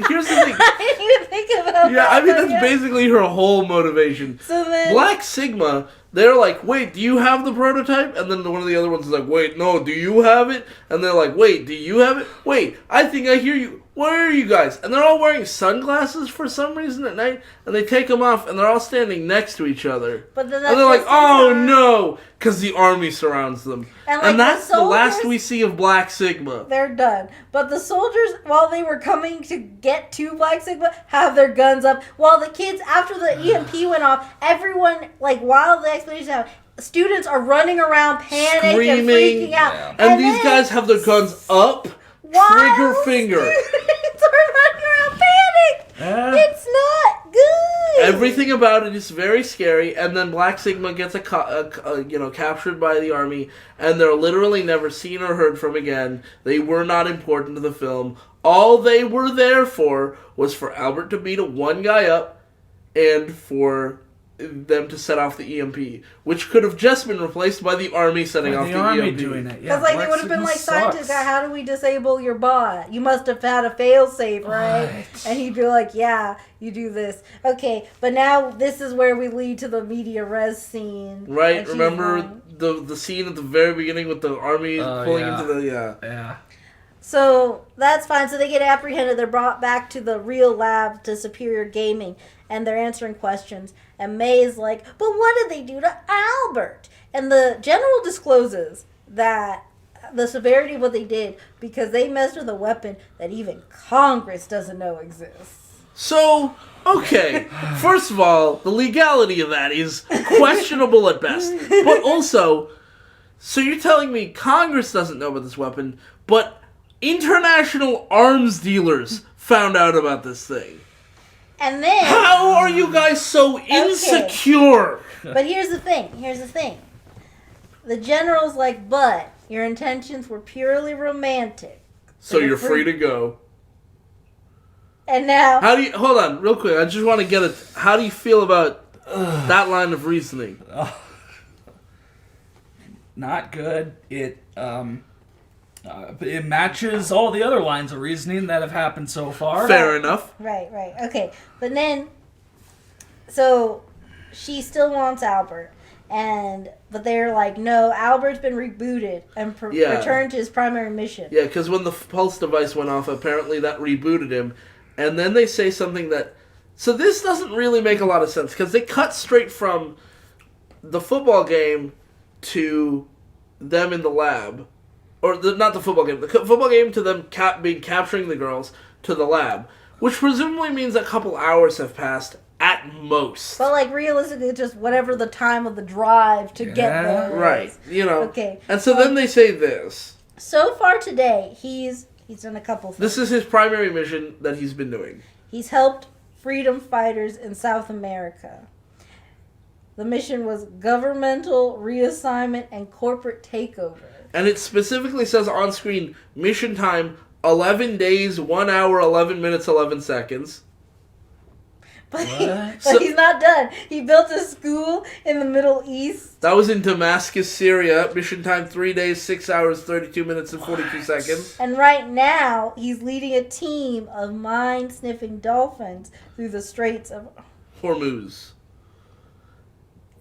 here's the thing. I didn't even think about that. Yeah, I mean, that's basically her whole motivation. So then... Black Sigma, they're like, wait, do you have the prototype? And then one of the other ones is like, wait, no, do you have it? And they're like, wait, do you have it? Wait, I think I hear you. Where are you guys? And they're all wearing sunglasses for some reason at night, and they take them off, and they're all standing next to each other. But then and they're like, oh no, because the army surrounds them. And that's the last we see of Black Sigma. They're done. But the soldiers, while they were coming to get to Black Sigma, have their guns up. While the kids, after the EMP went off, everyone, like, while the explanation happened, students are running around panicked and freaking out. Yeah. And these guys have their guns up. Trigger finger. Students are running around panicked. It's not good. Everything about it is very scary, and then Black Sigma gets captured by the army, and they're literally never seen or heard from again. They were not important to the film. All they were there for was for Albert to beat one guy up, and for them to set off the EMP, which could have just been replaced by the army setting off the EMP. Doing it. Because they would have been like, scientists, how do we disable your bot? You must have had a failsafe, right? And he'd be like, yeah, you do this. Okay, but now this is where we lead to the media res scene. Right, remember the scene at the very beginning with the army pulling into the... Yeah. So that's fine. So they get apprehended. They're brought back to the real lab to Superior Gaming, and they're answering questions. And May is like, but what did they do to Albert? And the general discloses that the severity of what they did because they messed with a weapon that even Congress doesn't know exists. So, okay, first of all, the legality of that is questionable at best. But also, so you're telling me Congress doesn't know about this weapon, but international arms dealers found out about this thing. And then... how are you guys so insecure? But here's the thing. The general's like, but your intentions were purely romantic. So you're free to go. And now... hold on, real quick, I just want to get it. How do you feel about that line of reasoning? Not good. It matches all the other lines of reasoning that have happened so far. Fair enough. Right. Okay. But then, so she still wants Albert, but they're like, no, Albert's been rebooted and returned to his primary mission. Yeah, because when the pulse device went off, apparently that rebooted him. And then they say something that... so this doesn't really make a lot of sense, because they cut straight from the football game to them in the lab. Or not the football game. The football game to them capturing the girls to the lab. Which presumably means a couple hours have passed at most. But, like, realistically, it's just whatever the time of the drive to get there. Right. Okay. And so then they say this. So far today, he's done a couple things. This is his primary mission that he's been doing. He's helped freedom fighters in South America. The mission was governmental reassignment and corporate takeover. And it specifically says on screen, mission time, 11 days, 1 hour, 11 minutes, 11 seconds. But he's not done. He built a school in the Middle East. That was in Damascus, Syria. Mission time 3 days, 6 hours, 32 minutes, and 42 seconds. And right now, he's leading a team of mind-sniffing dolphins through the Straits of Hormuz.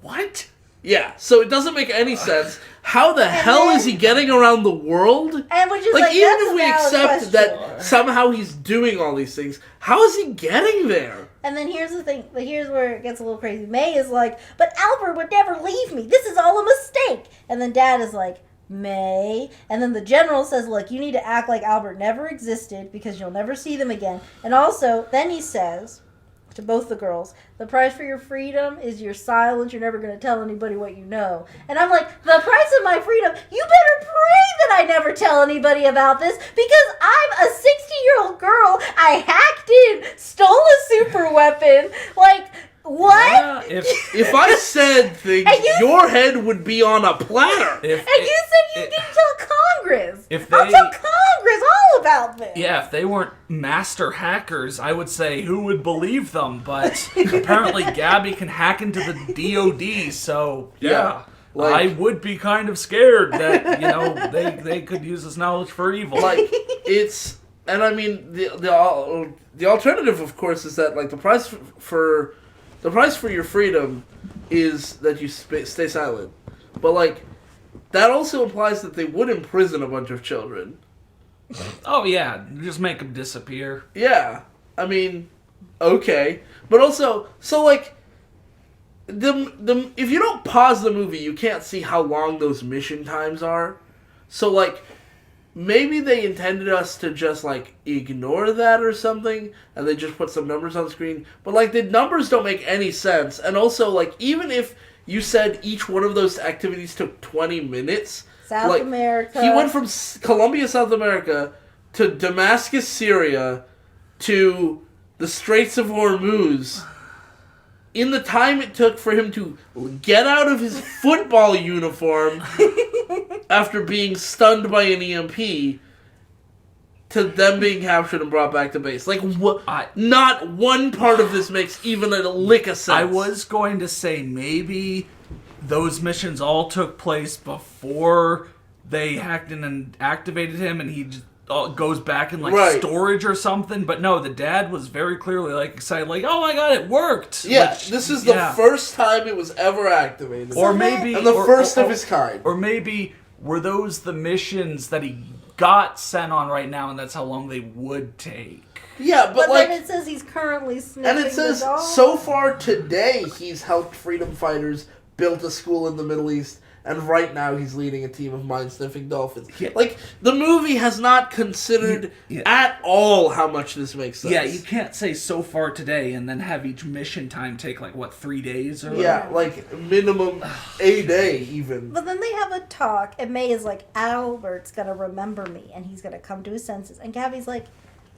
What? Yeah, so it doesn't make any sense. How the hell is he getting around the world? And which is even that's if we a valid accept question. that somehow he's doing all these things, how is he getting there? And then here's the thing. Here's where it gets a little crazy. May is like, but Albert would never leave me. This is all a mistake. And then Dad is like, May. And then the general says, look, you need to act like Albert never existed because you'll never see them again. And also, then he says to both the girls, the price for your freedom is your silence. You're never going to tell anybody what you know. And I'm like, the price of my freedom? You better pray that I never tell anybody about this because I'm a 60-year-old girl. I hacked in, stole a super weapon. Like, what? Yeah, if I said things, your head would be on a platter. You said you didn't tell Congress. I'll tell Congress all about this. Yeah, if they weren't master hackers, I would say who would believe them. But apparently Gabby can hack into the DOD, so yeah. I would be kind of scared that, they could use this knowledge for evil. And I mean, the alternative, of course, is that, like, the price for your freedom is that you stay silent. But, like, that also implies that they would imprison a bunch of children. Oh, yeah. Just make them disappear. Yeah. I mean, okay. But also, so, like, if you don't pause the movie, you can't see how long those mission times are. So, like, maybe they intended us to just, like, ignore that or something, and they just put some numbers on the screen. But, like, the numbers don't make any sense. And also, like, even if you said each one of those activities took 20 minutes... South America. He went from Colombia, South America, to Damascus, Syria, to the Straits of Hormuz. In the time it took for him to get out of his football uniform after being stunned by an EMP, to them being captured and brought back to base. Like, not one part of this makes even a lick of sense. I was going to say maybe those missions all took place before they hacked in and activated him, and he just goes back in, like, storage or something. But no, the dad was very clearly, like, excited, like, oh my god, it worked! Yeah, this is the first time it was ever activated. Or maybe... And the first of his kind. Or maybe, were those the missions that he got sent on right now, and that's how long they would take? Yeah, but like... then it says he's currently sniffing And it says, so far today, he's helped freedom fighters, built a school in the Middle East, and right now he's leading a team of mind-sniffing dolphins. Yeah. Like, the movie has not considered at all how much this makes sense. Yeah, you can't say so far today and then have each mission time take, like, 3 days or whatever? Yeah, like, minimum a day, even. But then they have a talk, and May is like, Albert's gonna remember me, and he's gonna come to his senses. And Gabby's like,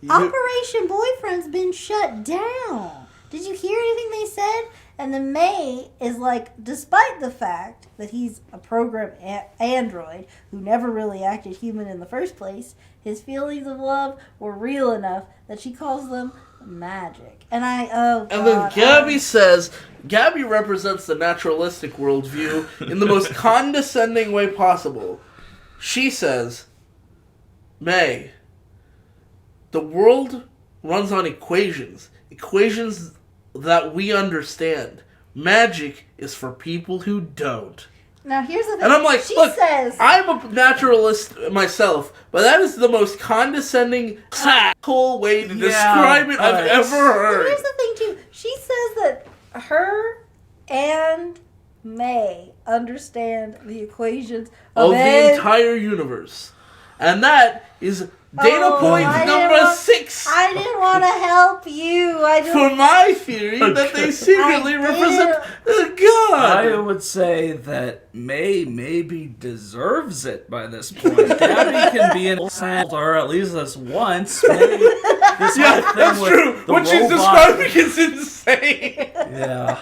Operation Boyfriend's been shut down. Did you hear anything they said? And then May is like, despite the fact that he's a program android who never really acted human in the first place, his feelings of love were real enough that she calls them magic. And then Gabby says, Gabby represents the naturalistic worldview in the most condescending way possible. She says, May, the world runs on equations. Equations that we understand. Magic is for people who don't. Now here's the thing. And I'm like, look, says, I'm a naturalist myself, but that is the most condescending, cool way to describe it I've ever heard. But here's the thing too. She says that her and May understand the equations of the entire universe. And that is data point number 6. I didn't want to help you. For my theory that they secretly represent God. I would say that May maybe deserves it by this point. Gabby can be in or at least this once. Maybe this that's true. What she's describing is insane. Yeah.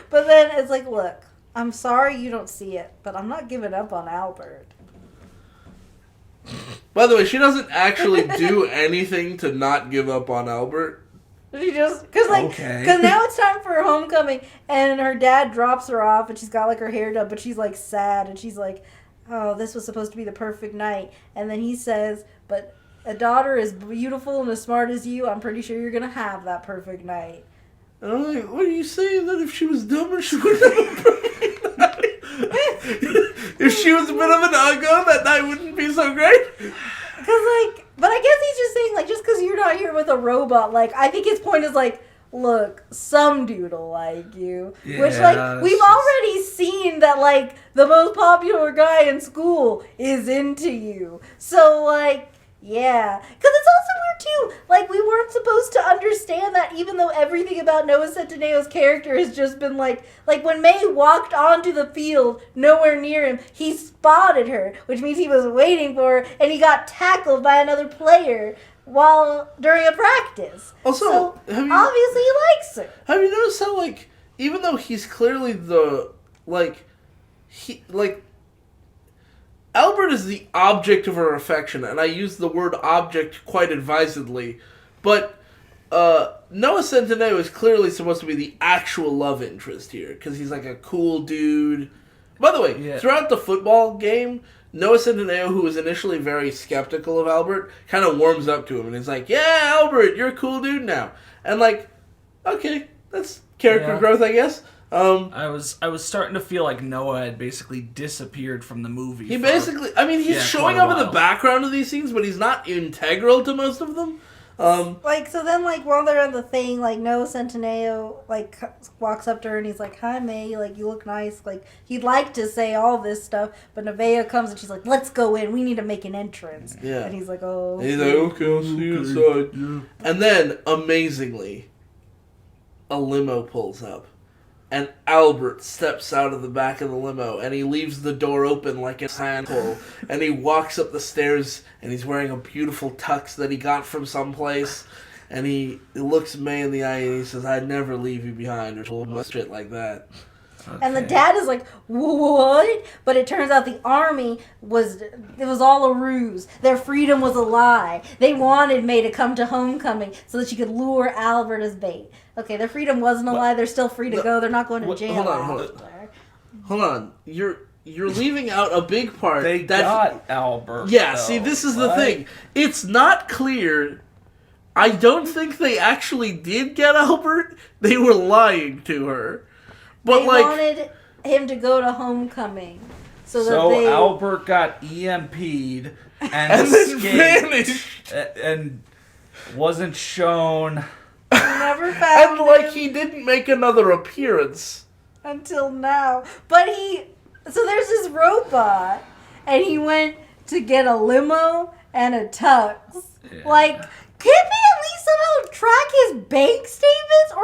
But then it's like, look, I'm sorry you don't see it, but I'm not giving up on Albert. By the way, she doesn't actually do anything to not give up on Albert. She just, because now it's time homecoming, and her dad drops her off, and she's got like her hair done, but she's like sad, and she's like, oh, this was supposed to be the perfect night. And then he says, but a daughter as beautiful and as smart as you, I'm pretty sure you're going to have that perfect night. And I'm like, what are you saying? That if she was dumber, she wouldn't have a perfect night? If she was a bit of an uggo, that night wouldn't be so great? But I guess he's just saying, like, just because you're not here with a robot, like, I think his point is, like, look, some dude'll like you. Yeah, which, like, we've already seen that, like, the most popular guy in school is into you. So, like, yeah. Because it's also weird, too. Like, we weren't supposed to understand that even though everything about Noah Centineo's character has just been, like when May walked onto the field, nowhere near him, he spotted her, which means he was waiting for her, and he got tackled by another player during a practice. Also, so, obviously he likes her. Have you noticed how, like, even though he's clearly Albert is the object of her affection, and I use the word object quite advisedly, but Noah Centineo is clearly supposed to be the actual love interest here, because he's like a cool dude. By the way, throughout the football game, Noah Centineo, who was initially very skeptical of Albert, kind of warms up to him, and he's like, yeah, Albert, you're a cool dude now. And like, okay, that's character growth, I guess. I was starting to feel like Noah had basically disappeared from the movie. He's showing up in the background of these scenes, but he's not integral to most of them. So then, while they're on the thing, Noah Centineo, walks up to her and he's like, hi, May, you look nice. He'd like to say all this stuff, but Nevaeh comes and she's like, let's go in. We need to make an entrance. Yeah. And he's like, oh. And he's like, okay, I'll see you inside. Yeah. And then, amazingly, a limo pulls up. And Albert steps out of the back of the limo, and he leaves the door open like a handhole, and he walks up the stairs, and he's wearing a beautiful tux that he got from someplace, and he looks May in the eye, and he says, I'd never leave you behind, or shit like that. Okay. And the dad is like, what? But it turns out the army was all a ruse. Their freedom was a lie. They wanted May to come to homecoming so that she could lure Albert as bait. Okay, their freedom wasn't a lie. They're still free to go. They're not going to jail. Hold on. You're leaving out a big part. They got Albert. Yeah, though. See, this is the thing. It's not clear. I don't think they actually did get Albert. They were lying to her. But they wanted him to go to homecoming. So Albert got EMP'd and then vanished. And wasn't shown. Never found and he didn't make another appearance. Until now. But so there's this robot, and he went to get a limo and a tux. Yeah. Can't they at least somehow track his bank statements? Or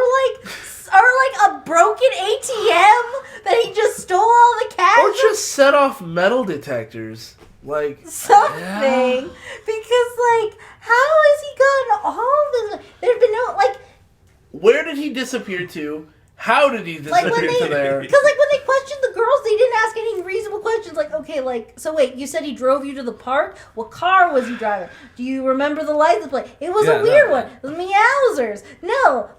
a broken ATM that he just stole all the cash? Or just set off metal detectors. Something. Yeah. Because, how has he gotten all this? There's been no, where did he disappear to? How did he disappear to there? Because, when they questioned the girls, they didn't ask any reasonable questions. So wait, you said he drove you to the park? What car was he driving? Do you remember the license plate? It was a weird one. It was Meowsers. No,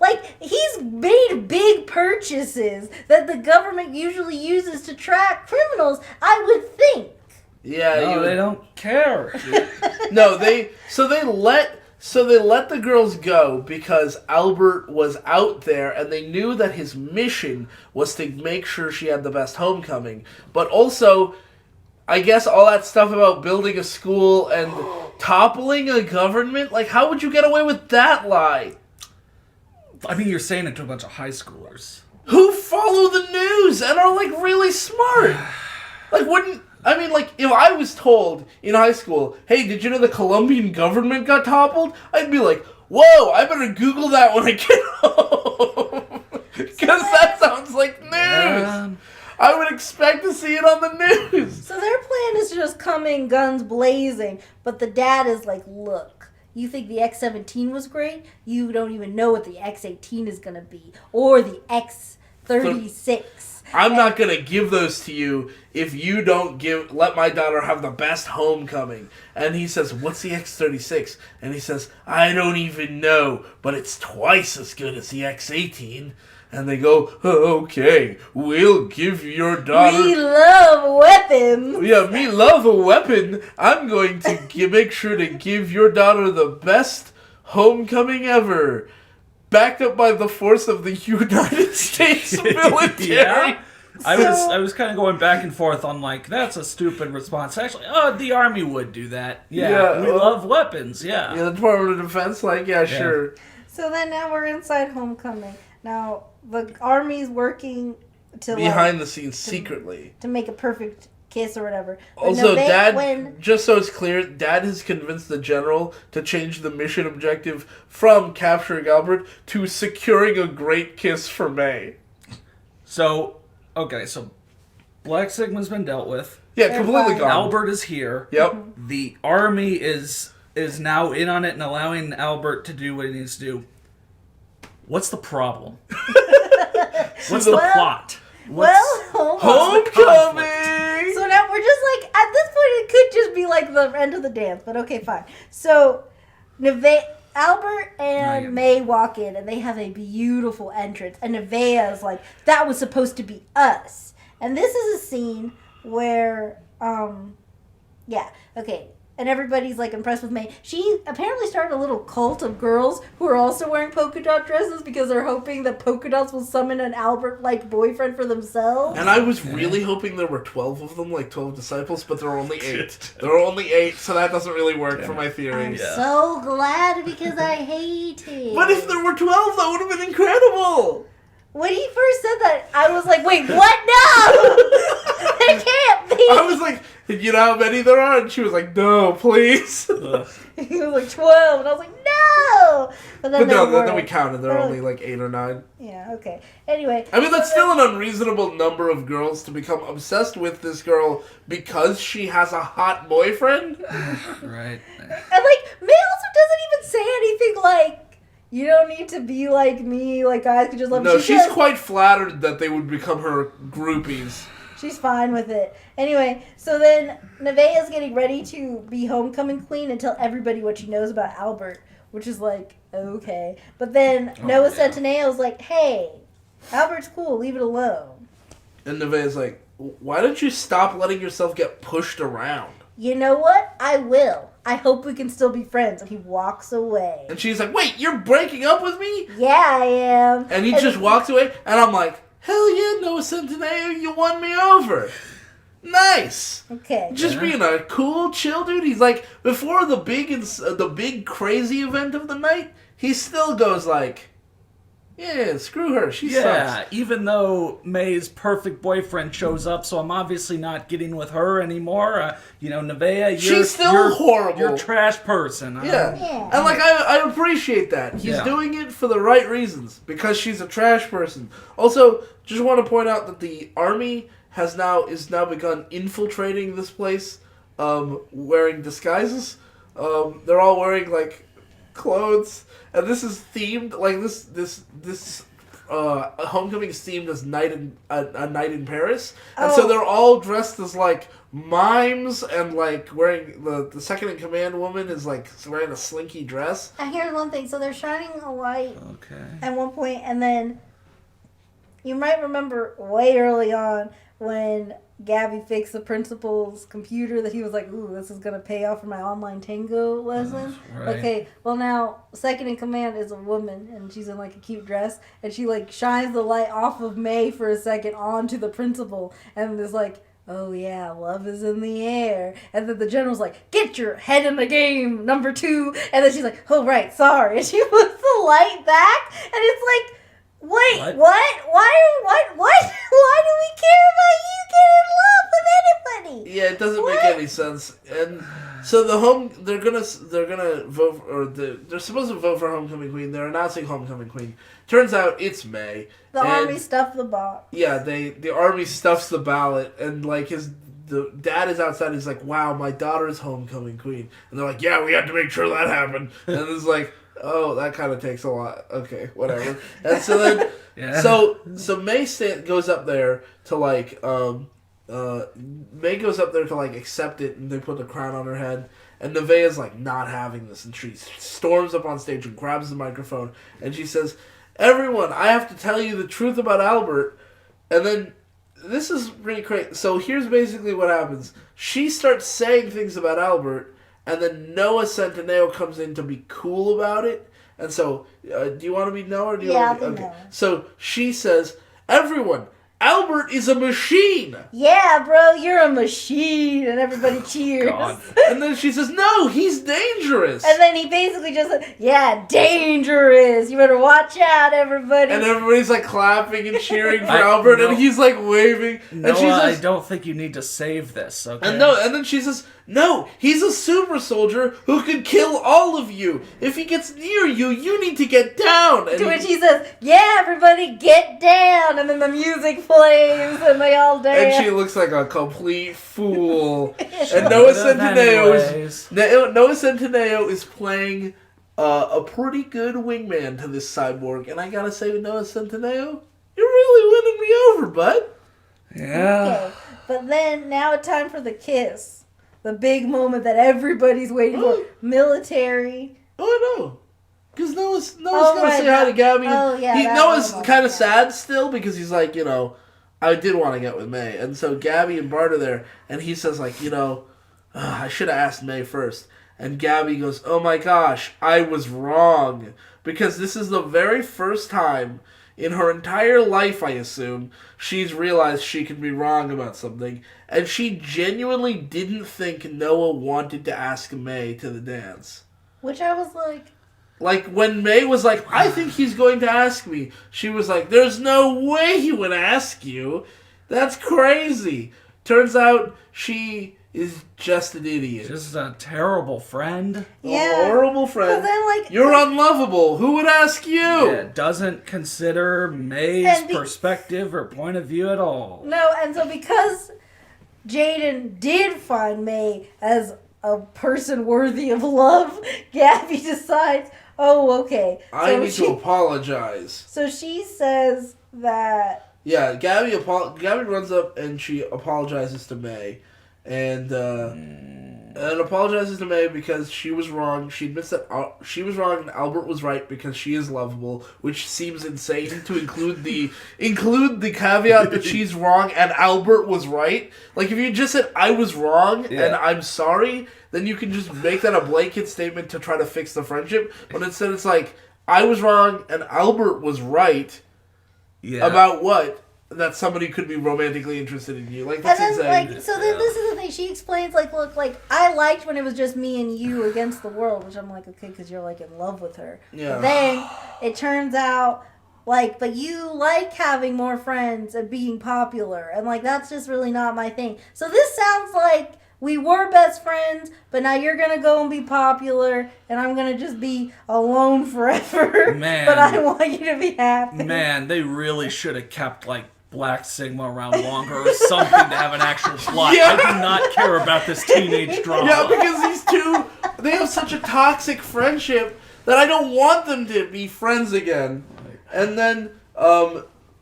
he's made big purchases that the government usually uses to track criminals, I would think. Yeah, they don't care. No, they let the girls go because Albert was out there and they knew that his mission was to make sure she had the best homecoming. But also, I guess all that stuff about building a school and toppling a government, how would you get away with that lie? I mean, you're saying it to a bunch of high schoolers. Who follow the news and are, really smart. If I was told in high school, hey, did you know the Colombian government got toppled? I'd be like, whoa, I better Google that when I get home. Because that sounds like news. I would expect to see it on the news. So their plan is to just come in guns blazing, but the dad is like, look, you think the X-17 was great? You don't even know what the X-18 is going to be. Or the X36. I'm not going to give those to you if you don't let my daughter have the best homecoming. And he says, what's the X36? And he says, I don't even know, but it's twice as good as the X18. And they go, okay, we'll give your daughter... We love weapons! Yeah, me love a weapon. I'm going to make sure to give your daughter the best homecoming ever. Backed up by the force of the United States military. Yeah. I was kind of going back and forth on, like, that's a stupid response. Actually, the Army would do that. Yeah, we love weapons, yeah. Yeah, the Department of Defense, like, yeah, sure. So then now we're inside homecoming. Now, the Army's working to, behind the scenes, secretly. To make a perfect kiss or whatever. But also, just so it's clear, Dad has convinced the general to change the mission objective from capturing Albert to securing a great kiss for May. So, okay, so Black Sigma's been dealt with. Yeah, completely gone. Albert is here. Yep. The Army is now in on it and allowing Albert to do what he needs to do. What's the problem? What's the plot? Homecoming! So now we're just like, at this point, it could just be like the end of the dance, but okay, fine. So, Albert and May walk in, and they have a beautiful entrance, and Nevaeh's like, that was supposed to be us. And this is a scene where, and everybody's like impressed with May. She apparently started a little cult of girls who are also wearing polka dot dresses because they're hoping that polka dots will summon an Albert-like boyfriend for themselves. And I was really hoping there were 12 of them, like 12 disciples, but there are only 8. There are only 8, so that doesn't really work for my theory. I'm so glad because I hate it. But if there were 12, that would have been incredible! When he first said that, I was like, wait, what? No! It can't be! I was like, you know how many there are? And she was like, no, please. He was like, 12. And I was like, no! But then we counted. There are only like 8 or 9. Yeah, okay. Anyway. I mean, that's still an unreasonable number of girls to become obsessed with this girl because she has a hot boyfriend. Right. And like, May also doesn't even say anything like, you don't need to be like me, like guys could just love me. No, she's quite flattered that they would become her groupies. She's fine with it. Anyway, so then Nevaeh's getting ready to be homecoming queen and tell everybody what she knows about Albert, which is like, okay. But then Noah Centineo's like, hey, Albert's cool, leave it alone. And Nevaeh's like, why don't you stop letting yourself get pushed around? You know what? I will. I hope we can still be friends. And he walks away. And she's like, wait, you're breaking up with me? Yeah, I am. And he just walks away. And I'm like, hell yeah, Noah Centineo, you won me over. Nice. Okay. Just being a cool, chill dude. He's like, before the big crazy event of the night, he still goes like, yeah, screw her. She sucks. Yeah, even though May's perfect boyfriend shows up, so I'm obviously not getting with her anymore. Nevaeh, she's still horrible. You're a trash person. Yeah. And like, I appreciate that. He's doing it for the right reasons, because she's a trash person. Also, just want to point out that the Army is now begun infiltrating this place, wearing disguises. They're all wearing like clothes. And this is themed, like this homecoming is themed as a night in Paris, and so they're all dressed as like mimes, and like wearing the second in command woman is like wearing a slinky dress. And here's one thing: so they're shining a light at one point, and then you might remember way early on when Gabby fixed the principal's computer that he was like, ooh, this is going to pay off for my online tango lesson. Right. Okay, well now, second in command is a woman, and she's in like a cute dress, and she like shines the light off of May for a second onto the principal, and is like, oh yeah, love is in the air. And then the general's like, get your head in the game, number 2. And then she's like, oh right, sorry. And she puts the light back, and it's like, wait, what? Why do we care about you getting in love with anybody? Yeah, it doesn't make any sense. And so they're gonna vote, or they're supposed to vote for homecoming queen. They're announcing homecoming queen. Turns out it's May. The Army stuffed the box. Yeah, the Army stuffs the ballot, and like the dad is outside. He's like, wow, my daughter's homecoming queen. And they're like, yeah, we had to make sure that happened. And it's like, Oh, that kind of takes a lot. Okay, whatever. And so then, so May goes up there to like, May goes up there to like accept it, and they put the crown on her head. And Nevaeh's like not having this, and she storms up on stage and grabs the microphone, and she says, "Everyone, I have to tell you the truth about Albert." And then, this is pretty crazy. So here's basically what happens. She starts saying things about Albert, and then Noah Centineo comes in to be cool about it. And so, do you want to be Noah? Or do you want to be Noah. So she says, "Everyone, Albert is a machine." Yeah, bro, you're a machine, and everybody cheers. God. And then she says, "No, he's dangerous." And then he basically just said, "Yeah, dangerous. You better watch out, everybody." And everybody's like clapping and cheering for Albert, and he's like waving. Noah, and she says, I don't think you need to save this, okay? And then she says, "No, he's a super soldier who can kill all of you. If he gets near you, you need to get down." And to which he says, "Yeah, everybody, get down." And then the music plays, and they all dance. And she looks like a complete fool. And Noah Centineo is playing a pretty good wingman to this cyborg. And I gotta say, Noah Centineo, you're really winning me over, bud. Yeah. Okay, but then now it's time for the kiss. The big moment that everybody's waiting for. Military. Oh, I know. Because Noah's gonna say hi to Gabby. Oh, yeah. Noah's kind of sad still because he's like, I did want to get with May. And so Gabby and Bart are there, and he says, like, I should have asked May first. And Gabby goes, "Oh my gosh, I was wrong." Because this is the very first time in her entire life, I assume, she's realized she can be wrong about something. And she genuinely didn't think Noah wanted to ask May to the dance. Which I was like... Like, when May was like, "I think he's going to ask me," she was like, "There's no way he would ask you. That's crazy." Turns out she is just an idiot. Just a terrible friend. Yeah. A horrible friend. But then, like... You're unlovable. Who would ask you? Yeah, doesn't consider May's perspective or point of view at all. No, and so because Jaden did find May as a person worthy of love, Gabby decides, oh, okay. I need to apologize. So she says that... Yeah, Gabby runs up and she apologizes to May. And apologizes to May because she was wrong. She admits that she was wrong and Albert was right because she is lovable, which seems insane to include the caveat that she's wrong and Albert was right. Like, if you just said, "I was wrong and I'm sorry," then you can just make that a blanket statement to try to fix the friendship. But instead it's like, "I was wrong and Albert was right." Yeah. About what? That somebody could be romantically interested in you. Like, that's insane. This is the thing. She explains, like, look, like, I liked when it was just me and you against the world, which I'm like, okay, because you're, like, in love with her. Yeah. But then it turns out, like, but you like having more friends and being popular. And, like, that's just really not my thing. So this sounds like we were best friends, but now you're going to go and be popular, and I'm going to just be alone forever. Man. But I want you to be happy. Man, they really should have kept, like, Black Sigma around longer or something to have an actual plot. Yeah. I do not care about this teenage drama. Yeah, because these two, they have such a toxic friendship that I don't want them to be friends again. And then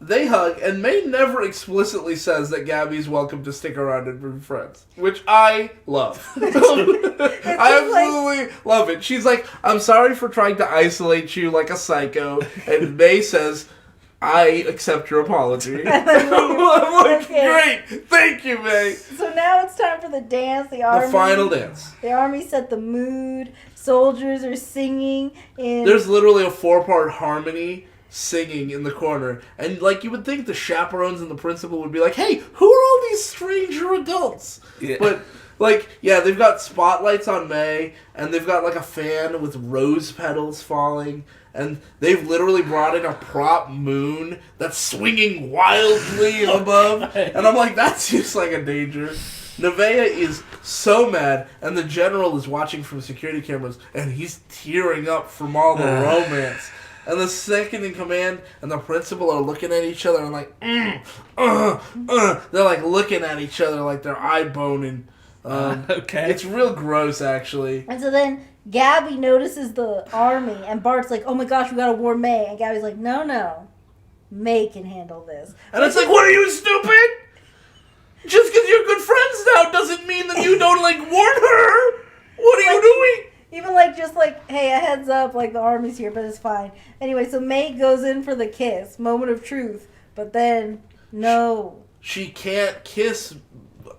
they hug, and May never explicitly says that Gabby's welcome to stick around and be friends, which I love. I absolutely love it. She's like, "I'm sorry for trying to isolate you like a psycho," and May says, "I accept your apology." I'm like, okay. Great, thank you, May. So now it's time for the dance. The final dance. The army set the mood. Soldiers are singing. There's literally a 4-part harmony singing in the corner, and like you would think the chaperones and the principal would be like, "Hey, who are all these stranger adults?" Yeah. But like, yeah, they've got spotlights on May, and they've got like a fan with rose petals falling. And they've literally brought in a prop moon that's swinging wildly above. And I'm like, that seems like a danger. Nevaeh is so mad, and the general is watching from security cameras, and he's tearing up from all the romance. And the second in command and the principal are looking at each other and like, they're like looking at each other like they're eye boning. Okay. It's real gross, actually. And so then Gabby notices the army, and Bart's like, oh my gosh, we gotta warn May. And Gabby's like, no. May can handle this. And it's like, what are you, stupid? Just because you're good friends now doesn't mean that you don't, like, warn her. What are you doing? Even, like, just like, hey, a heads up, like, the army's here, but it's fine. Anyway, so May goes in for the kiss, moment of truth, but then, no. She can't kiss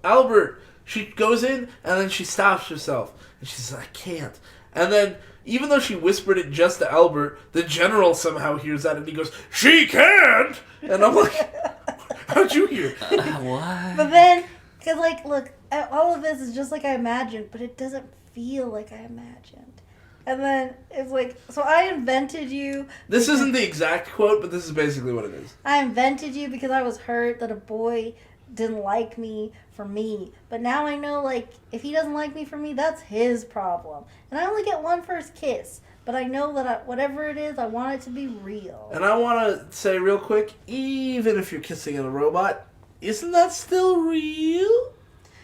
Albert. She goes in, and then she stops herself. And she says, I can't. And then, even though she whispered it just to Albert, the general somehow hears that, and he goes, she can't! And I'm like, how'd you hear? What? But then, because, like, look, all of this is just like I imagined, but it doesn't feel like I imagined. And then it's like, so I invented you. This isn't the exact quote, but this is basically what it is. I invented you because I was hurt that a boy didn't like me for me. But now I know, like, if he doesn't like me for me, that's his problem. And I only get one first kiss. But I know that whatever it is, I want it to be real. And I want to say real quick, even if you're kissing at a robot, isn't that still real?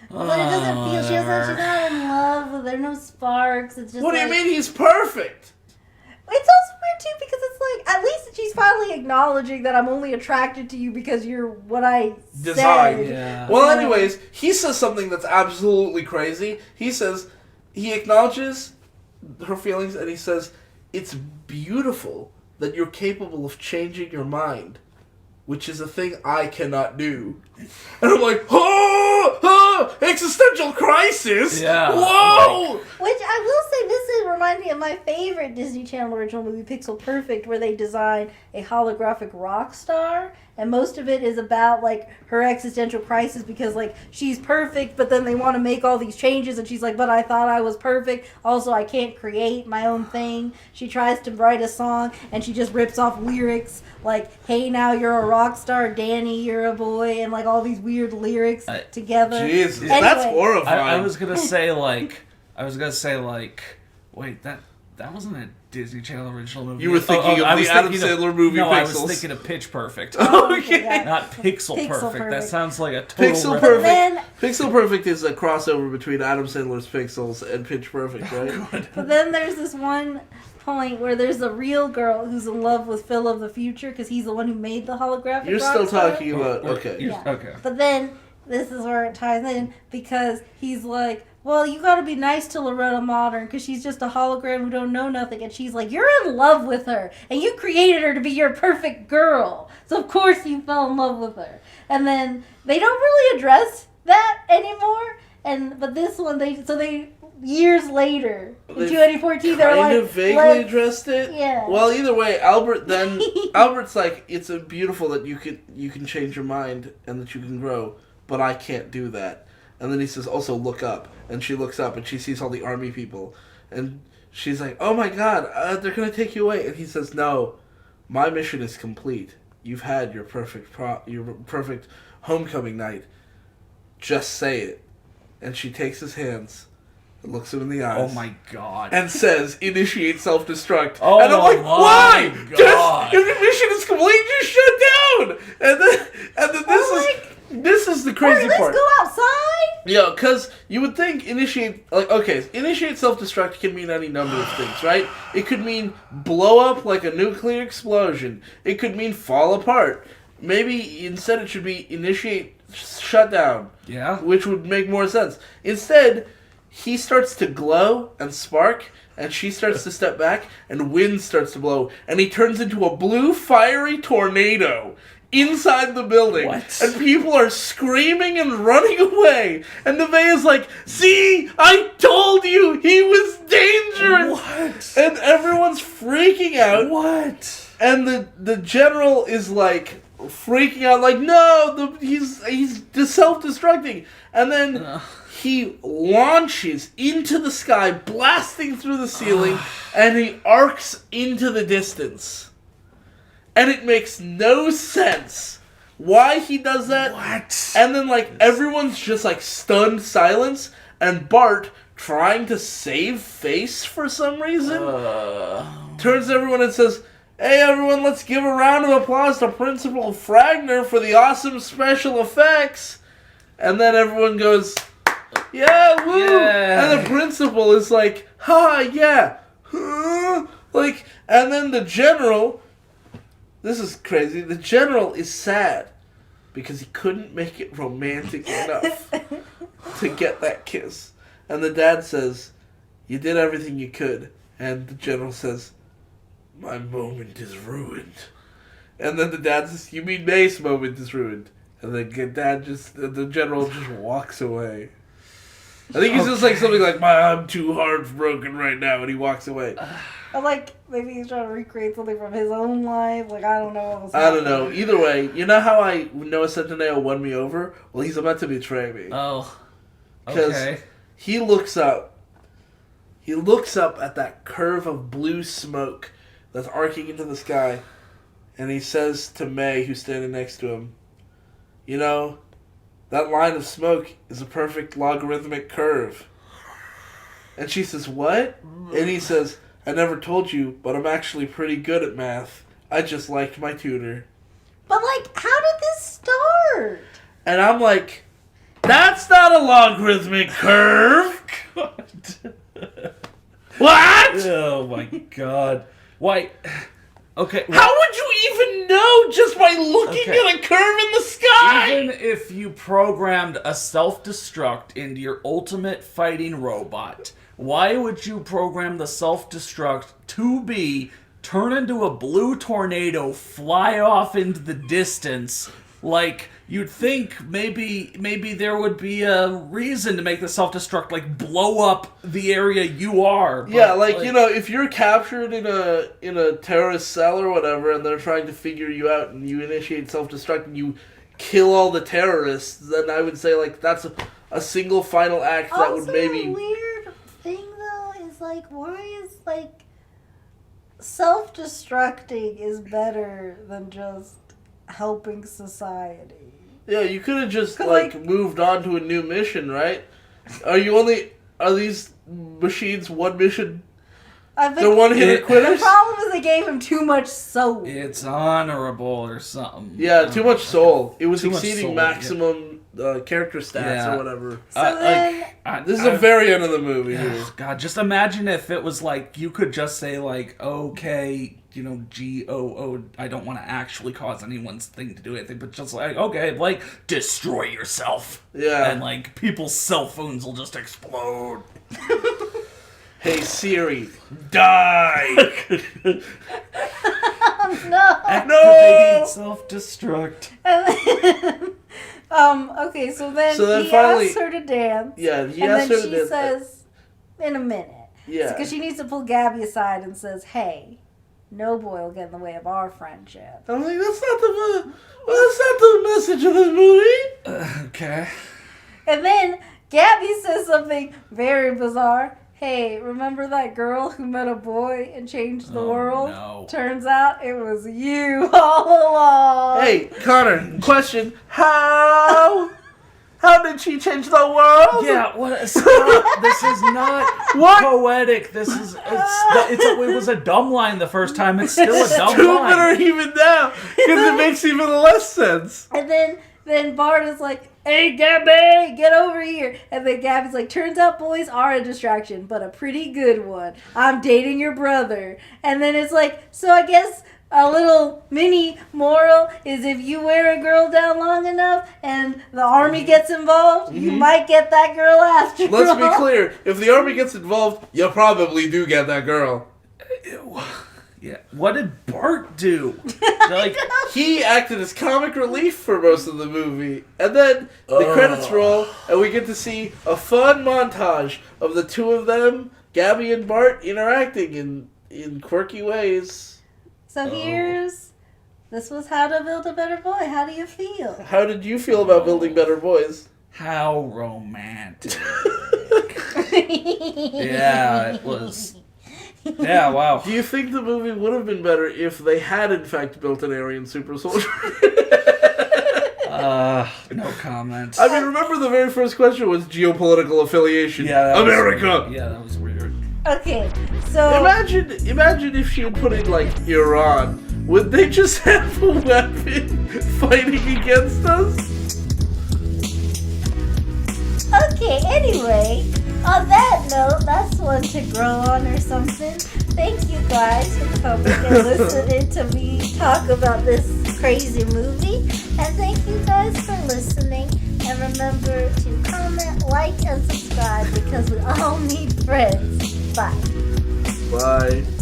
But it doesn't feel, she's not in love with, there are no sparks, it's just What do like, you mean he's perfect? It's also weird too because it's like, at least she's finally acknowledging that I'm only attracted to you because you're what I Design. said. Yeah. Well, anyways, he says something that's absolutely crazy. He says, he acknowledges her feelings and he says, it's beautiful that you're capable of changing your mind, which is a thing I cannot do. And I'm like, existential crisis? Yeah. Whoa! Which I will say, this reminds me of my favorite Disney Channel original movie, Pixel Perfect, where they design a holographic rock star, and most of it is about, like, her existential crisis because, like, she's perfect, but then they want to make all these changes, and she's like, but I thought I was perfect. Also, I can't create my own thing. She tries to write a song, and she just rips off lyrics like, hey, now you're a rock star, Danny, you're a boy, and, like, all these weird lyrics together. Jesus, Anyway, that's horrifying. I was gonna say wait, that wasn't a Disney Channel original movie. You were thinking of the Adam Sandler movie No, Pixels. I was thinking of Pitch Perfect. Okay. Not Pixel Perfect. That sounds like a total Pixel rip- Perfect. Then- Pixel Perfect is a crossover between Adam Sandler's Pixels and Pitch Perfect, right? But then there's this one point where there's a real girl who's in love with Phil of the future because he's the one who made the holographic You're rock still star. talking about, okay. Yeah. Okay. But then this is where it ties in because he's like, well, you gotta be nice to Loretta Modern because she's just a hologram who don't know nothing. And she's like, you're in love with her. And you created her to be your perfect girl. So of course you fell in love with her. And then they don't really address that anymore. But this one, they years later, in 2014, they're like... kind of vaguely addressed it. Yeah. Well, either way, Albert's like, it's beautiful that you can change your mind and that you can grow, but I can't do that. And then he says, also look up. And she looks up and she sees all the army people. And she's like, oh my god, they're going to take you away. And he says, no, my mission is complete. You've had your perfect homecoming night. Just say it. And she takes his hands and looks him in the eyes. Oh my god. And says, initiate self-destruct. Oh and I'm like, why? my god. If the mission is complete, just shut down. And then this is the crazy part. Let's go outside? Yeah, because you would think initiate self-destruct can mean any number of things, right? It could mean blow up like a nuclear explosion. It could mean fall apart. Maybe instead it should be initiate shutdown. Yeah. Which would make more sense. Instead, he starts to glow and spark, and she starts to step back, and wind starts to blow, and he turns into a blue fiery tornado inside the building. What? And people are screaming and running away. And Nevaeh is like, see, I told you he was dangerous. What? And everyone's freaking out. What? And the general is like freaking out, like, no, he's self-destructing. And then he launches into the sky, blasting through the ceiling, and he arcs into the distance. And it makes no sense why he does that. What? And then, like, everyone's just, like, stunned silence, and Bart, trying to save face for some reason, turns to everyone and says, hey, everyone, let's give a round of applause to Principal Fragner for the awesome special effects. And then everyone goes, Yeah, woo! Yeah. And the principal is like, ha, yeah. Huh? Like, and then the general, this is crazy, the general is sad because he couldn't make it romantic enough to get that kiss. And the dad says, you did everything you could. And the general says, my moment is ruined. And then the dad says, you mean May's moment is ruined. And the general just walks away. I think he says like something like, I'm too heartbroken right now, and he walks away. I'm like, maybe he's trying to recreate something from his own life. Like, I don't know what was I happening. don't know. Either way, you know how Noah Centineo won me over? Well, he's about to betray me. Oh, okay. He looks up. He looks up at that curve of blue smoke that's arcing into the sky, and he says to May, who's standing next to him, you know, that line of smoke is a perfect logarithmic curve. And she says, what? And he says, I never told you, but I'm actually pretty good at math. I just liked my tutor. But, like, how did this start? And I'm like, that's not a logarithmic curve. What? Oh my god. Why? Okay. How would you even know just by looking at a curve in the sky? Even if you programmed a self-destruct into your ultimate fighting robot, why would you program the self-destruct to be turn into a blue tornado, fly off into the distance? Like, you'd think maybe there would be a reason to make the self-destruct, like, blow up the area you are. But, yeah, like, you know, if you're captured in a terrorist cell or whatever, and they're trying to figure you out, and you initiate self-destruct, and you kill all the terrorists, then I would say, like, that's a single final act that would maybe... Also, a weird thing, though, is, like, why is, like, self-destructing is better than just helping society? Yeah, you could have just, like, moved on to a new mission, right? Are these machines one mission? They're one-hitter quitters? The problem is they gave him too much soul. It's honorable or something. Yeah, too much soul. It was Too much exceeding soul, maximum character stats or whatever. So then... This is the very end of the movie here. God, just imagine if it was like, you could just say like, okay, you know, G-O-O, I don't want to actually cause anyone's thing to do anything, but just like, okay, like, destroy yourself. Yeah. And like, people's cell phones will just explode. Hey Siri, die! No! Activating self-destruct. Okay, so then he finally, asks her to dance. Yeah, he and asks her then to she dance. says, in a minute. Yeah. Because she needs to pull Gabby aside and says, hey, no boy will get in the way of our friendship. I'm like, that's not the message of this movie. Okay. And then Gabby says something very bizarre. Hey, remember that girl who met a boy and changed the world? No. Turns out it was you all along. Hey, Connor, question. How did she change the world? Yeah, what? Stop. This is not poetic. This is it was a dumb line the first time. It's still a dumb line. Stupider even now, because it makes even less sense. And then Bart is like, hey, Gabby, get over here. And then Gabby's like, turns out boys are a distraction, but a pretty good one. I'm dating your brother. And then it's like, so I guess a little mini moral is if you wear a girl down long enough and the army gets involved, you might get that girl after all. Let's be clear. If the army gets involved, you probably do get that girl. Yeah. What did Bart do? Like, he acted as comic relief for most of the movie. And then the credits roll, and we get to see a fun montage of the two of them, Gabby and Bart, interacting in quirky ways. So this was how to build a better boy. How do you feel? How did you feel about building better boys? how romantic. Yeah, it was. Yeah, wow. Do you think the movie would have been better if they had, in fact, built an Aryan super soldier? No comment. I mean, remember the very first question was geopolitical affiliation. Yeah, America! Yeah, that was weird. Okay, so... Imagine if she had put in, like, Iran. Would they just have a weapon fighting against us? Okay, anyway, on that note, that's one to grow on or something. Thank you guys for coming and listening to me talk about this crazy movie. And thank you guys for listening. And remember to comment, like, and subscribe because we all need friends. Bye. Bye.